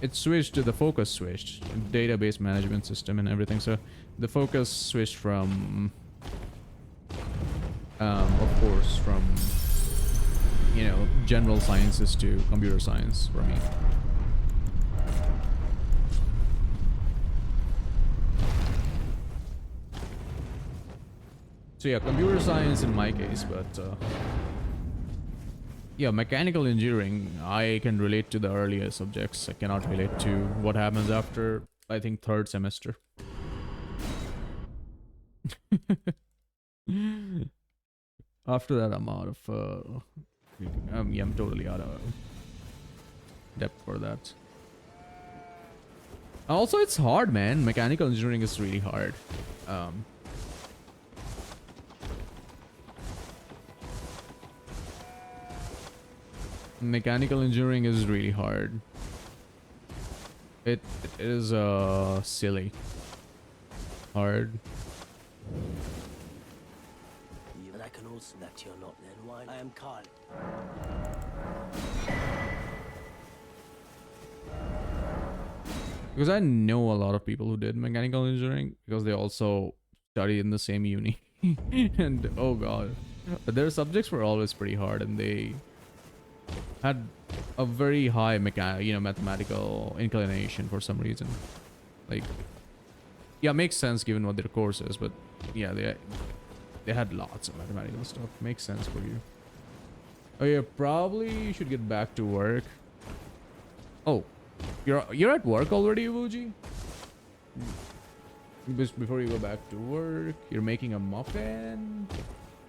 it switched to the focus switched, database management system and everything. So the focus switched from of course from, you know, general sciences to computer science for me. So yeah, computer science in my case, but yeah, mechanical engineering, I can relate to the earlier subjects. I cannot relate to what happens after, I think, third semester. After that, I'm out of, yeah, I'm totally out of depth for that. Also, it's hard, man. Mechanical engineering is really hard. Mechanical engineering is really hard. It is silly hard. And I can also that you're not then why I am Carl. Because I know a lot of people who did mechanical engineering because they also studied in the same uni. And oh god, but their subjects were always pretty hard, and they had a very high mathematical inclination for some reason. Like, yeah, makes sense given what their course is, but yeah, they had lots of mathematical stuff. Makes sense for you. Oh yeah, probably should get back to work. Oh, you're at work already, Wuji? Before you go back to work, you're making a muffin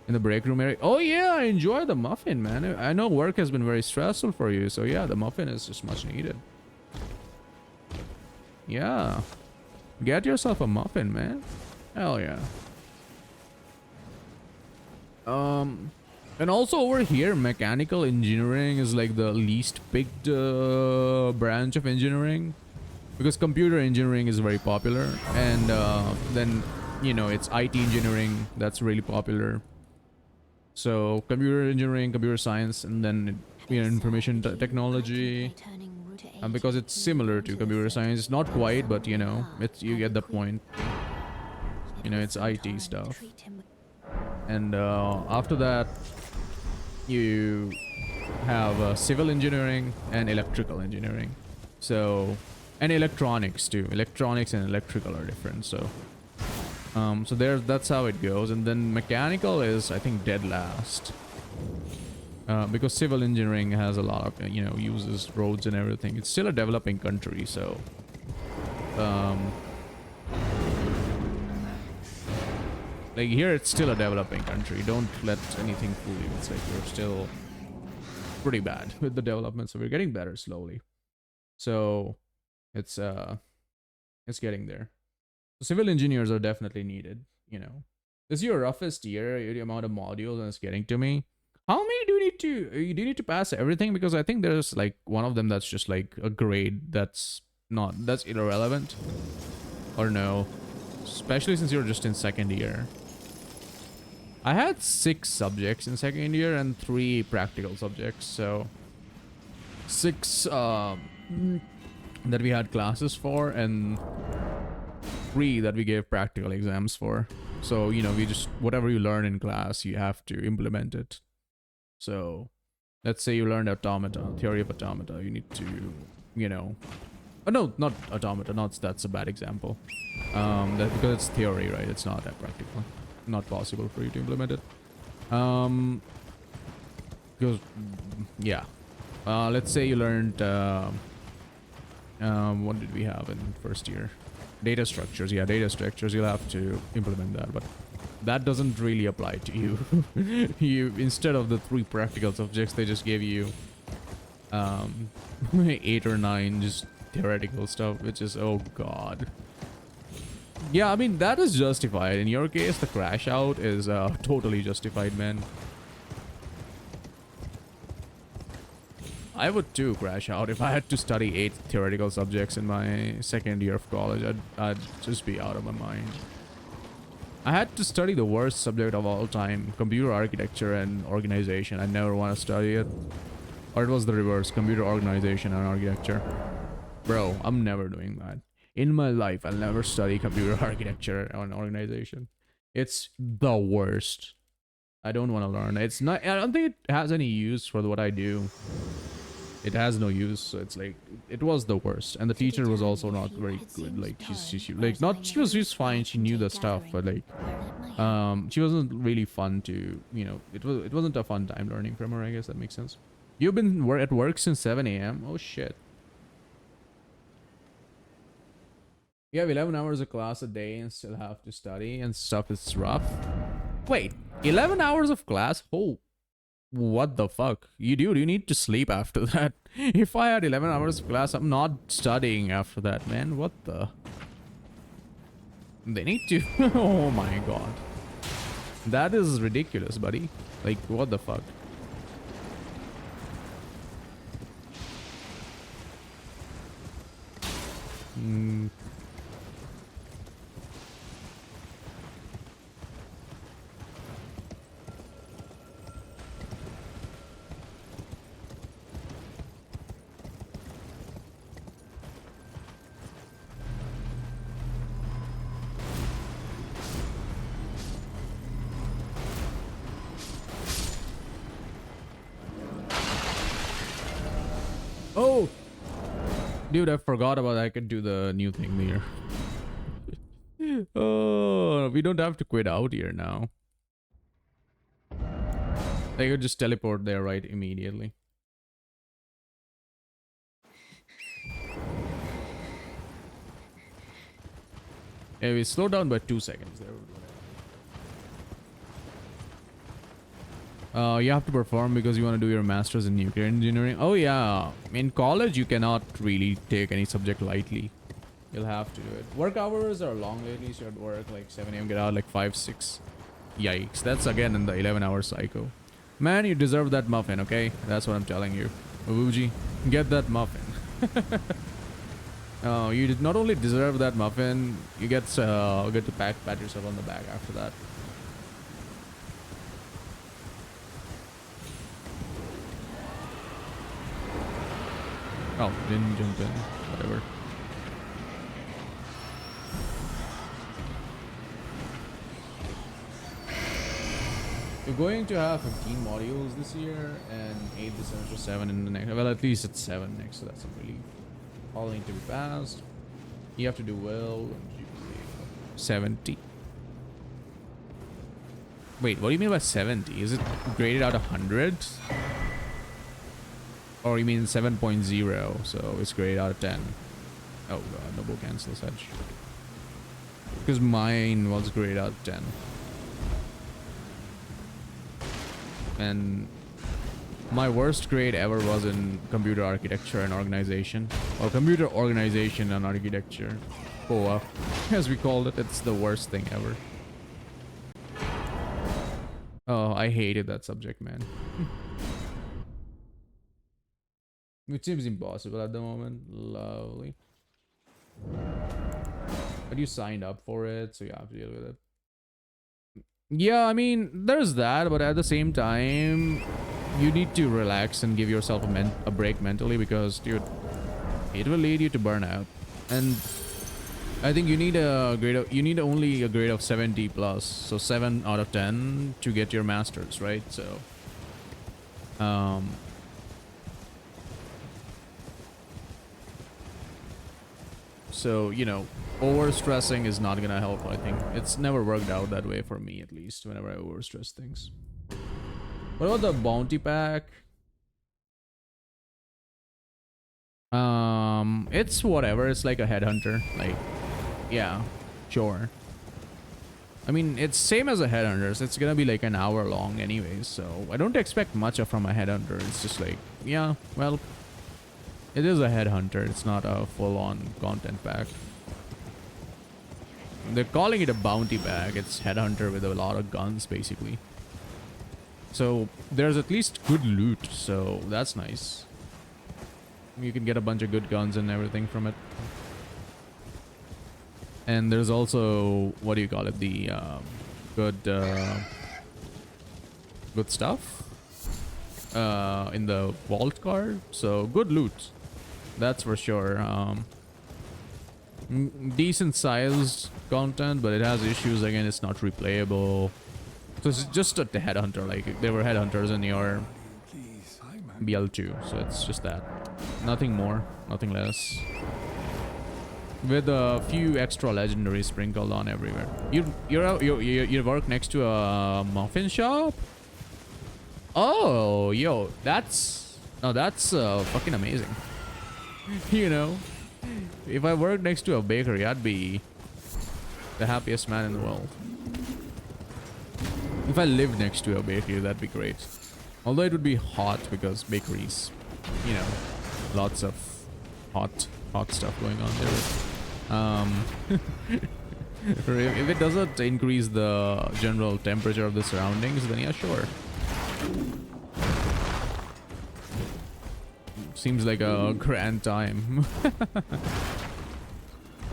in the break room area. Oh yeah, I enjoy the muffin, man. I know work has been very stressful for you, so yeah, the muffin is just much needed. Yeah, get yourself a muffin, man. Hell yeah. And also over here, mechanical engineering is like the least picked branch of engineering, because computer engineering is very popular, and then, you know, it's IT engineering that's really popular. So computer engineering, computer science, and then, you know, information technology, and because it's similar to computer science, not quite, but you know, it's, you get the point. You know, it's IT stuff. And after that, you have civil engineering and electrical engineering. So, and electronics too. Electronics and electrical are different. So, so that's how it goes. And then mechanical is, I think, dead last. Because civil engineering has a lot of, you know, uses roads and everything. It's still a developing country, so like here it's still a developing country. Don't let anything fool you. It's like we're still pretty bad with the development, so we're getting better slowly. So it's getting there. So civil engineers are definitely needed, you know. This is your roughest year, the amount of modules, and it's getting to me. How many do you need to pass everything? Because I think there's like one of them that's just like a grade that's irrelevant. Or no. Especially since you're just in second year. I had 6 subjects in second year and 3 practical subjects, so 6 that we had classes for, and 3 that we gave practical exams for. So, you know, we just, whatever you learn in class, you have to implement it. So let's say you learned automata, theory of automata, you need to, you know, oh, no, not automata, that's a bad example. That because it's theory, right? It's not that practical. Not possible for you to implement it. Because, yeah. Let's say you learned, what did we have in first year? Data structures. Yeah, data structures. You'll have to implement that, but that doesn't really apply to you. You, instead of the 3 practical subjects, they just gave you 8 or 9 just theoretical stuff, which is, oh god. Yeah, I mean, that is justified. In your case, the crash out is totally justified, man. I would too crash out if I had to study 8 theoretical subjects in my second year of college. I'd just be out of my mind. I had to study the worst subject of all time, computer architecture and organization. I never want to study it. Or it was the reverse, computer organization and architecture. Bro, I'm never doing that. In my life, I'll never study computer architecture and organization. It's the worst. I don't want to learn. It's not, I don't think it has any use for what I do. It has no use, so it's like, it was the worst. And the teacher was also not very good. Like, she like, not, she was fine, she knew the stuff, but like, she wasn't really fun to, you know, it wasn't a fun time learning from her, I guess that makes sense. You've been at work since 7 a.m.? Oh shit. You have 11 hours of class a day and still have to study and stuff is rough. Wait, 11 hours of class? Oh, what the fuck? You need to sleep after that. If I had 11 hours of class, I'm not studying after that, man. What the? They need to. Oh my god. That is ridiculous, buddy. Like, what the fuck? Oh! Dude, I forgot about I could do the new thing here. Oh, we don't have to quit out here now. They could just teleport there right immediately. Yeah, we slow down by 2 seconds there. You have to perform because you want to do your master's in nuclear engineering. Oh yeah, in college you cannot really take any subject lightly. You'll have to do it. Work hours are long lately, so you'd work like 7 a.m. get out like 5, 6. Yikes, that's again in the 11-hour cycle. Man, you deserve that muffin, okay? That's what I'm telling you. Wuji, get that muffin. Oh, you did not only deserve that muffin, you get to pat yourself on the back after that. Oh, didn't jump in. Whatever. We're going to have 15 modules this year and 8 this semester, 7 in the next. Well, at least it's 7 next, so that's a relief. All need to be passed. You have to do well. 70. Wait, what do you mean by 70? Is it graded out of 100? Or you mean 7.0, so it's graded out of 10. Oh god, double cancel such. Because mine was graded out of 10. And my worst grade ever was in computer architecture and organization. Or computer organization and architecture. COA, as we called it. It's the worst thing ever. Oh, I hated that subject, man. It seems impossible at the moment. Lovely. But you signed up for it, so you have to deal with it. Yeah, I mean, there's that, but at the same time, you need to relax and give yourself a break mentally because, dude, it will lead you to burnout. And I think you need a grade of, you need only a grade of 70 plus, so 7 out of 10 to get your master's, right? So, you know, over stressing is not gonna help. I think it's never worked out that way for me, at least whenever I overstress things. What about the bounty pack? It's whatever. It's like a headhunter. Like, yeah, sure. I mean, it's same as a headhunters. It's gonna be like an hour long anyways, so I don't expect much from a headhunter. It's just like, yeah, well, it is a headhunter. It's not a full-on content pack. They're calling it a bounty bag. It's headhunter with a lot of guns, basically. So there's at least good loot, so that's nice. You can get a bunch of good guns and everything from it. And there's also, what do you call it, the good good stuff in the vault card. So good loot, that's for sure. Decent sized content, but it has issues. Again, it's not replayable. So it's just a headhunter, like there were headhunters in your BL2, so it's just that. Nothing more, nothing less. With a few extra legendaries sprinkled on everywhere. You work next to a muffin shop? Oh, yo, that's fucking amazing. You know, if I worked next to a bakery, I'd be the happiest man in the world. If I lived next to a bakery, that'd be great. Although it would be hot because bakeries, you know, lots of hot stuff going on there. If it doesn't increase the general temperature of the surroundings, then yeah, sure. Seems like a grand time.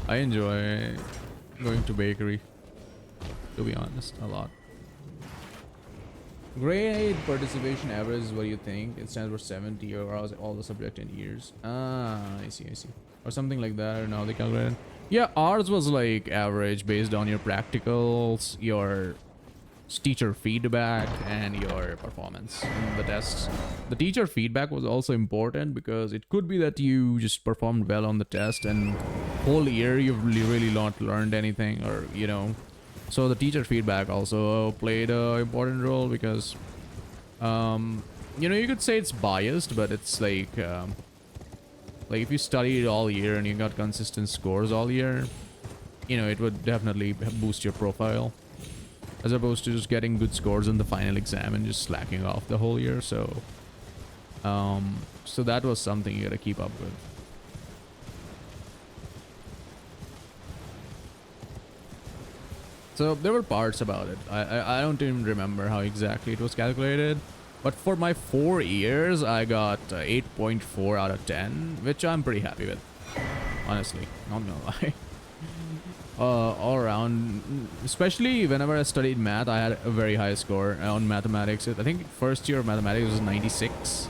I enjoy going to bakery, to be honest, a lot. Grade participation average is what you think. It stands for 70 or all the subject in years. Ah, I see. Or something like that. I don't know how they calculate it. Yeah, ours was like average based on your practicals, your teacher feedback, and your performance in the tests. The teacher feedback was also important because it could be that you just performed well on the test and whole year you've really not learned anything, or you know. So the teacher feedback also played an important role because, you know, you could say it's biased, but it's like if you studied all year and you got consistent scores all year, you know, it would definitely boost your profile, as opposed to just getting good scores in the final exam and just slacking off the whole year. So, so that was something you gotta keep up with. So there were parts about it. I don't even remember how exactly it was calculated. But for my 4 years, I got 8.4 out of 10, which I'm pretty happy with. Honestly, not gonna lie. All around, especially whenever I studied math, I had a very high score on mathematics. I think first year of mathematics was 96.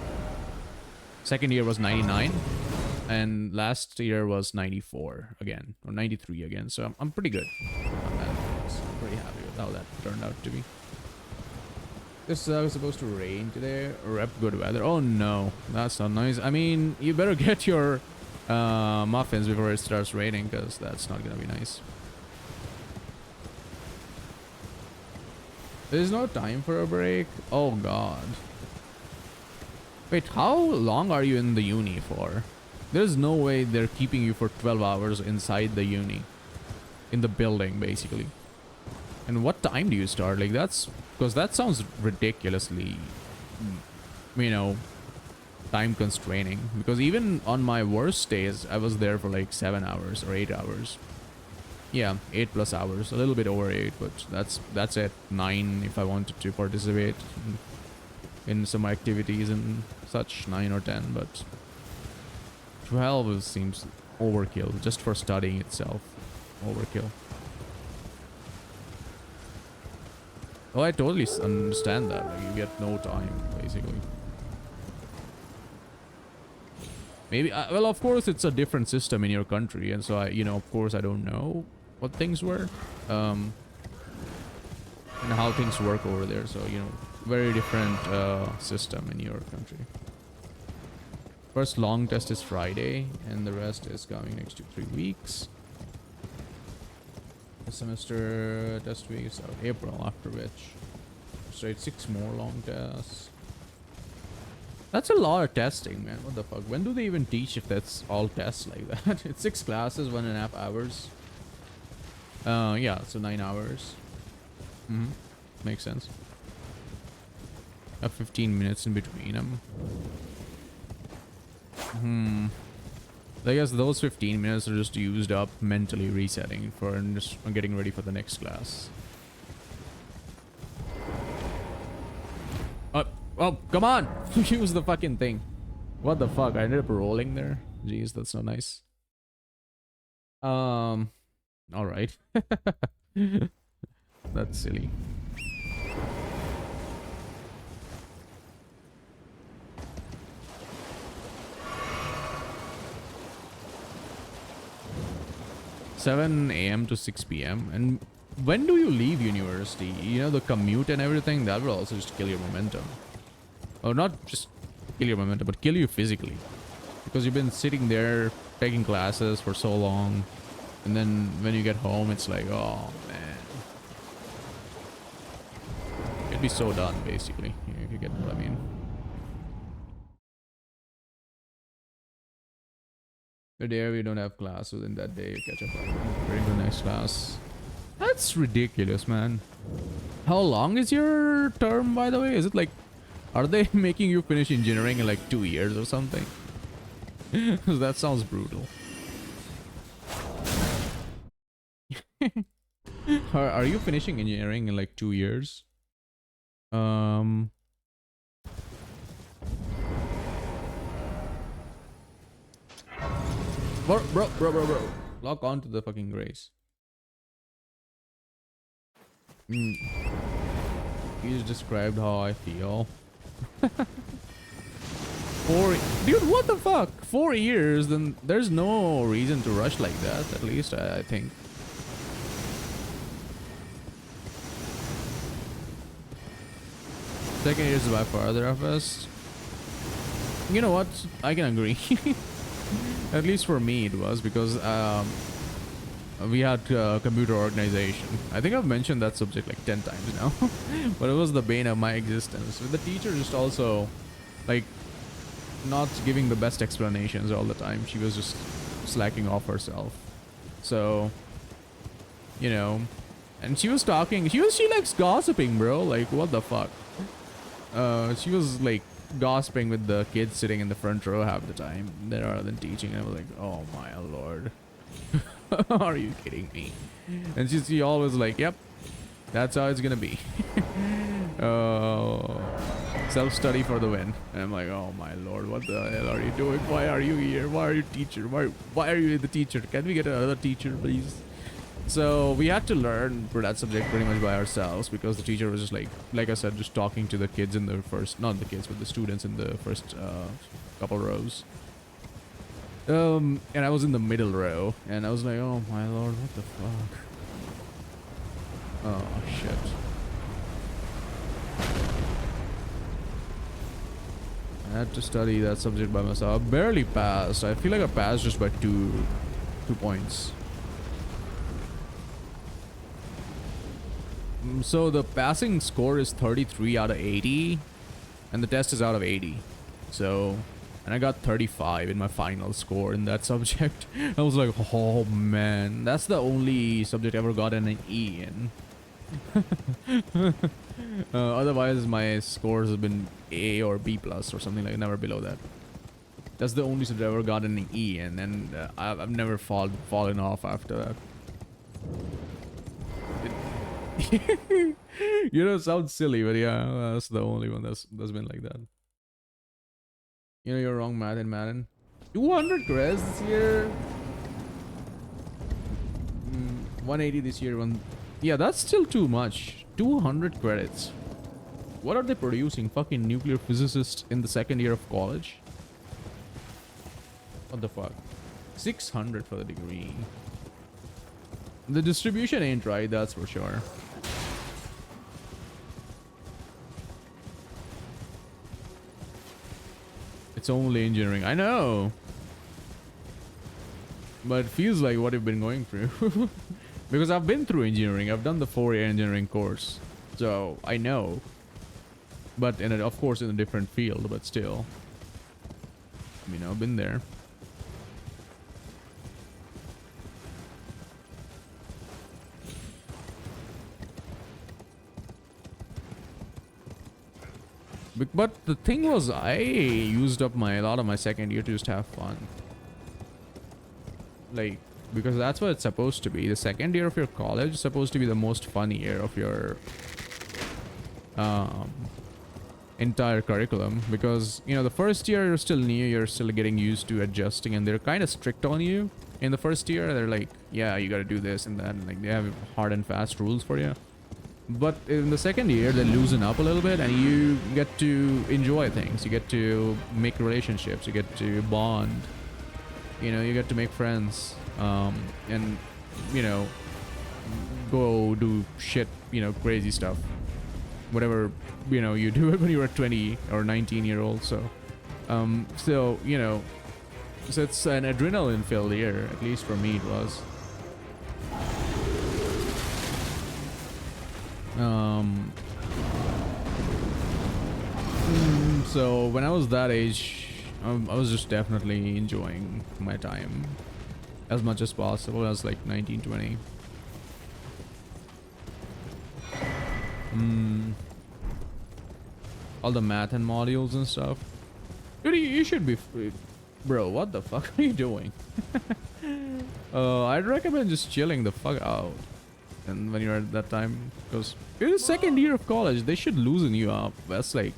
Second year was 99. And last year was 94 again, or 93 again. So I'm pretty good on mathematics. I'm pretty happy with how that turned out to be. This was supposed to rain today. Rep good weather. Oh no, that's not nice. I mean, you better get your muffins before it starts raining, because that's not gonna be nice. There's no time for a break. Oh god. Wait, how long are you in the uni for? There's no way they're keeping you for 12 hours inside the uni. In the building, basically. And what time do you start? Like, that's... Because that sounds ridiculously, you know, time constraining. Because even on my worst days, I was there for like 7 hours or 8 hours. Yeah, 8+ hours. A little bit over 8, but that's at 9 if I wanted to participate in some activities and such. 9 or 10, but 12 seems overkill just for studying itself. Overkill. Oh, I totally understand that. Like, you get no time, basically. Maybe, well, of course, it's a different system in your country, and so you know, of course, I don't know what things were, and how things work over there. So, you know, very different system in your country. First long test is Friday, and the rest is coming next to 3 weeks. The semester test week is out April, after which straight 6 more long tests. That's a lot of testing, man. What the fuck? When do they even teach if that's all tests like that? It's 6 classes, 1.5 hours. Yeah, so 9 hours. Makes sense. Have 15 minutes in between them. I guess those 15 minutes are just used up mentally resetting for and just getting ready for the next class. Oh, come on! Use the fucking thing. What the fuck? I ended up rolling there. Jeez, that's so nice. All right. That's silly. (7 a.m. to 6 p.m.) And when do you leave university? You know, the commute and everything, that will also just kill your momentum. Or not just kill your momentum, but kill you physically. Because you've been sitting there taking classes for so long. And then when you get home, it's like, oh man. You'd be so done, basically, if you get what I mean. The day we don't have class, so then that day you catch up on during the next class. That's ridiculous, man. How long is your term, by the way? Is it like, are they making you finish engineering in like 2 years or something? That sounds brutal. Are you finishing engineering in like 2 years? Bro. Log on to the fucking race. You just described how I feel. Dude, what the fuck? 4 years, then there's no reason to rush like that, at least I think. Second year is by far the roughest. You know what? I can agree. At least for me it was, because we had computer organization. I think I've mentioned that subject like 10 times now. But it was the bane of my existence. The teacher just also like not giving the best explanations all the time. She was just slacking off herself. So, you know, and she was talking, she likes gossiping, bro. Like, what the fuck? She was like gossiping with the kids sitting in the front row half the time rather than teaching. And I was like, oh my lord. Are you kidding me? And she always like, yep, that's how it's gonna be. Self-study for the win. And I'm like, oh my lord, what the hell are you doing? Why are you here? Why are you teacher? Why are you the teacher? Can we get another teacher, please? So we had to learn for that subject pretty much by ourselves, because the teacher was just like I said, just talking to the kids in the first, not the kids, but the students in the first couple rows. And I was in the middle row, and I was like, oh my lord, what the fuck? Oh shit. I had to study that subject by myself. I barely passed. I feel like I passed just by two points. So the passing score is 33 out of 80, and the test is out of 80. So, and I got 35 in my final score in that subject. I was like, oh man, that's the only subject I ever got an E in. Otherwise my scores have been A or B plus or something, like never below that. That's the only subject I ever got an E in, and I've never fallen off after that. You know, it sounds silly, but yeah, that's the only one that's been like that. You know, you're wrong, Madden. 200 credits this year. 180 this year. Yeah, that's still too much. 200 credits. What are they producing? Fucking nuclear physicists in the second year of college? What the fuck? 600 for the degree. The distribution ain't right, that's for sure. It's only engineering. I know. But it feels like what you've been going through. Because I've been through engineering. I've done the 4-year engineering course. So, I know. But, of course, in a different field, but still. I mean, I've been there. But the thing was, I used up a lot of my second year to just have fun. Like, because that's what it's supposed to be. The second year of your college is supposed to be the most fun year of your entire curriculum, because you know the first year you're still new, you're still getting used to adjusting, and they're kind of strict on you in the first year. They're like, yeah, you got to do this and that, and like they have hard and fast rules for you. But in the second year they loosen up a little bit, and you get to enjoy things, you get to make relationships, you get to bond, you know, you get to make friends, and you know, go do shit, you know, crazy stuff, whatever, you know, you do it when you were 20 or 19-year-old. So so you know, so it's an adrenaline filled year, at least for me it was. So when I was that age, I was just definitely enjoying my time as much as possible as like 19, 20. All the math and modules and stuff. Dude, you should be free. Bro, what the fuck are you doing? I'd recommend just chilling the fuck out. And when you're at that time, because it's the second year of college, they should loosen you up. That's like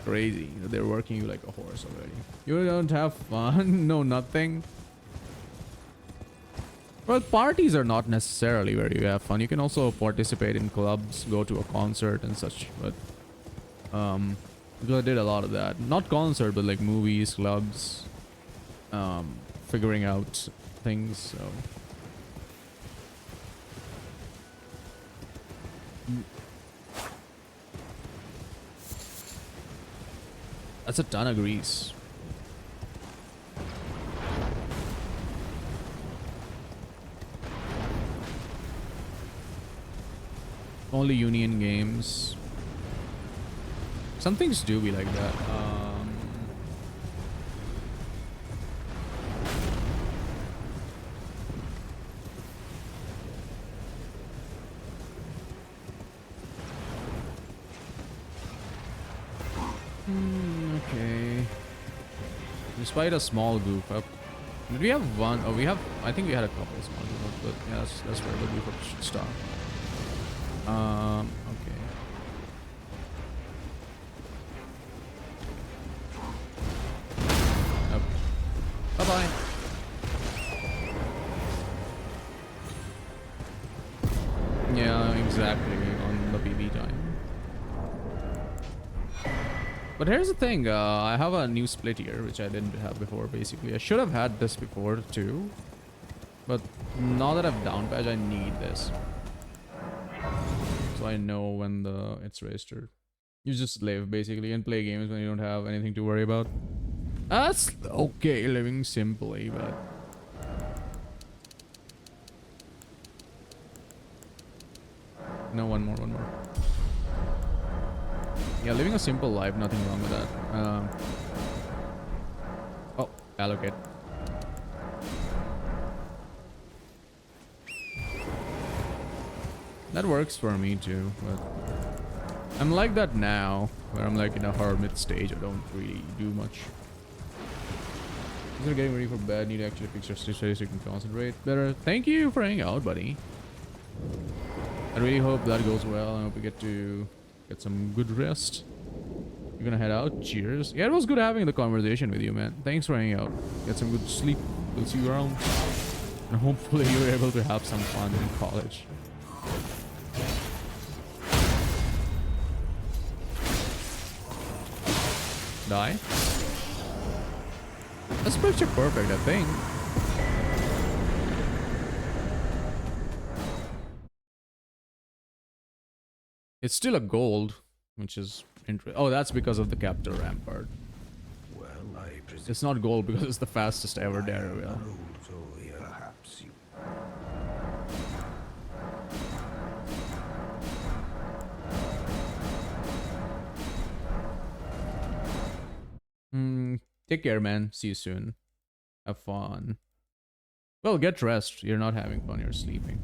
crazy. They're working you like a horse already. You don't have fun? No, nothing. Well, parties are not necessarily where you have fun. You can also participate in clubs, go to a concert and such. But because I did a lot of that. Not concert, but like movies, clubs, figuring out things. So that's a ton of grease. Only Union games. Some things do be like that. Okay. Despite a small goof up. Did we have one? Oh, we have. I think we had a couple of small goof ups, but yeah, that's where the goof up should stop. Okay. Nope. Bye-bye. Yeah, exactly, on the PB time. But here's the thing, I have a new split here, which I didn't have before, basically. I should have had this before, too. But now that I've down patch, I need this. So I know when it's registered. You just live basically and play games when you don't have anything to worry about. That's okay, living simply, but no, one more. Yeah, living a simple life, nothing wrong with that. Oh, allocate. That works for me too, but I'm like that now, where I'm like in a hermit stage. I don't really do much. You're getting ready for bed. Need to actually fix your study so you can concentrate better. Thank you for hanging out, buddy. I really hope that goes well. I hope we get to get some good rest. You're gonna head out. Cheers. Yeah, it was good having the conversation with you, man. Thanks for hanging out. Get some good sleep. We'll see you around. And hopefully you were able to have some fun in college. Die. That's picture perfect, I think. It's still a gold, which is interesting. Oh, that's because of the Captor Rampart. Well, I presume It's not gold because it's the fastest ever Daredevil. so perhaps you. Take care, man. See you soon. Have fun. Well, get rest. You're not having fun, you're sleeping.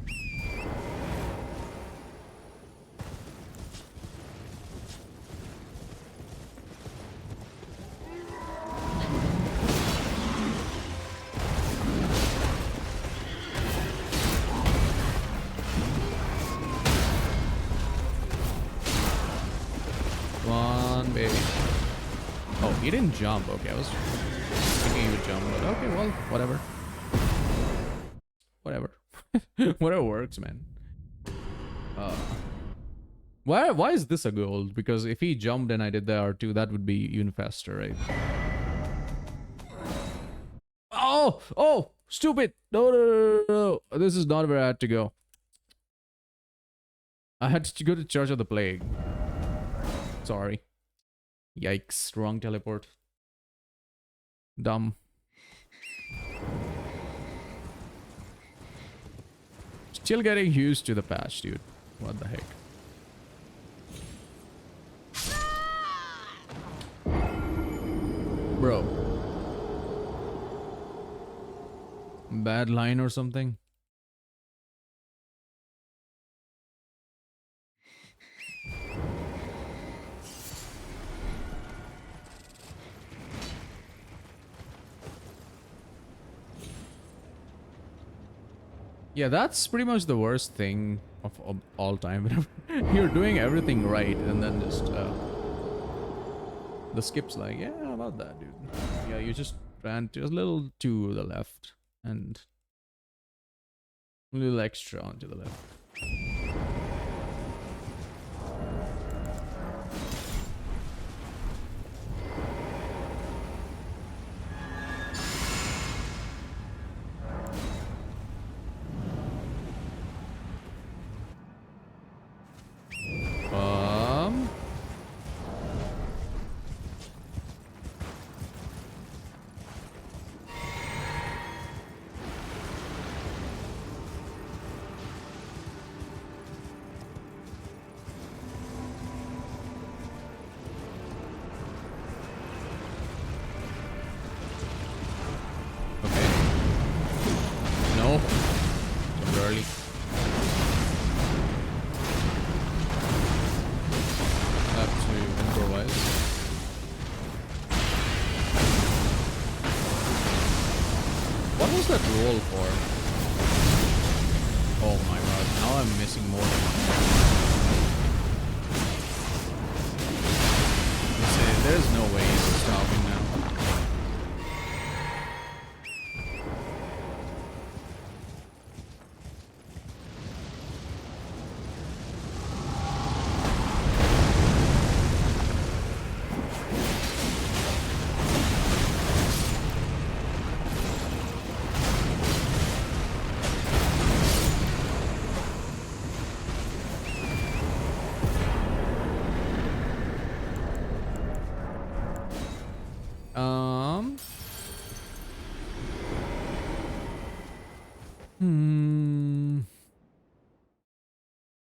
on, baby. Oh, he didn't jump. Okay, I was thinking he would jump, but okay, well, whatever. Whatever. Whatever works, man. Why is this a gold? Because if he jumped and I did the R2, that would be even faster, right? Oh, stupid. No. This is not where I had to go. I had to go to Church of the Plague. Sorry. Yikes, wrong teleport. Dumb. Still getting used to the patch, dude. What the heck? Bro. Bad line or something? Yeah, that's pretty much the worst thing of all time. You're doing everything right, and then just the skip's like, yeah, how about that, dude? Yeah, you just ran a little to the left and a little extra onto the left.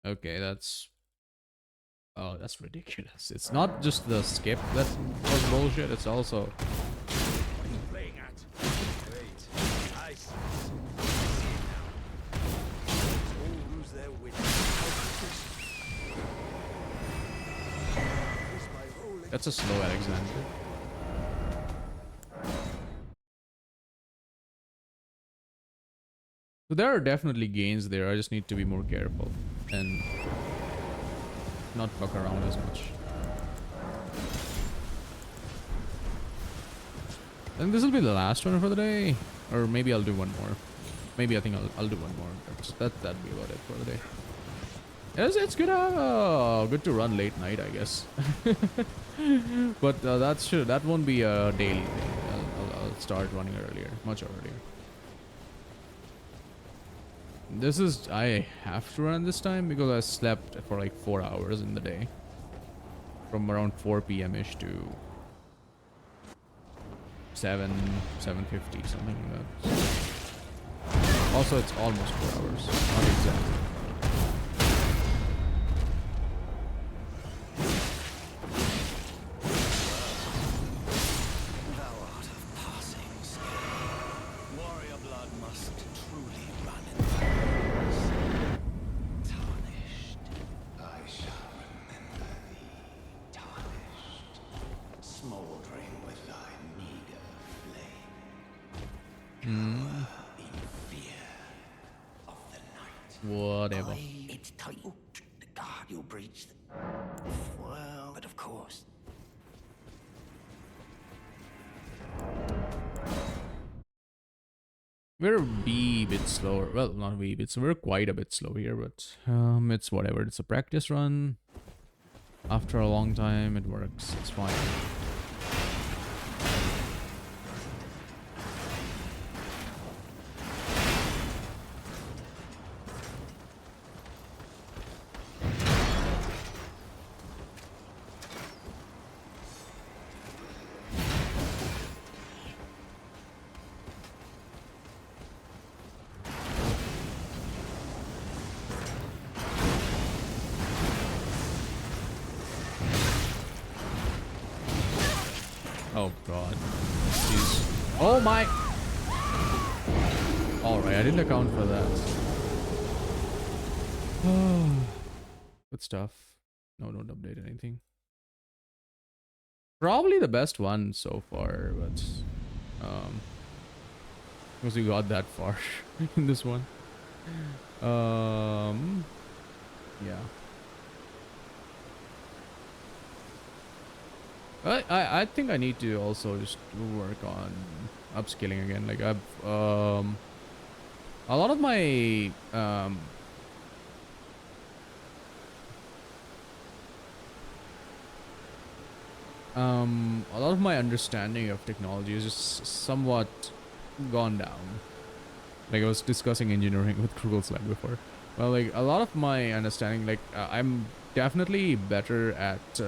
Okay, that's... Oh, that's ridiculous. It's not just the skip that was bullshit, it's also... Playing at. Wait, I see. All lose their wit. That's a slow Alexander. So there are definitely gains there, I just need to be more careful and not fuck around as much. I think this will be the last one for the day, or maybe I'll do one more. Maybe I think I'll do one more. That'd be about it for the day. It's good. Good to run late night, I guess. But that won't be a daily thing. I'll start running earlier, much earlier. I have to run this time because I slept for like 4 hours in the day. From around 4 p.m.-ish to 7:50, something like that. Also, it's almost 4 hours, not exactly. Whatever. It's titled The Guardian Breach. Well, but of course, We're a wee bit slower. Well, not a wee bit. So we're quite a bit slow here, but it's whatever. It's a practice run. After a long time, it works. It's fine. Oh god. Jeez. Oh my! Alright, I didn't account for that. Good stuff. No, don't update anything. Probably the best one so far, but because we got that far in this one. Yeah. I think I need to also just work on upskilling again. Like I've a lot of my a lot of my understanding of technology is just somewhat gone down. Like I was discussing engineering with Krugelslag before. Well, like a lot of my understanding, like I'm definitely better at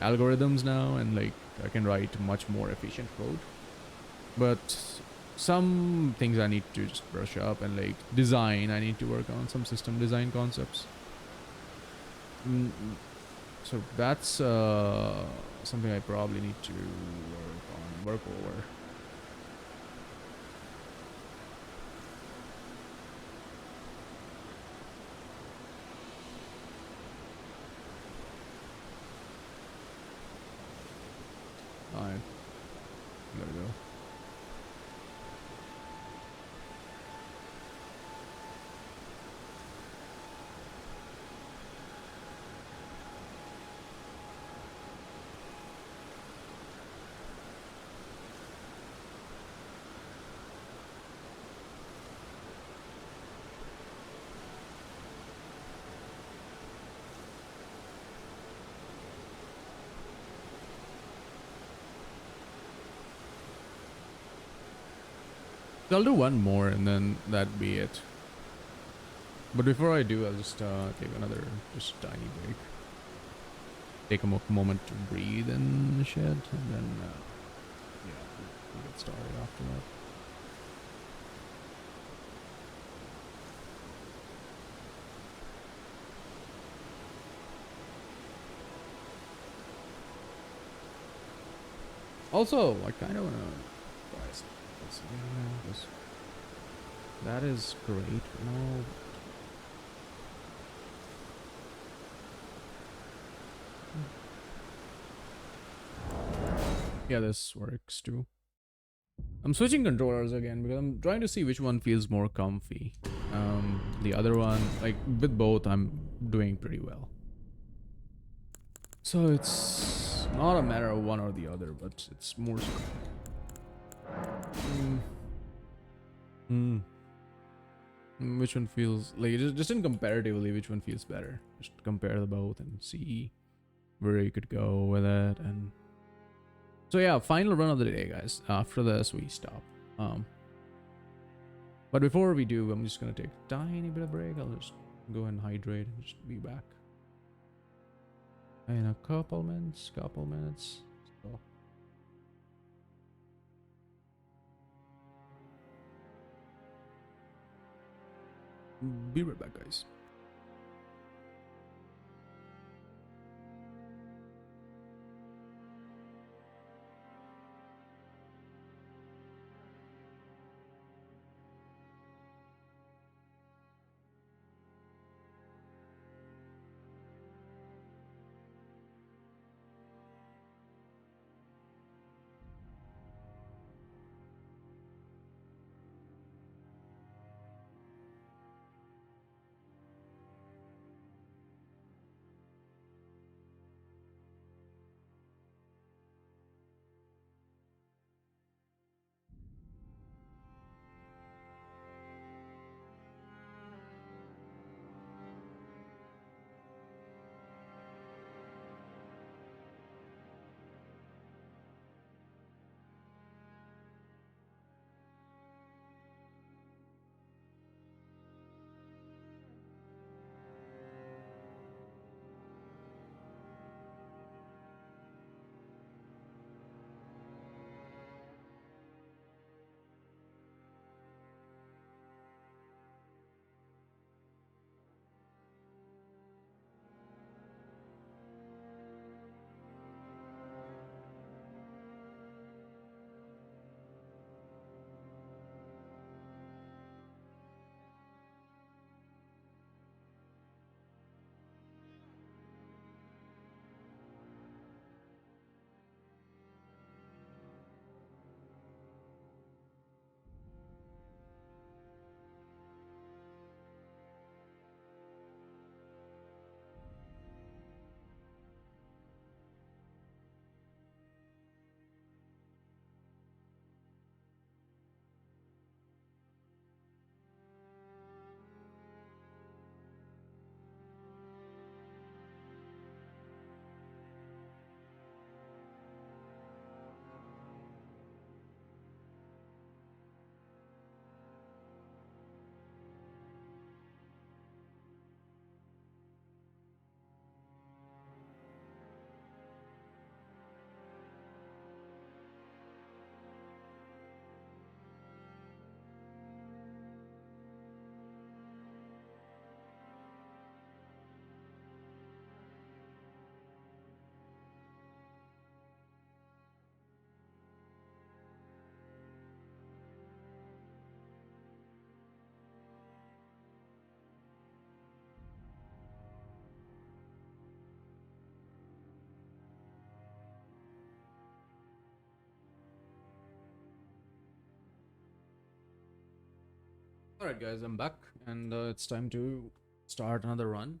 algorithms now, and like I can write much more efficient code. But some things I need to just brush up, and like design, I need to work on some system design concepts. So that's something I probably need to work over. Alright, gotta go. So I'll do one more and then that'd be it. But before I do, I'll just take another just tiny break. Take a moment to breathe and shit, and then yeah, we'll get started after that. Also, I kind of want to try something now, because that is great. No. Yeah, this works too. I'm switching controllers again because I'm trying to see which one feels more comfy. The other one, like with both, I'm doing pretty well. So it's not a matter of one or the other, but it's more so. Which one feels like just in comparatively, which one feels better? Just compare the both and see where you could go with it. And so yeah, final run of the day, guys. After this, we stop. But before we do, I'm just gonna take a tiny bit of break. I'll just go and hydrate and just be back in a couple minutes. So. Be right back, guys. Alright guys, I'm back and it's time to start another run.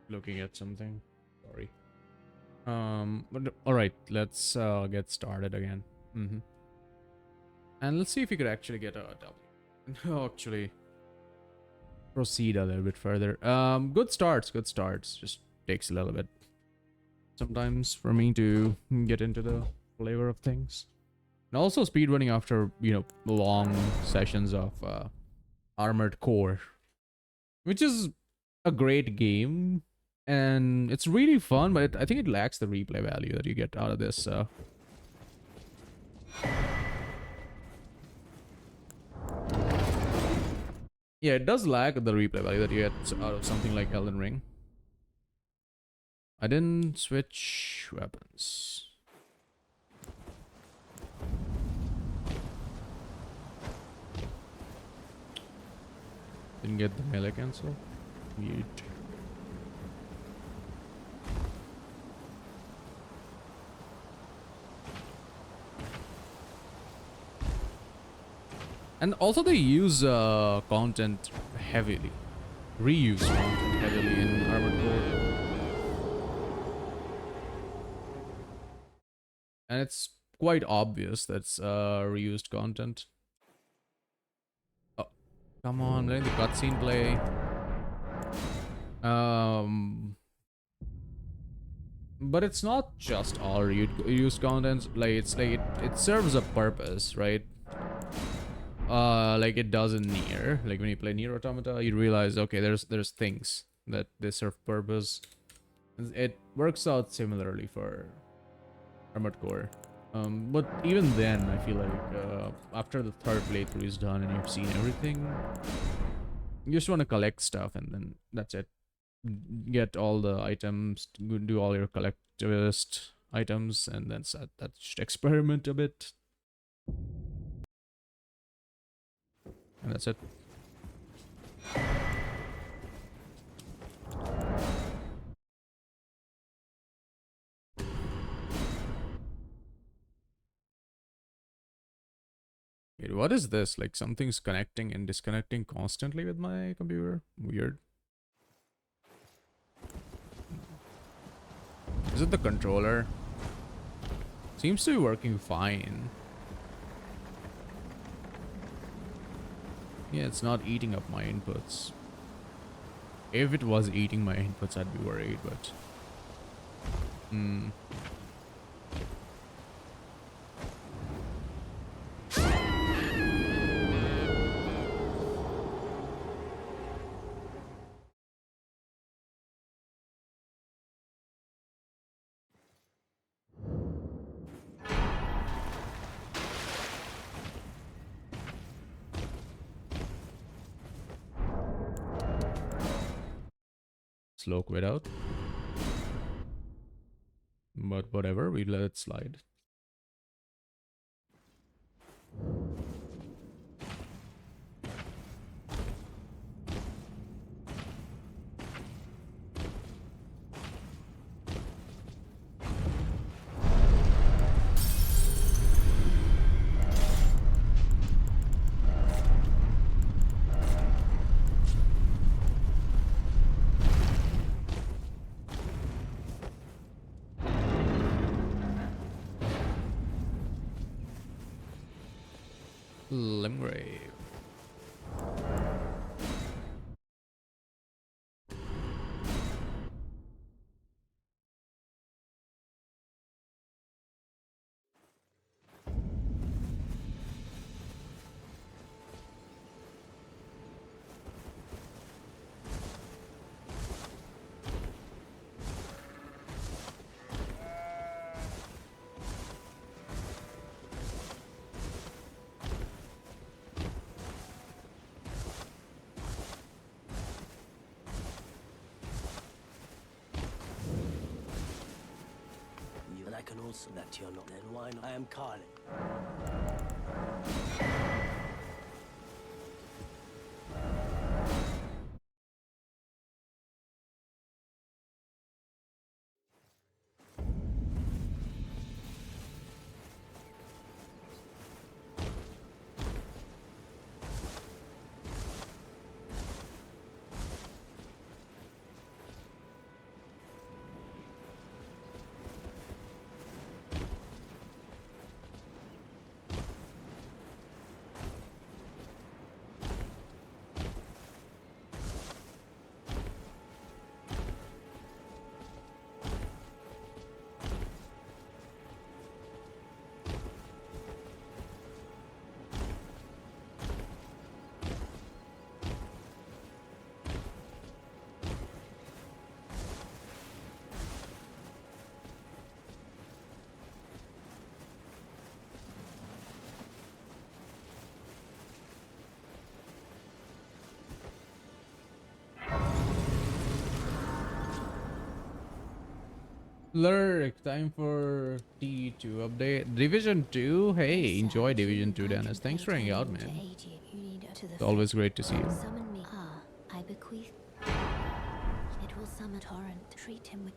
Looking at something. Sorry. But alright, let's get started again. And let's see if we could actually get a W. Actually proceed a little bit further. Good starts. Just takes a little bit sometimes for me to get into the flavor of things. And also speedrunning after, long sessions of Armored Core, which is a great game and it's really fun, but I think it lacks the replay value that you get out of this. Yeah, it does lack the replay value that you get out of something like Elden Ring. I didn't switch weapons. Didn't get the melee cancel. Weird. And also they use content heavily. Reuse content heavily in Armored Core. And it's quite obvious that's reused content. Oh, come on, letting the cutscene play. But it's not just all reused content. Like it serves a purpose, right? Like it does in Nier. Like when you play Nier Automata, you realize, okay, there's things that they serve purpose. It works out similarly for Armored Core. But even then, I feel like after the third playthrough is done and you've seen everything, you just want to collect stuff and then that's it. Get all the items, do all your collectivist items, and then that should experiment a bit. And that's it. Wait, what is this? Like something's connecting and disconnecting constantly with my computer? Weird. Is it the controller? Seems to be working fine. Yeah, it's not eating up my inputs. If it was eating my inputs, I'd be worried, but... slow quit out. But whatever, we let it slide. Limgrave. also that you're not. Then why not? I am Carlin. Lurk, time for T2 update. Division 2? Hey, enjoy Division 2, Dennis. Thanks for hanging out, man. It's always great to see you. Summon me. Ah, I bequeath. It will summon torrent. Treat him with.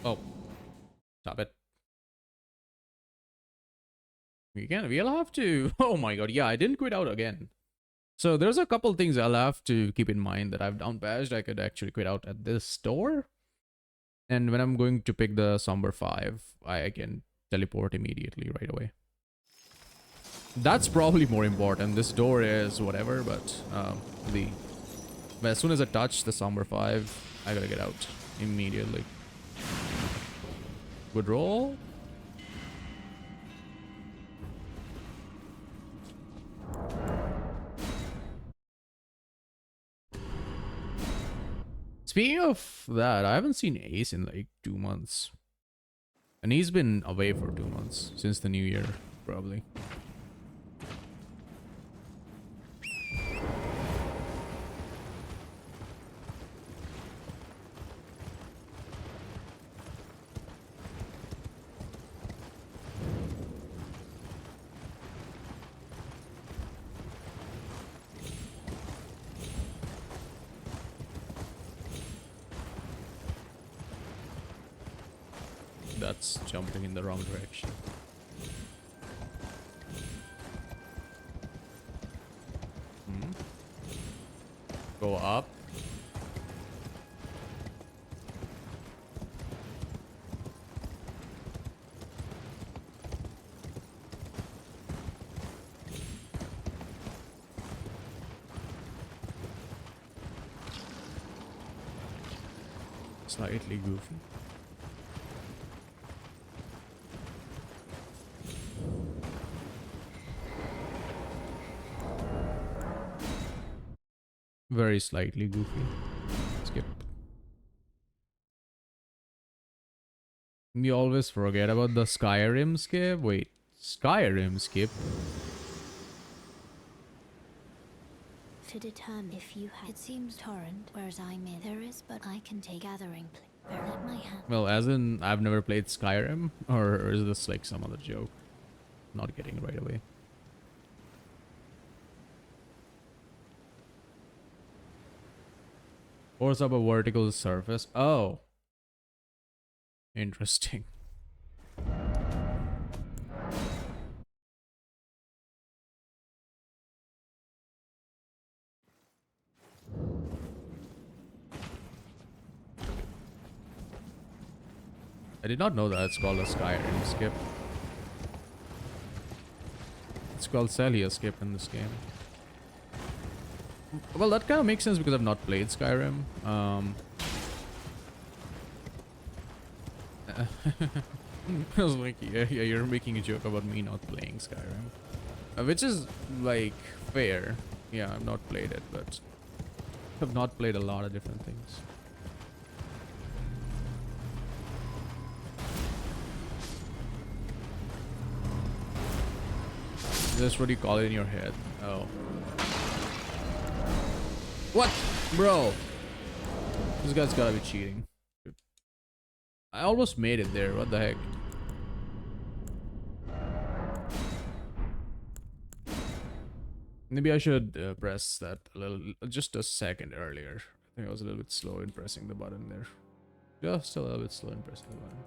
Oh, stop it. We'll have to. Oh my god, yeah, I didn't quit out again. So there's a couple things I'll have to keep in mind that I've down bashed. I could actually quit out at this store. And when I'm going to pick the Somber 5, I can teleport immediately right away. That's probably more important. This door is whatever, but as soon as I touch the Somber 5, I gotta get out immediately. Good roll. Speaking of that, I haven't seen Ace in like 2 months. And he's been away for 2 months, since the new year, probably. That's jumping in the wrong direction. Go up. Slightly goofy. Very slightly goofy. Skip. We always forget about the Skyrim skip. Wait, Skyrim skip? To determine if you have. It seems torrent, whereas I'm in. There is, but I can take gathering. Let my hand. Well, as in, I've never played Skyrim, or is this like some other joke? Not getting it right away. Force up a vertical surface. Oh. Interesting. I did not know that it's called a Skyrim skip. It's called Celia skip in this game. Well, that kind of makes sense because I've not played Skyrim. I was like, yeah, you're making a joke about me not playing Skyrim. Which is, like, fair. Yeah, I've not played it, but I've not played a lot of different things. That's what you call it in your head. Oh. What? Bro. This guy's gotta be cheating. I almost made it there. What the heck? Maybe I should press that a little, just a second earlier. I think I was a little bit slow in pressing the button there. Just a little bit slow in pressing the button.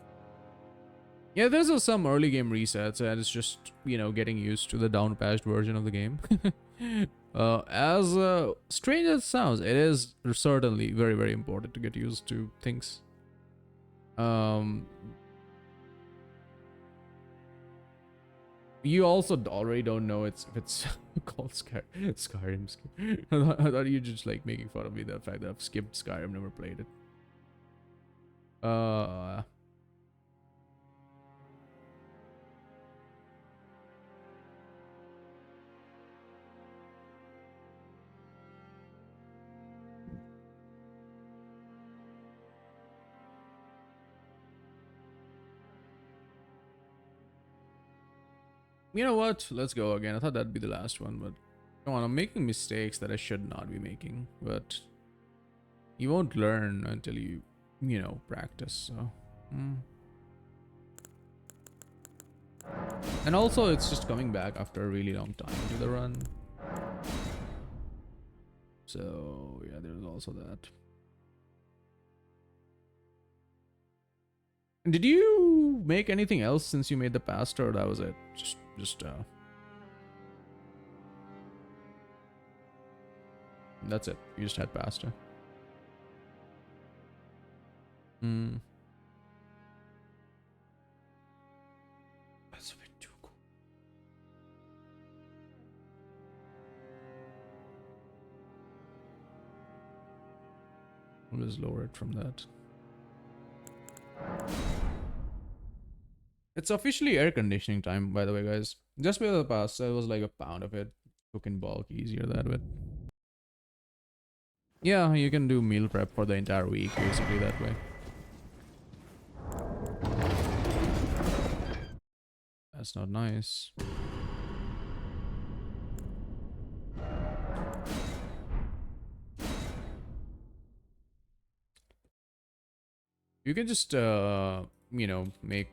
Yeah, there's some early game resets, and it's just, you know, getting used to the down-patched version of the game. As strange as it sounds, it is certainly very, very important to get used to things. You also already don't know if it's called Skyrim. I thought you just like making fun of me, the fact that I've skipped Skyrim, never played it. You know what? Let's go again. I thought that'd be the last one, but come on, I'm making mistakes that I should not be making, but you won't learn until you know, practice, so. And also, it's just coming back after a really long time to the run. So, yeah, there's also that. Did you make anything else since you made the pasta, or that was it? That's it. You just had pasta. That's a bit too cool. I'll just lower it from that. It's officially air conditioning time, by the way, guys. Just with the pasta, it was like a pound of it. Cook in bulk, easier that way. Yeah, you can do meal prep for the entire week, basically, that way. That's not nice. You can just, you know, make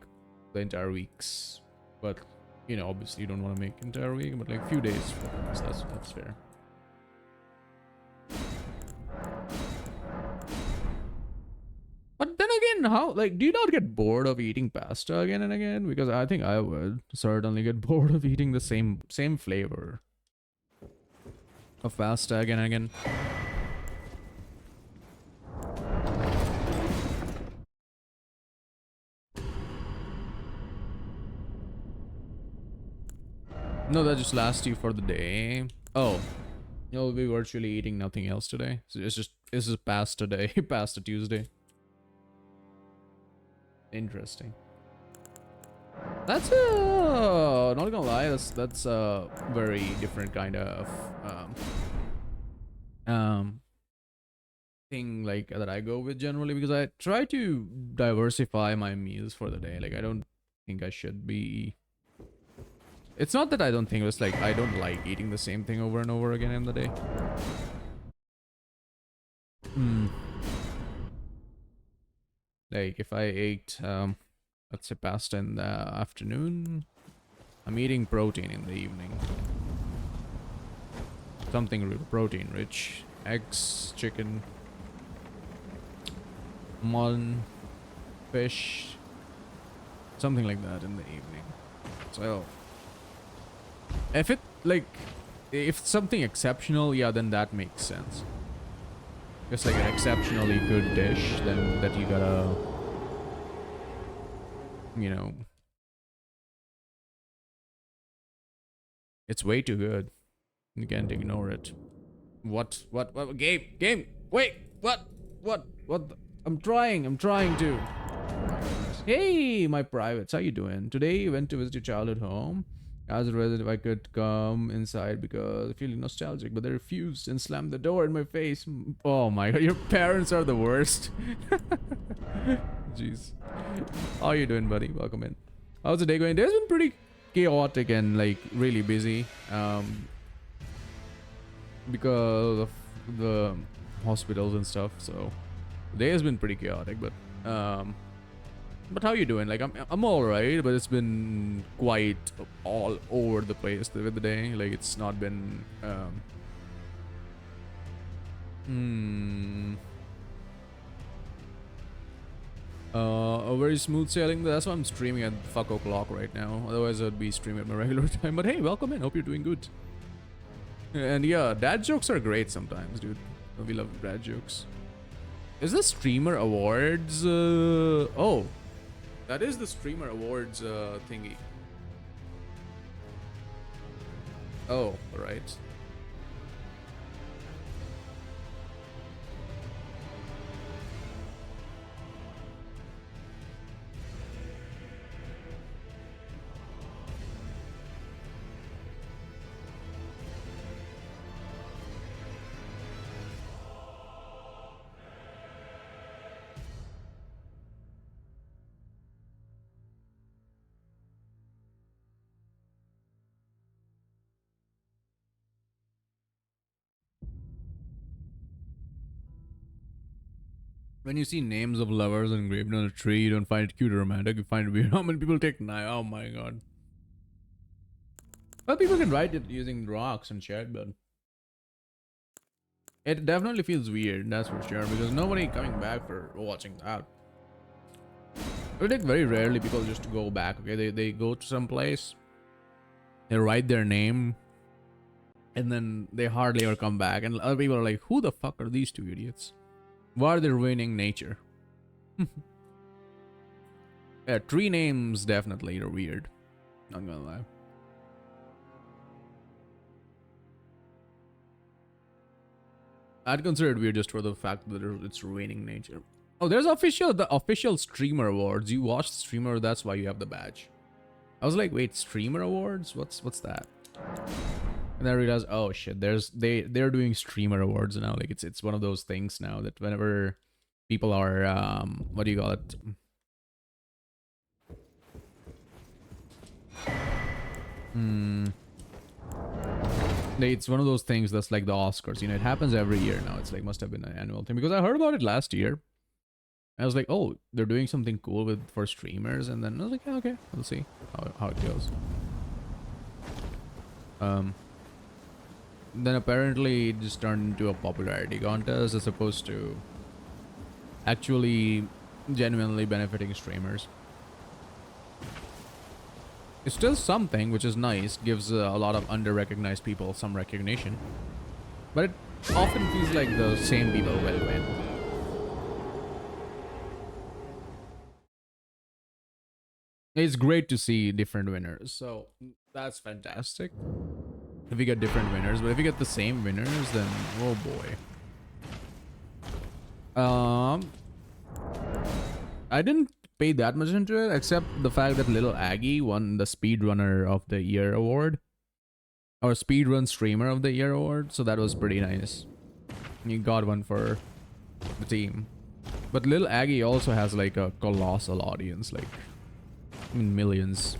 the entire weeks, but, you know, obviously you don't want to make entire week, but like a few days. So that's fair. But then again, how, like, do you not get bored of eating pasta again and again? Because I think I would certainly get bored of eating the same flavor of pasta again and again. No, that just lasts you for the day. Oh, you'll be virtually eating nothing else today. So it's a pasta day, pasta Tuesday. Interesting. That's not gonna lie, that's a very different kind of thing like that I go with generally, because I try to diversify my meals for the day. Like, I don't think I should be. It's not that I don't think, it's like I don't like eating the same thing over and over again in the day. Like, if I ate, let's say pasta in the afternoon, I'm eating protein in the evening. Something protein rich. Eggs, chicken, mutton, fish, something like that in the evening. So if it's something exceptional, yeah, then that makes sense. It's like an exceptionally good dish, then that you gotta, you know, it's way too good. You can't ignore it. What, game, wait, what, I'm trying to. Oh my goodness. Hey, my privates, how you doing? Today, went to visit your childhood home. As a resident, if I could come inside because feeling nostalgic, but they refused and slammed the door in my face. Oh my god, your parents are the worst. Jeez. How you doing, buddy? Welcome in. How's the day going? Day's been pretty chaotic and like really busy. Because of the hospitals and stuff. So the day has been pretty chaotic, but how you doing? Like I'm all right, but it's been quite all over the place with the day. Like it's not been a very smooth sailing. That's why I'm streaming at fuck o'clock right now. Otherwise I'd be streaming at my regular time. But hey, welcome in. Hope you're doing good. And yeah, dad jokes are great sometimes, dude. We love dad jokes. Is the streamer awards? Oh, that is the streamer awards thingy. Oh, right. When you see names of lovers engraved on a tree, you don't find it cute or romantic. You find it weird. How many people take knife? Oh my god. Well, people can write it using rocks and shit, but it definitely feels weird. That's for sure. Because nobody coming back for watching that. I think very rarely people just go back. Okay, they go to some place, they write their name, and then they hardly ever come back. And other people are like, "Who the fuck are these two idiots? Why are they ruining nature?" Yeah, tree names definitely are weird. Not gonna lie. I'd consider it weird just for the fact that it's ruining nature. Oh, there's the official streamer awards. You watch the streamer, that's why you have the badge. I was like, wait, streamer awards? What's that? And then I realized, oh shit, they're doing streamer awards now. Like it's one of those things now that whenever people are what do you call it? It's one of those things that's like the Oscars. You know, it happens every year now. It's like must have been an annual thing because I heard about it last year. I was like, oh, they're doing something cool for streamers, and then I was like, yeah, okay, we'll see how it goes. Then apparently it just turned into a popularity contest as opposed to actually genuinely benefiting streamers. It's still something, which is nice, gives a lot of under-recognized people some recognition, but it often feels like the same people will win. It's great to see different winners, so that's fantastic if we get different winners. But if we get the same winners, then oh boy. I didn't pay that much into it, except the fact that little Aggie won the Speedrunner of the Year award, or Speedrun Streamer of the Year award, so that was pretty nice. You got one for the team. But little Aggie also has like a colossal audience, like I mean millions.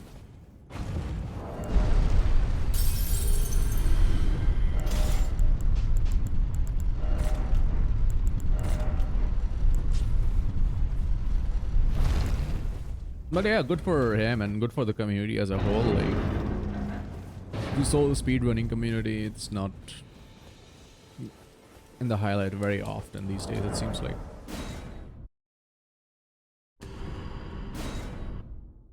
But yeah, good for him and good for the community as a whole. Like, this whole speedrunning community, it's not in the highlight very often these days, it seems like.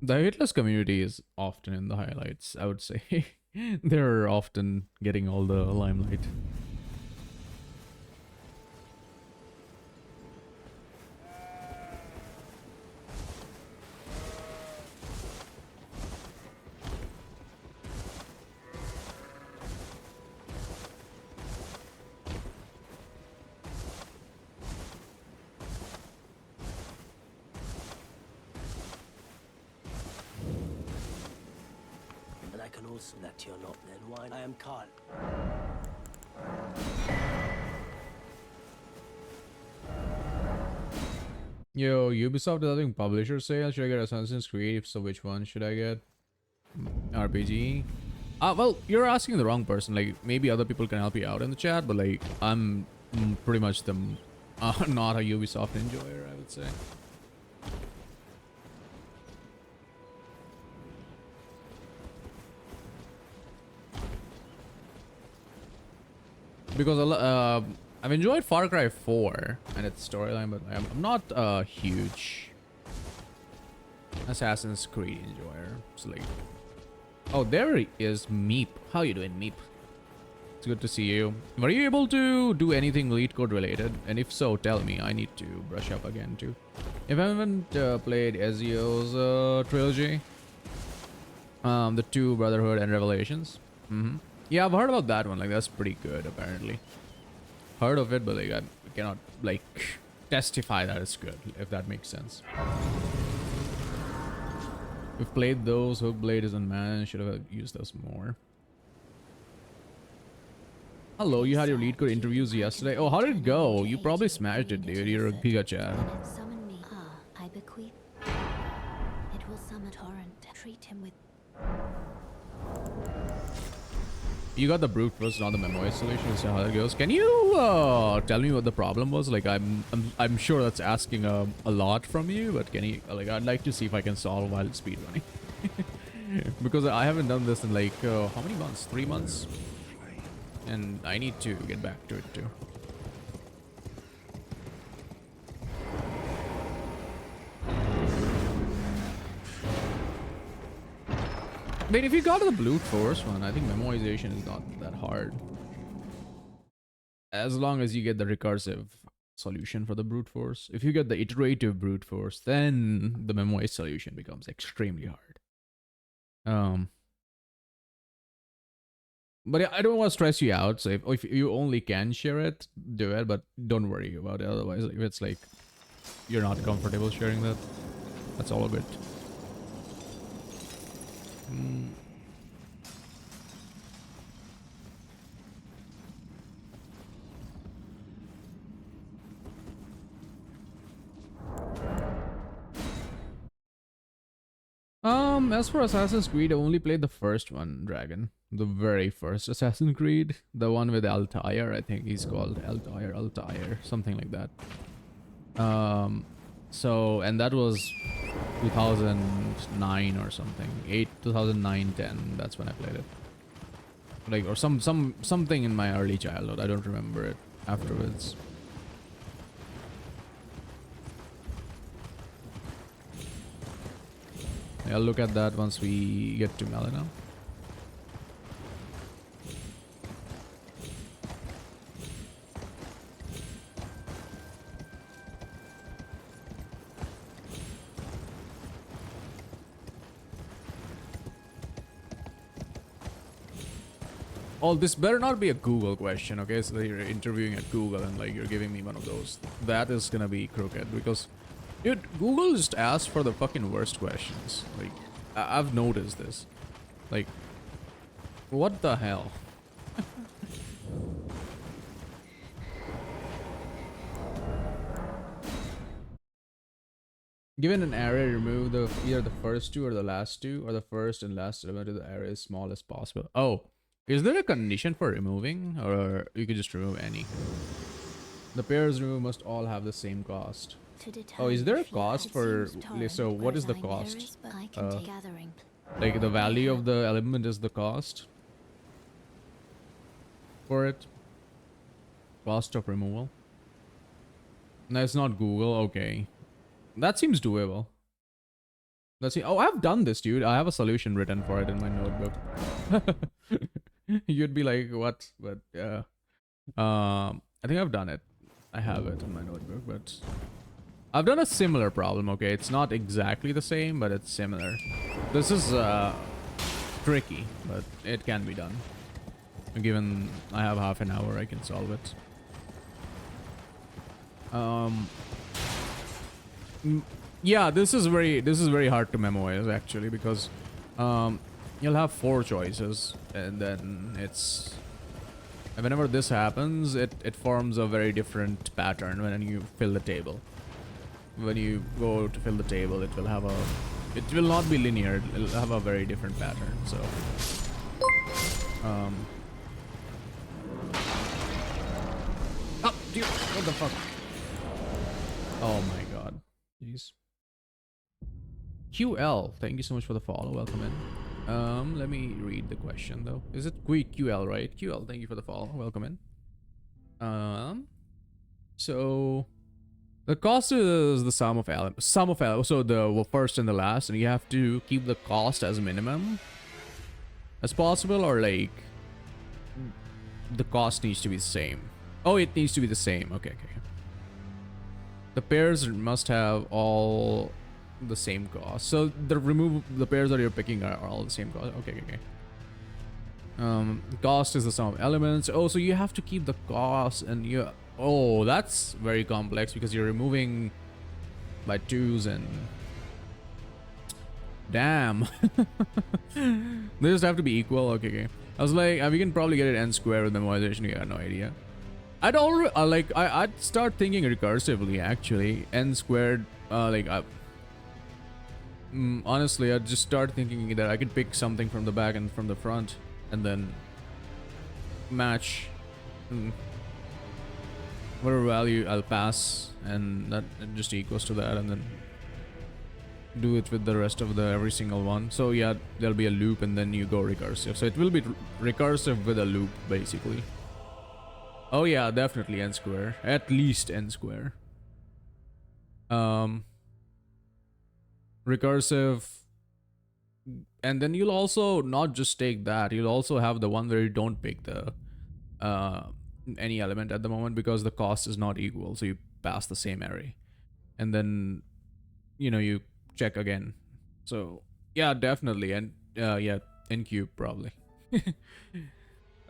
The hitless community is often in the highlights, I would say. They're often getting all the limelight. I can also that you're not then why I am Carl. Yo, Ubisoft is having publisher sale. Should I get Assassin's Creed? If so, which one should I get? RPG? Well, you're asking the wrong person. Like, maybe other people can help you out in the chat, but like, I'm pretty much the not a Ubisoft enjoyer, I would say. Because I've enjoyed Far Cry 4 and its storyline, but I'm not a huge Assassin's Creed enjoyer. So like, oh, there he is, Meep. How you doing, Meep? It's good to see you. Were you able to do anything Elite Code related? And if so, tell me. I need to brush up again too. If I haven't played Ezio's trilogy, the 2 Brotherhood and Revelations. Yeah, I've heard about that one. Like, that's pretty good, apparently. Heard of it, but like, I cannot like testify that it's good, if that makes sense. We've played those. Hookblade is unmanaged. Should have used those more. Hello, you had your lead code interviews yesterday. Oh, how did it go? You probably smashed it, dude. You're a giga chat. Summon me. I bequeath. It will summon torrent. Treat him with. You got the brute first, not the memory solution. So how that goes? Can you tell me what the problem was? Like, I'm sure that's asking a lot from you, but can you like? I'd like to see if I can solve while speedrunning. Because I haven't done this in like how many months? 3 months, and I need to get back to it too. Wait, if you got the brute force one, I think memorization is not that hard. As long as you get the recursive solution for the brute force. If you get the iterative brute force, then the memoized solution becomes extremely hard. But I don't want to stress you out. So if you only can share it, do it. But don't worry about it. Otherwise, if it's like you're not comfortable sharing that, that's all good. As for Assassin's Creed, I only played the first one, Dragon. The very first Assassin's Creed. The one with Altair, I think he's called. Altair, something like that. So, and that was 2009 or something. 2009, 10, that's when I played it. Like, or something in my early childhood. I don't remember it afterwards. I'll look at that once we get to Melina. Oh, this better not be a Google question, okay? So you're interviewing at Google and like you're giving me one of those. That is gonna be crooked because, dude, Google just asks for the fucking worst questions. Like, I've noticed this. Like, what the hell? Given an array, remove either the first 2 or the last 2, or the first and last element of the array as small as possible. Oh, is there a condition for removing, or you could just remove any? The pairs removed must all have the same cost. Oh, is there a cost for? So, what is the cost? Like the value of the element is the cost for it. Cost of removal. No, it's not Google. Okay, that seems doable. Let's see. Oh, I've done this, dude. I have a solution written for it in my notebook. You'd be like, what? But yeah, I think I've done it. I have it in my notebook, but I've done a similar problem. Okay, it's not exactly the same, but it's similar. This is tricky, but it can be done. Given I have half an hour, I can solve it. Yeah, this is very hard to memorize actually, because you'll have 4 choices, and then it's, and whenever this happens, it forms a very different pattern when you fill the table. When you go to fill the table, it will not be linear. It'll have a very different pattern. So oh dude, what the fuck? Oh my god. Jeez. QL, thank you so much for the follow. Welcome in. Let me read the question though. Is it QL, right? QL, thank you for the follow. Welcome in. So the cost is the sum of elements. So the first and the last, and you have to keep the cost as minimum as possible, or like the cost needs to be the same. Oh, it needs to be the same. Okay. The pairs must have all the same cost. So the pairs that you're picking are all the same cost. Okay. Cost is the sum of elements. Oh, so you have to keep the cost, and you. Oh, that's very complex because you're removing by 2s and damn. They just have to be equal. Okay. I was like, we can probably get it n square with memorization. Yeah, no idea. I'd start thinking recursively actually. N squared. Honestly, I'd just start thinking that I could pick something from the back and from the front, and then match whatever value I'll pass, and that just equals to that, and then do it with the rest of the every single one. So yeah, there'll be a loop, and then you go recursive. So it will be recursive with a loop, basically. Oh yeah, definitely n square. At least n square. Recursive. And then you'll also not just take that, you'll also have the one where you don't pick the any element at the moment because the cost is not equal, so you pass the same array, and then you check again. So yeah, definitely. And yeah, n cube probably.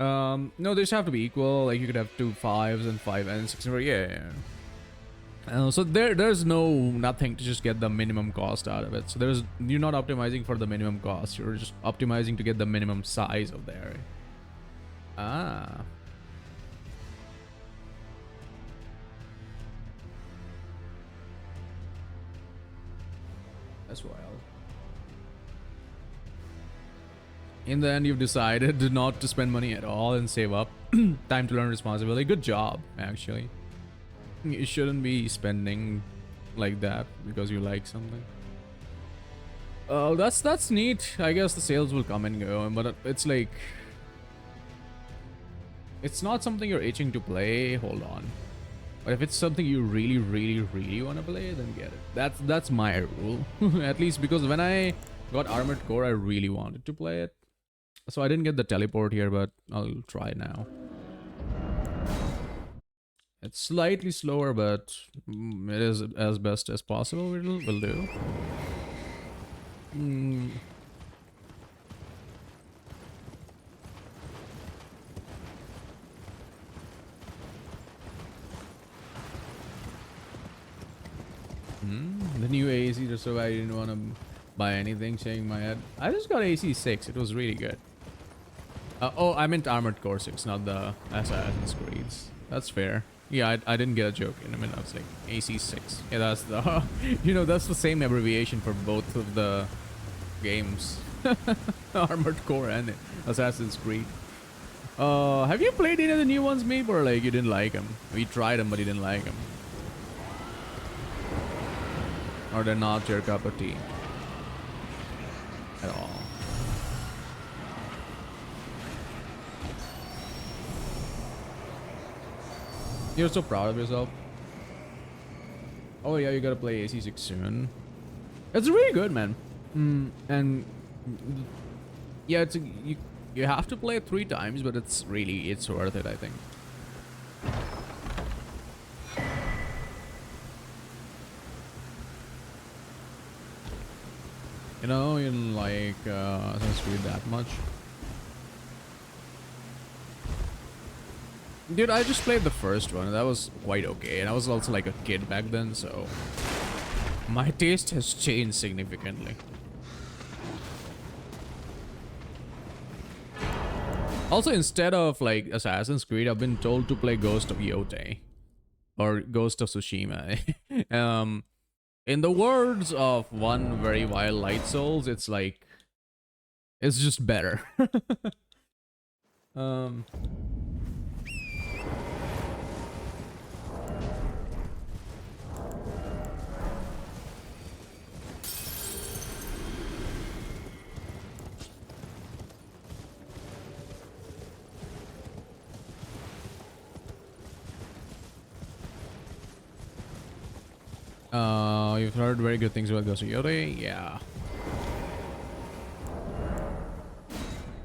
No, they just have to be equal. Like you could have 2 5s and 5 and 6. Yeah. So there's nothing to just get the minimum cost out of it. So you're not optimizing for the minimum cost. You're just optimizing to get the minimum size of the array. Ah. That's wild. In the end, you've decided not to spend money at all and save up. Time to learn responsibility. Good job, actually. You shouldn't be spending like that because you like something. Oh, that's neat. I guess the sales will come and go, but it's like, it's not something you're itching to play. Hold on. But if it's something you really, really, really want to play, then get it. That's my rule. At least because when I got Armored Core, I really wanted to play it. So I didn't get the teleport here, but I'll try now. It's slightly slower, but it is as best as possible. We'll do. The new AC, just so I didn't want to buy anything, shaking my head. I just got AC 6. It was really good. Oh, I meant Armored Core 6, not the Assassin's Creeds. That's fair. Yeah, I didn't get a joke in a minute. I was like, AC6. Yeah, that's the... that's the same abbreviation for both of the games. Armored Core and Assassin's Creed. Have you played any of the new ones, maybe? Or like, you didn't like them? Or you tried them, but you didn't like them? Or they're not your cup of tea? At all. You're so proud of yourself. Oh yeah, you gotta play AC6 soon. It's really good, man. And yeah, you have to play it 3 times, but it's worth it, I think. You didn't like Assassin's Creed that much. Dude, I just played the first one, and that was quite okay. And I was also like a kid back then, so my taste has changed significantly. Also, instead of like Assassin's Creed, I've been told to play Ghost of Yote or Ghost of Tsushima. In the words of one very wild Light Souls, it's like it's just better. um. You've heard very good things about Ghost of Yori? Yeah.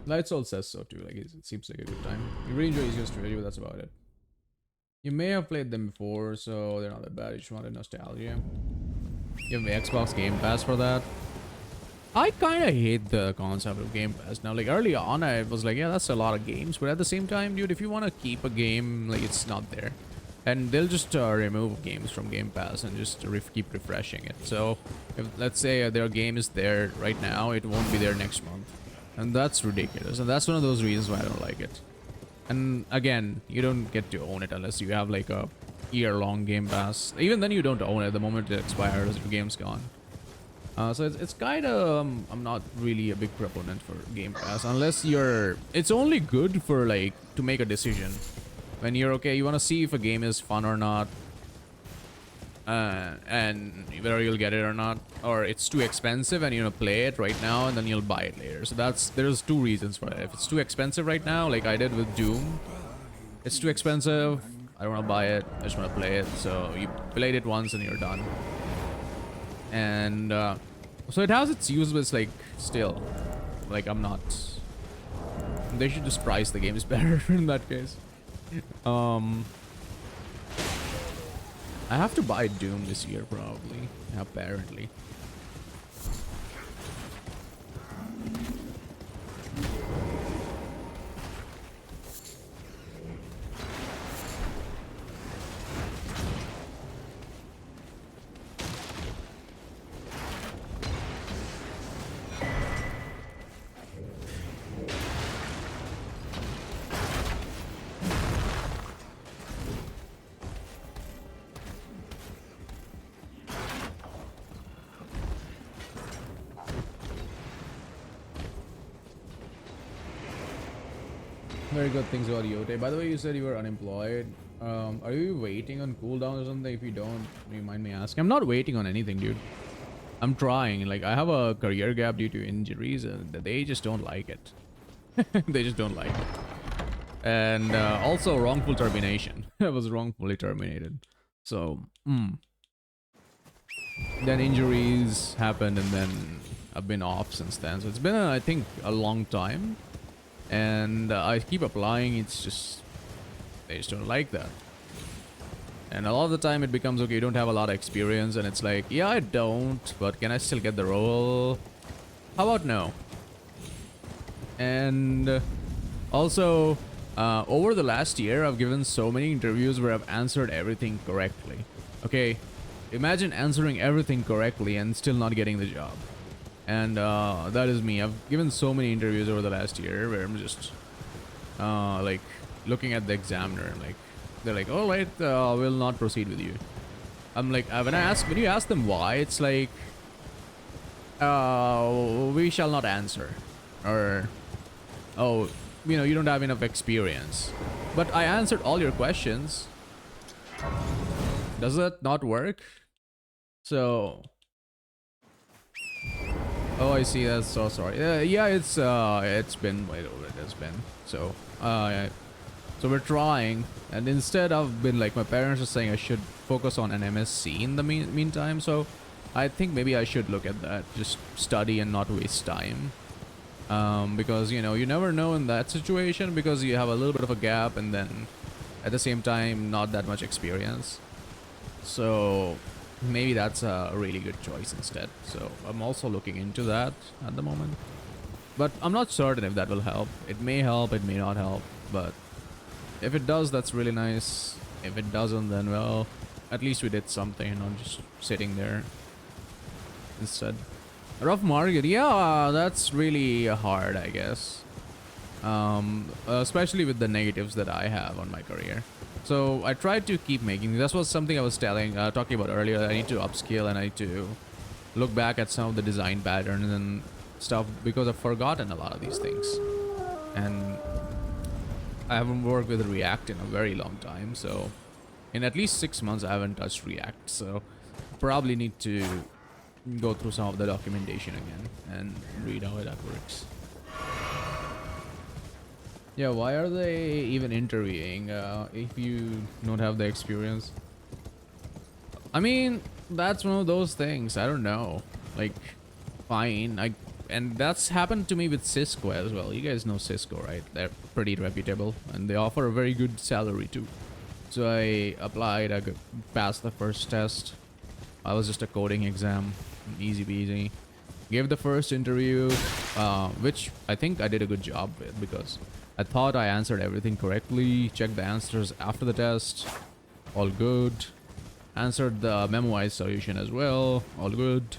Light Soul says so too, like it seems like a good time. You really enjoy Easiest Strategy, but that's about it. You may have played them before, so they're not that bad. You just wanted nostalgia. You have the Xbox Game Pass for that. I kind of hate the concept of Game Pass now. Like early on, I was like, yeah, that's a lot of games. But at the same time, dude, if you want to keep a game, like it's not there. And they'll just remove games from Game Pass and just keep refreshing it. So if let's say their game is there right now, it won't be there next month. And that's ridiculous. And that's one of those reasons why I don't like it. And again, you don't get to own it unless you have like a year-long Game Pass. Even then you don't own it. The moment it expires, your game's gone. So it's kind of I'm not really a big proponent for Game Pass unless you're it's only good for like to make a decision when you're okay, you want to see if a game is fun or not, and whether you'll get it or not, or it's too expensive and you want to play it right now and then you'll buy it later. So there's two reasons for it. If it's too expensive right now, like I did with Doom, it's too expensive, I don't want to buy it, I just want to play it. So you played it once and you're done. And so it has its use, but it's like still like I'm not, they should just price the games better in that case. I have to buy Doom this year probably, apparently. Very good things about Yote. By the way, you said you were unemployed. Are you waiting on cooldown or something? If you don't, you mind me asking? I'm not waiting on anything, dude. I'm trying. Like, I have a career gap due to injuries, and they just don't like it. They just don't like it. And also wrongful termination. I was wrongfully terminated. So, then injuries happened, and then I've been off since then. So it's been, I think, a long time. And I keep applying, it's just they just don't like that. And a lot of the time it becomes okay, you don't have a lot of experience, and it's like, yeah, I don't, but can I still get the role? How about no? And also over the last year I've given so many interviews where I've answered everything correctly. Okay, imagine answering everything correctly and still not getting the job. And that is me. I've given so many interviews over the last year where I'm just like looking at the examiner and like they're like, all right, we'll not proceed with you. I'm like, when you ask them why, it's like we shall not answer, or oh, you know, you don't have enough experience. But I answered all your questions. Does that not work? So oh, I see. That's so sorry. Yeah, it's been way over. It has been so. Yeah. So we're trying, and instead I've been like, my parents are saying I should focus on an MSc in the meantime. So I think maybe I should look at that, just study and not waste time. Because you know, you never know in that situation, because you have a little bit of a gap, and then at the same time not that much experience. So maybe that's a really good choice instead. So I'm also looking into that at the moment, but I'm not certain if that will help. It may help, it may not help, but if it does, that's really nice. If it doesn't, then well, at least we did something and not just sitting there instead. Rough market, yeah, that's really hard, I guess. especially with the negatives that I have on my career. So I tried to keep making. That was something I was talking about earlier. I need to upskill and I need to look back at some of the design patterns and stuff because I've forgotten a lot of these things. And I haven't worked with React in a very long time, so in at least 6 months I haven't touched React, so probably need to go through some of the documentation again and read how that works. Yeah, why are they even interviewing if you don't have the experience? I mean, that's one of those things. I don't know. Like, fine. And that's happened to me with Cisco as well. You guys know Cisco, right? They're pretty reputable and they offer a very good salary too. So I applied. I passed the first test. I was just a coding exam, easy peasy. Gave the first interview, which I think I did a good job with because I thought I answered everything correctly. Checked the answers after the test, all good. Answered the memoized solution as well, all good.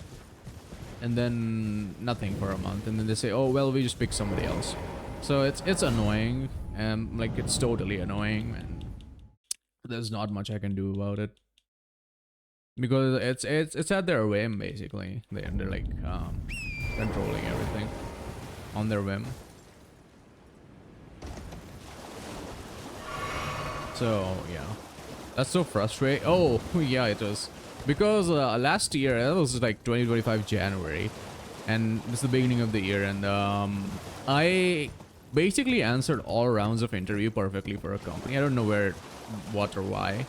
And then nothing for a month, and then they say, oh well, we just picked somebody else. So it's annoying, and like it's totally annoying, and there's not much I can do about it because it's at their whim basically. They're like controlling everything on their whim. So yeah, that's so frustrating. Oh yeah, it was because last year, that was like 2025 January, and this is the beginning of the year, and I basically answered all rounds of interview perfectly for a company. I don't know what or why,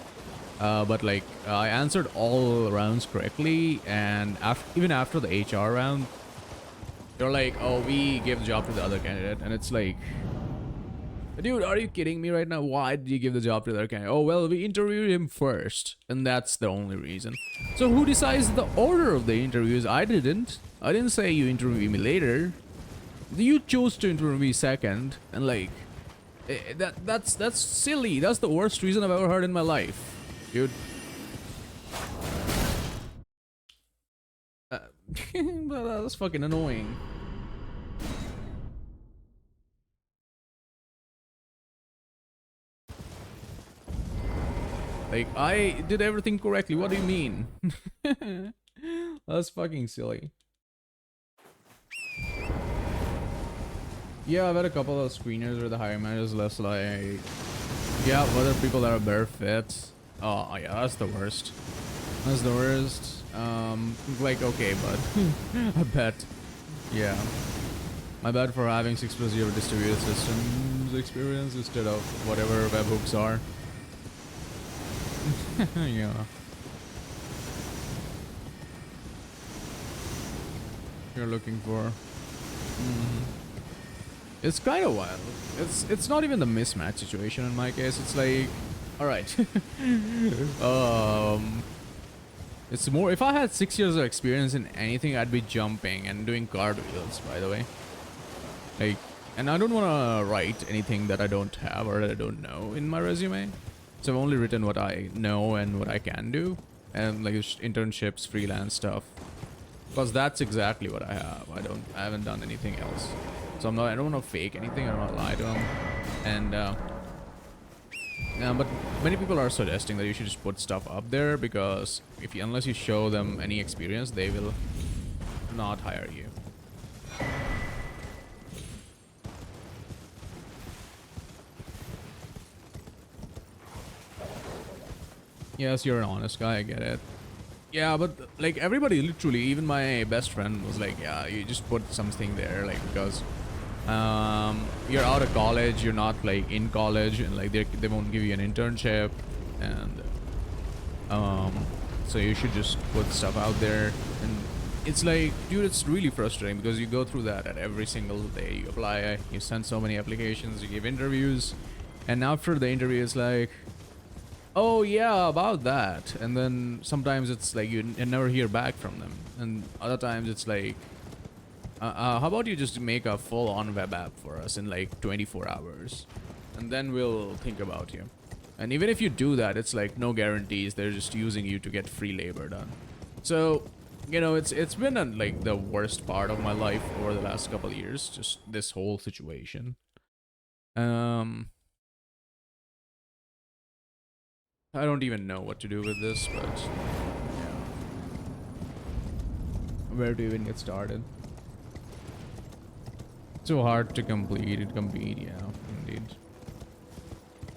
but like I answered all rounds correctly, and even after the HR round, they're like, oh, we give the job to the other candidate, and it's like, dude, are you kidding me right now? Why did you give the job to the other candidate? Oh, well, we interviewed him first, and that's the only reason. So who decides the order of the interviews? I didn't. I didn't say you interview me later. You chose to interview me second, and like, that's silly. That's the worst reason I've ever heard in my life, dude. That's fucking annoying. Like, I did everything correctly. What do you mean? That's fucking silly. Yeah, I've had a couple of screeners where the hiring manager is less like, yeah, other people that are bare fit. Oh yeah, that's the worst. That's the worst. Like, okay, bud. I bet. Yeah. My bad for having 6+ year distributed systems experience instead of whatever webhooks are. Yeah. You're looking for. It's kind of wild. It's not even the mismatch situation in my case. It's like, all right. It's more, if I had 6 years of experience in anything, I'd be jumping and doing cartwheels, by the way. Like, and I don't want to write anything that I don't have or that I don't know in my resume. So I've only written what I know and what I can do, and like internships, freelance stuff, because that's exactly what I have. I haven't done anything else. So I don't want to fake anything. I don't want to lie to them. And but many people are suggesting that you should just put stuff up there because unless you show them any experience, they will not hire you. Yes, you're an honest guy, I get it. Yeah, but like everybody, literally, even my best friend was like, yeah, you just put something there, like, because you're out of college, you're not like in college, and like they won't give you an internship, and so you should just put stuff out there. And it's like, dude, it's really frustrating because you go through that at every single day. You apply, you send so many applications, you give interviews, and after the interview, it's like, oh yeah, about that. And then sometimes it's like you never hear back from them, and other times it's like, how about you just make a full-on web app for us in like 24 hours, and then we'll think about you. And even if you do that, it's like no guarantees. They're just using you to get free labor done. So, you know, it's been like the worst part of my life over the last couple of years, just this whole situation. Um, I don't even know what to do with this, but yeah. Where to even get started? So hard to compete, yeah, indeed.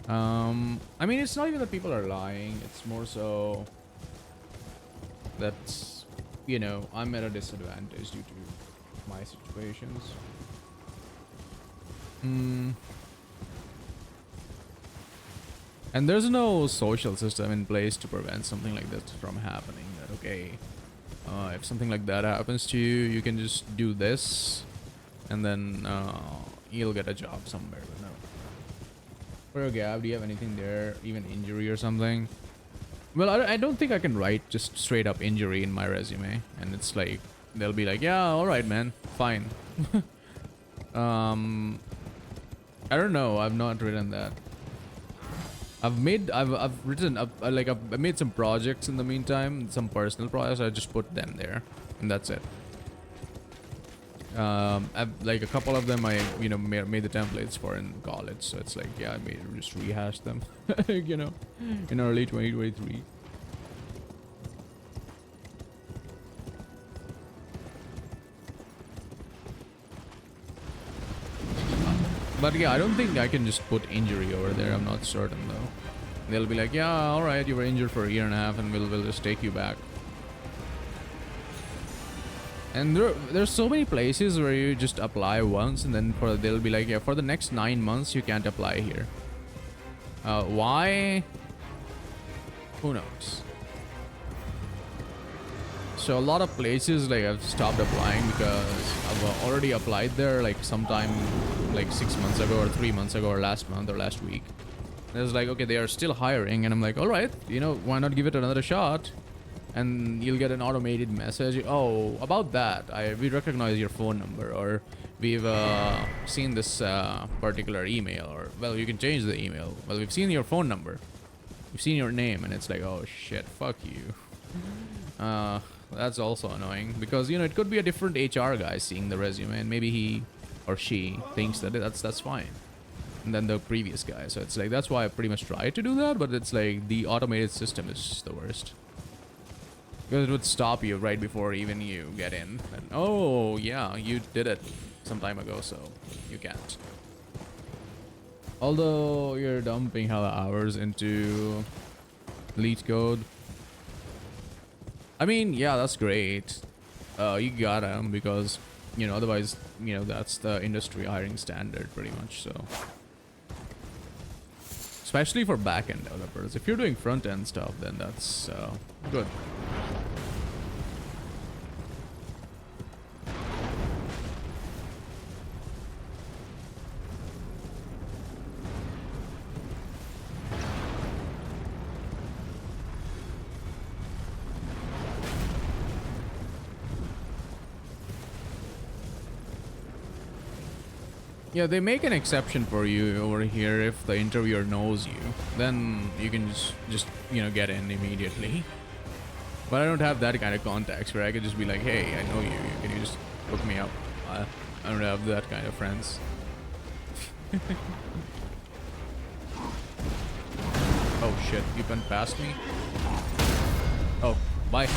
I mean, it's not even that people are lying. It's more so that, you know, I'm at a disadvantage due to my situations. And there's no social system in place to prevent something like this from happening. That, okay, if something like that happens to you, you can just do this, and then you'll get a job somewhere. But no. For your Gab, do you have anything there, even injury or something? Well, I don't think I can write just straight up injury in my resume, and it's like they'll be like, yeah, all right, man, fine. I don't know. I've not written that. I've made some projects in the meantime, some personal projects. I just put them there, and that's it. I've like a couple of them I made the templates for in college, so it's like, yeah, I just rehash them, you know, in early 2023. But yeah, I don't think I can just put injury over there. I'm not certain though. They'll be like, yeah, all right, you were injured for a year and a half, and we'll just take you back. And there's so many places where you just apply once, and then they'll be like, yeah, for the next 9 months you can't apply here. Why? Who knows? So a lot of places, like, I've stopped applying because I've already applied there like sometime like 6 months ago or 3 months ago or last month or last week. And it's like, okay, they are still hiring, and I'm like, all right, you know, why not give it another shot? And you'll get an automated message. Oh, about that, we recognize your phone number, or we've seen this particular email, or, well, you can change the email. Well, we've seen your phone number, we've seen your name, and it's like, oh shit, fuck you. That's also annoying, because, you know, it could be a different HR guy seeing the resume, and maybe he or she thinks that that's fine, and then the previous guy. So it's like, that's why I pretty much try to do that, but it's like the automated system is the worst. Because it would stop you right before even you get in. And, oh, yeah, you did it some time ago, so you can't. Although you're dumping hella hours into lead code. I mean, yeah, that's great. You got them because, you know, otherwise, you know, that's the industry hiring standard pretty much, so. Especially for back-end developers. If you're doing front-end stuff, then that's good. Yeah, they make an exception for you over here if the interviewer knows you. Then you can just you know, get in immediately. But I don't have that kind of contacts where I could just be like, hey, I know you. Can you just hook me up? I don't have that kind of friends. Oh shit, you went past me? Oh, bye.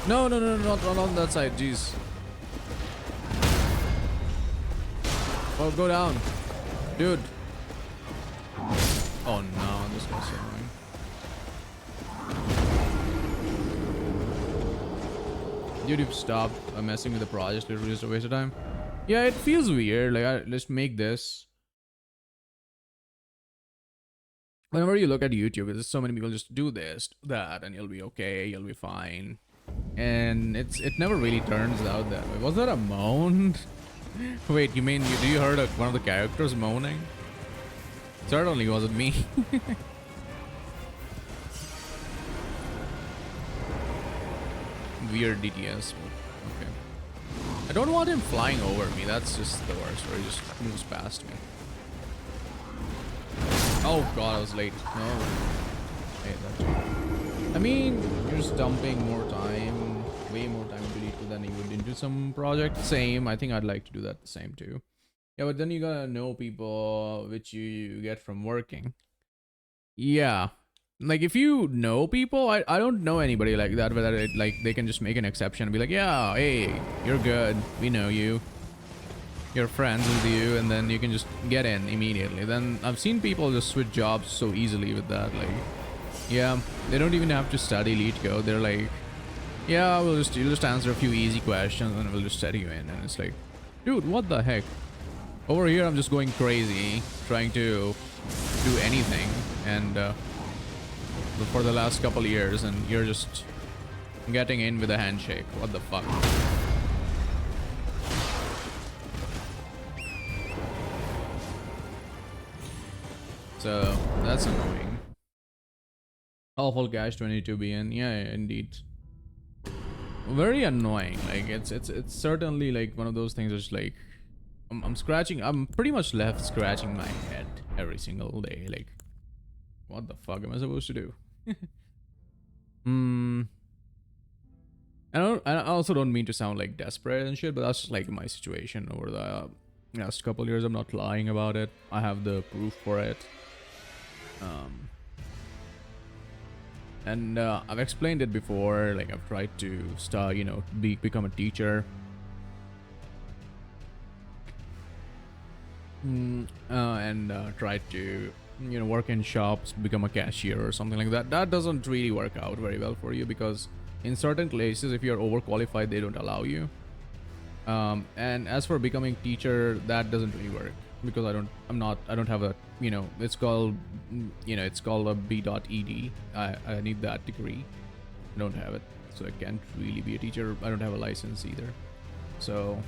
No, not on that side, jeez. Oh, go down. Dude. Oh no, this guy's so annoying. Dude, you've stopped messing with the project. Literally just a waste of time. Yeah, it feels weird. Like, let's make this. Whenever you look at YouTube, there's so many people just do this, do that, and you'll be okay, you'll be fine. And it never really turns out that way. Was that a moan? Wait, you mean do you heard one of the characters moaning? Certainly wasn't me. Weird DTS. Okay. I don't want him flying over me. That's just the worst, where he just moves past me. Oh god, I was late. No. Hey, that's... I mean, you're just dumping more time, way more time into lead than you would into some project. Same. I think I'd like to do that the same too. Yeah, but then you gotta know people which you get from working. Yeah. Like if you know people, I don't know anybody like that, whether it like they can just make an exception and be like, yeah, hey, you're good. We know you. You're friends with you, and then you can just get in immediately. Then I've seen people just switch jobs so easily with that. Like, yeah, they don't even have to study lead code. They're like, yeah, you'll just answer a few easy questions and we'll just set you in. And it's like, dude, what the heck? Over here, I'm just going crazy, trying to do anything, and for the last couple of years, and you're just getting in with a handshake. What the fuck? So that's annoying. Awful cash 22 BN. Yeah, indeed. Very annoying. Like it's certainly like one of those things that's like I'm scratching. I'm pretty much left scratching my head every single day. Like, what the fuck am I supposed to do? I also don't mean to sound like desperate and shit, but that's just like my situation over the last couple of years. I'm not lying about it. I have the proof for it. And I've explained it before. Like I've tried to start, become a teacher. And tried to work in shops, become a cashier or something like that. That doesn't really work out very well for you, because in certain places, if you're overqualified, they don't allow you. And as for becoming teacher, that doesn't really work, because I don't have a, it's called a B.Ed. I need that degree. I don't have it, so I can't really be a teacher. I don't have a license either, so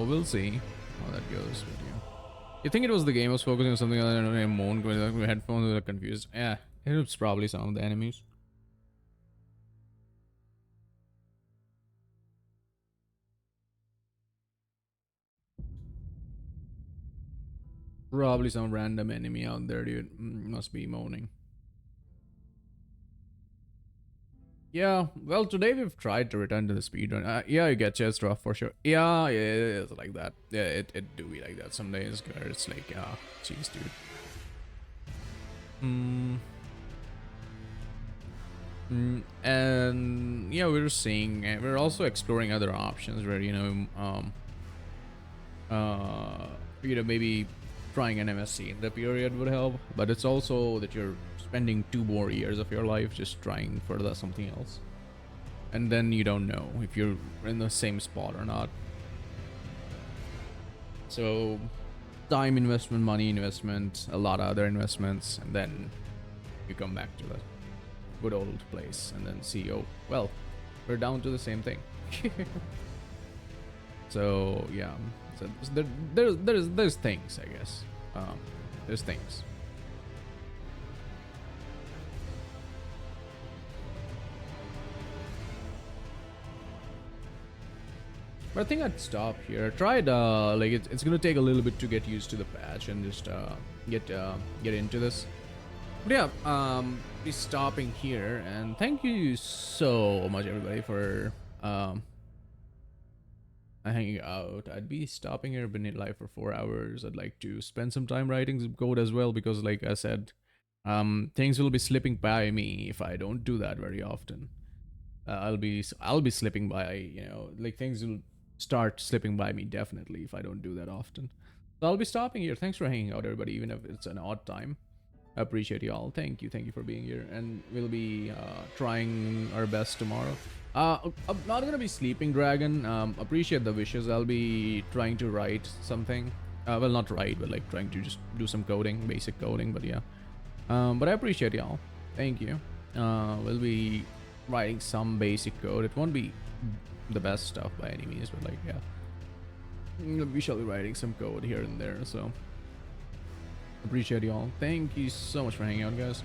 we'll see how that goes with you. You think it was the game was focusing on something other than a moan with the headphones were confused? Yeah, it was probably some of the enemies. Probably some random enemy out there, dude. Must be moaning. Yeah, well, today we've tried to return to the speedrun. Yeah, you get chest drop for sure. Yeah, it's like that. Yeah, it do be like that some days, where it's like, jeez, dude. And yeah, we're also exploring other options where, maybe trying an MSc in the period would help, but it's also that you're spending 2 more years of your life just trying for something else, and then you don't know if you're in the same spot or not. So time investment, money investment, a lot of other investments, and then you come back to the good old place and then see, oh well, we're down to the same thing. So yeah, so there's things, I guess. There's things. But I think I'd stop here. Tried like it's gonna take a little bit to get used to the patch and just get into this. But yeah, be stopping here, and thank you so much everybody for hanging out. I'd be stopping here, been in live for 4 hours. I'd like to spend some time writing some code as well, because like I said, things will be slipping by me if I don't do that very often. I'll be slipping by, like things will start slipping by me definitely if I don't do that often. So I'll be stopping here. Thanks for hanging out, everybody, even if it's an odd time. I appreciate y'all. Thank you for being here, and we'll be trying our best tomorrow. I'm not gonna be sleeping, Dragon. Appreciate the wishes. I'll be trying to write something. Well, not write, but like trying to just do some coding, basic coding. But yeah, but I appreciate y'all. Thank you. We'll be writing some basic code. It won't be the best stuff by any means, but like, yeah, we shall be writing some code here and there. So appreciate y'all. Thank you so much for hanging out, guys.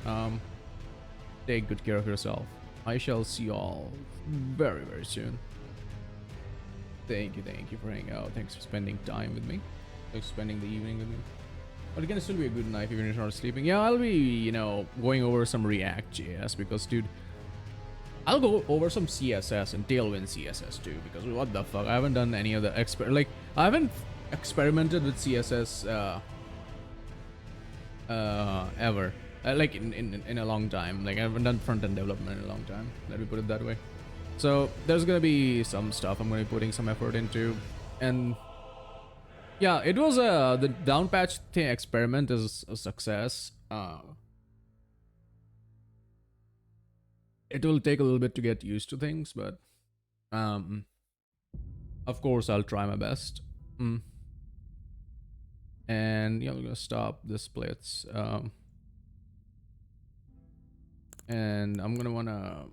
Take good care of yourself. I shall see y'all very, very soon. Thank you for hanging out. Thanks for spending time with me. Thanks for spending the evening with me. But it can still be a good night if you're not sleeping. Yeah, I'll be, you know, going over some React JS because, dude, I'll go over some CSS and Tailwind CSS too because what the fuck? I haven't done any of the I haven't experimented with CSS ever. Like in a long time. Like I haven't done front-end development in a long time. Let me put it that way. So there's gonna be some stuff I'm gonna be putting some effort into, and yeah, it was the down patch thing experiment is a success. It will take a little bit to get used to things, but of course I'll try my best. And yeah, I'm gonna stop the splits. And I'm gonna wanna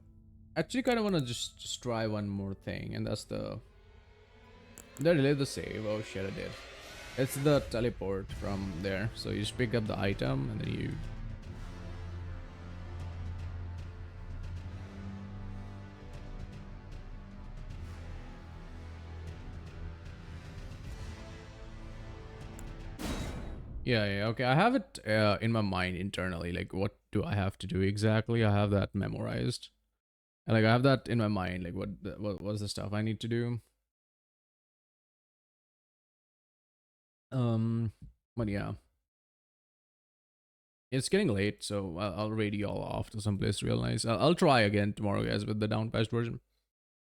actually kind of wanna just try one more thing, and that's the delay the save. Oh shit, I did. It's the teleport from there. So you just pick up the item and then you yeah, okay. I have it in my mind internally. Like, what do I have to do exactly? I have that memorized. And like I have that in my mind. Like, what's the stuff I need to do? But yeah, it's getting late, so I'll raid you all off to someplace real nice. I'll try again tomorrow, guys, with the downpatched version.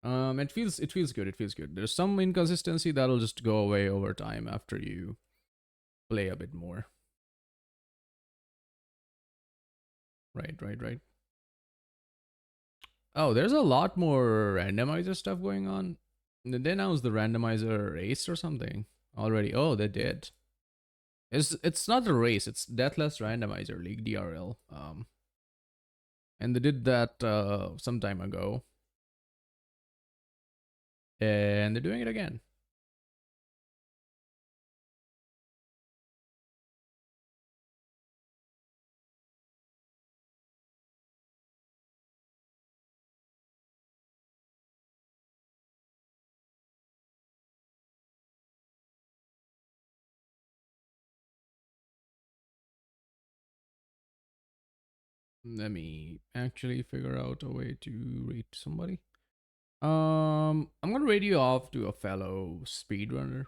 It feels good. It feels good. There's some inconsistency that'll just go away over time after you play a bit more. Right. Oh, there's a lot more randomizer stuff going on. Did they announce the randomizer race or something already? Oh, they did. It's not a race. It's Deathless Randomizer League DRL. And they did that some time ago, and they're doing it again. Let me actually figure out a way to rate somebody. I'm gonna rate you off to a fellow speedrunner,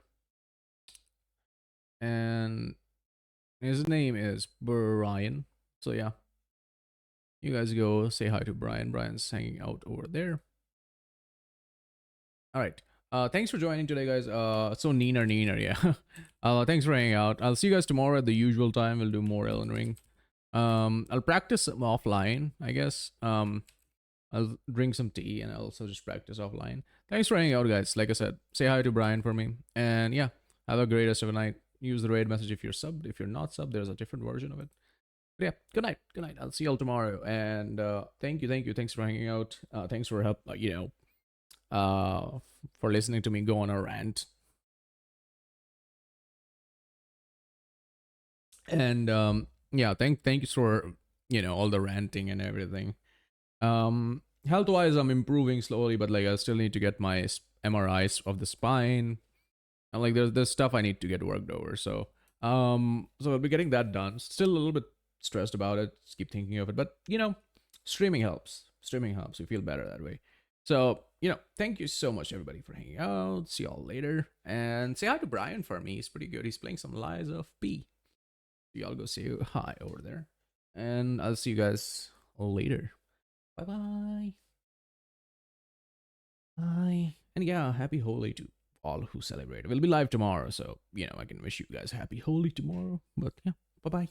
and his name is Brian. So yeah, you guys go say hi to Brian. Brian's hanging out over there. All right. Thanks for joining today, guys. So Neener, yeah. Thanks for hanging out. I'll see you guys tomorrow at the usual time. We'll do more Elden Ring. I'll practice offline, I guess. I'll drink some tea and I'll also just practice offline. Thanks for hanging out, guys. Like I said, say hi to Brian for me. And yeah, have a great rest of the night. Use the raid message if you're subbed. If you're not subbed, there's a different version of it. But yeah, good night. Good night. I'll see y'all tomorrow. And thank you. Thanks for hanging out. Thanks for help. For listening to me go on a rant. And yeah, thank you for all the ranting and everything. Health wise I'm improving slowly, but like I still need to get my MRIs of the spine, and like there's stuff I need to get worked over. So I'll be getting that done. Still a little bit stressed about it, just keep thinking of it, but streaming helps. You feel better that way. So thank you so much everybody for hanging out. See y'all later, and say hi to Brian for me. He's pretty good. He's playing some Lies of P. Y'all go say hi over there, and I'll see you guys later. Bye. Bye. And yeah, happy Holi to all who celebrate. We'll be live tomorrow, so I can wish you guys happy Holi tomorrow. But yeah, bye.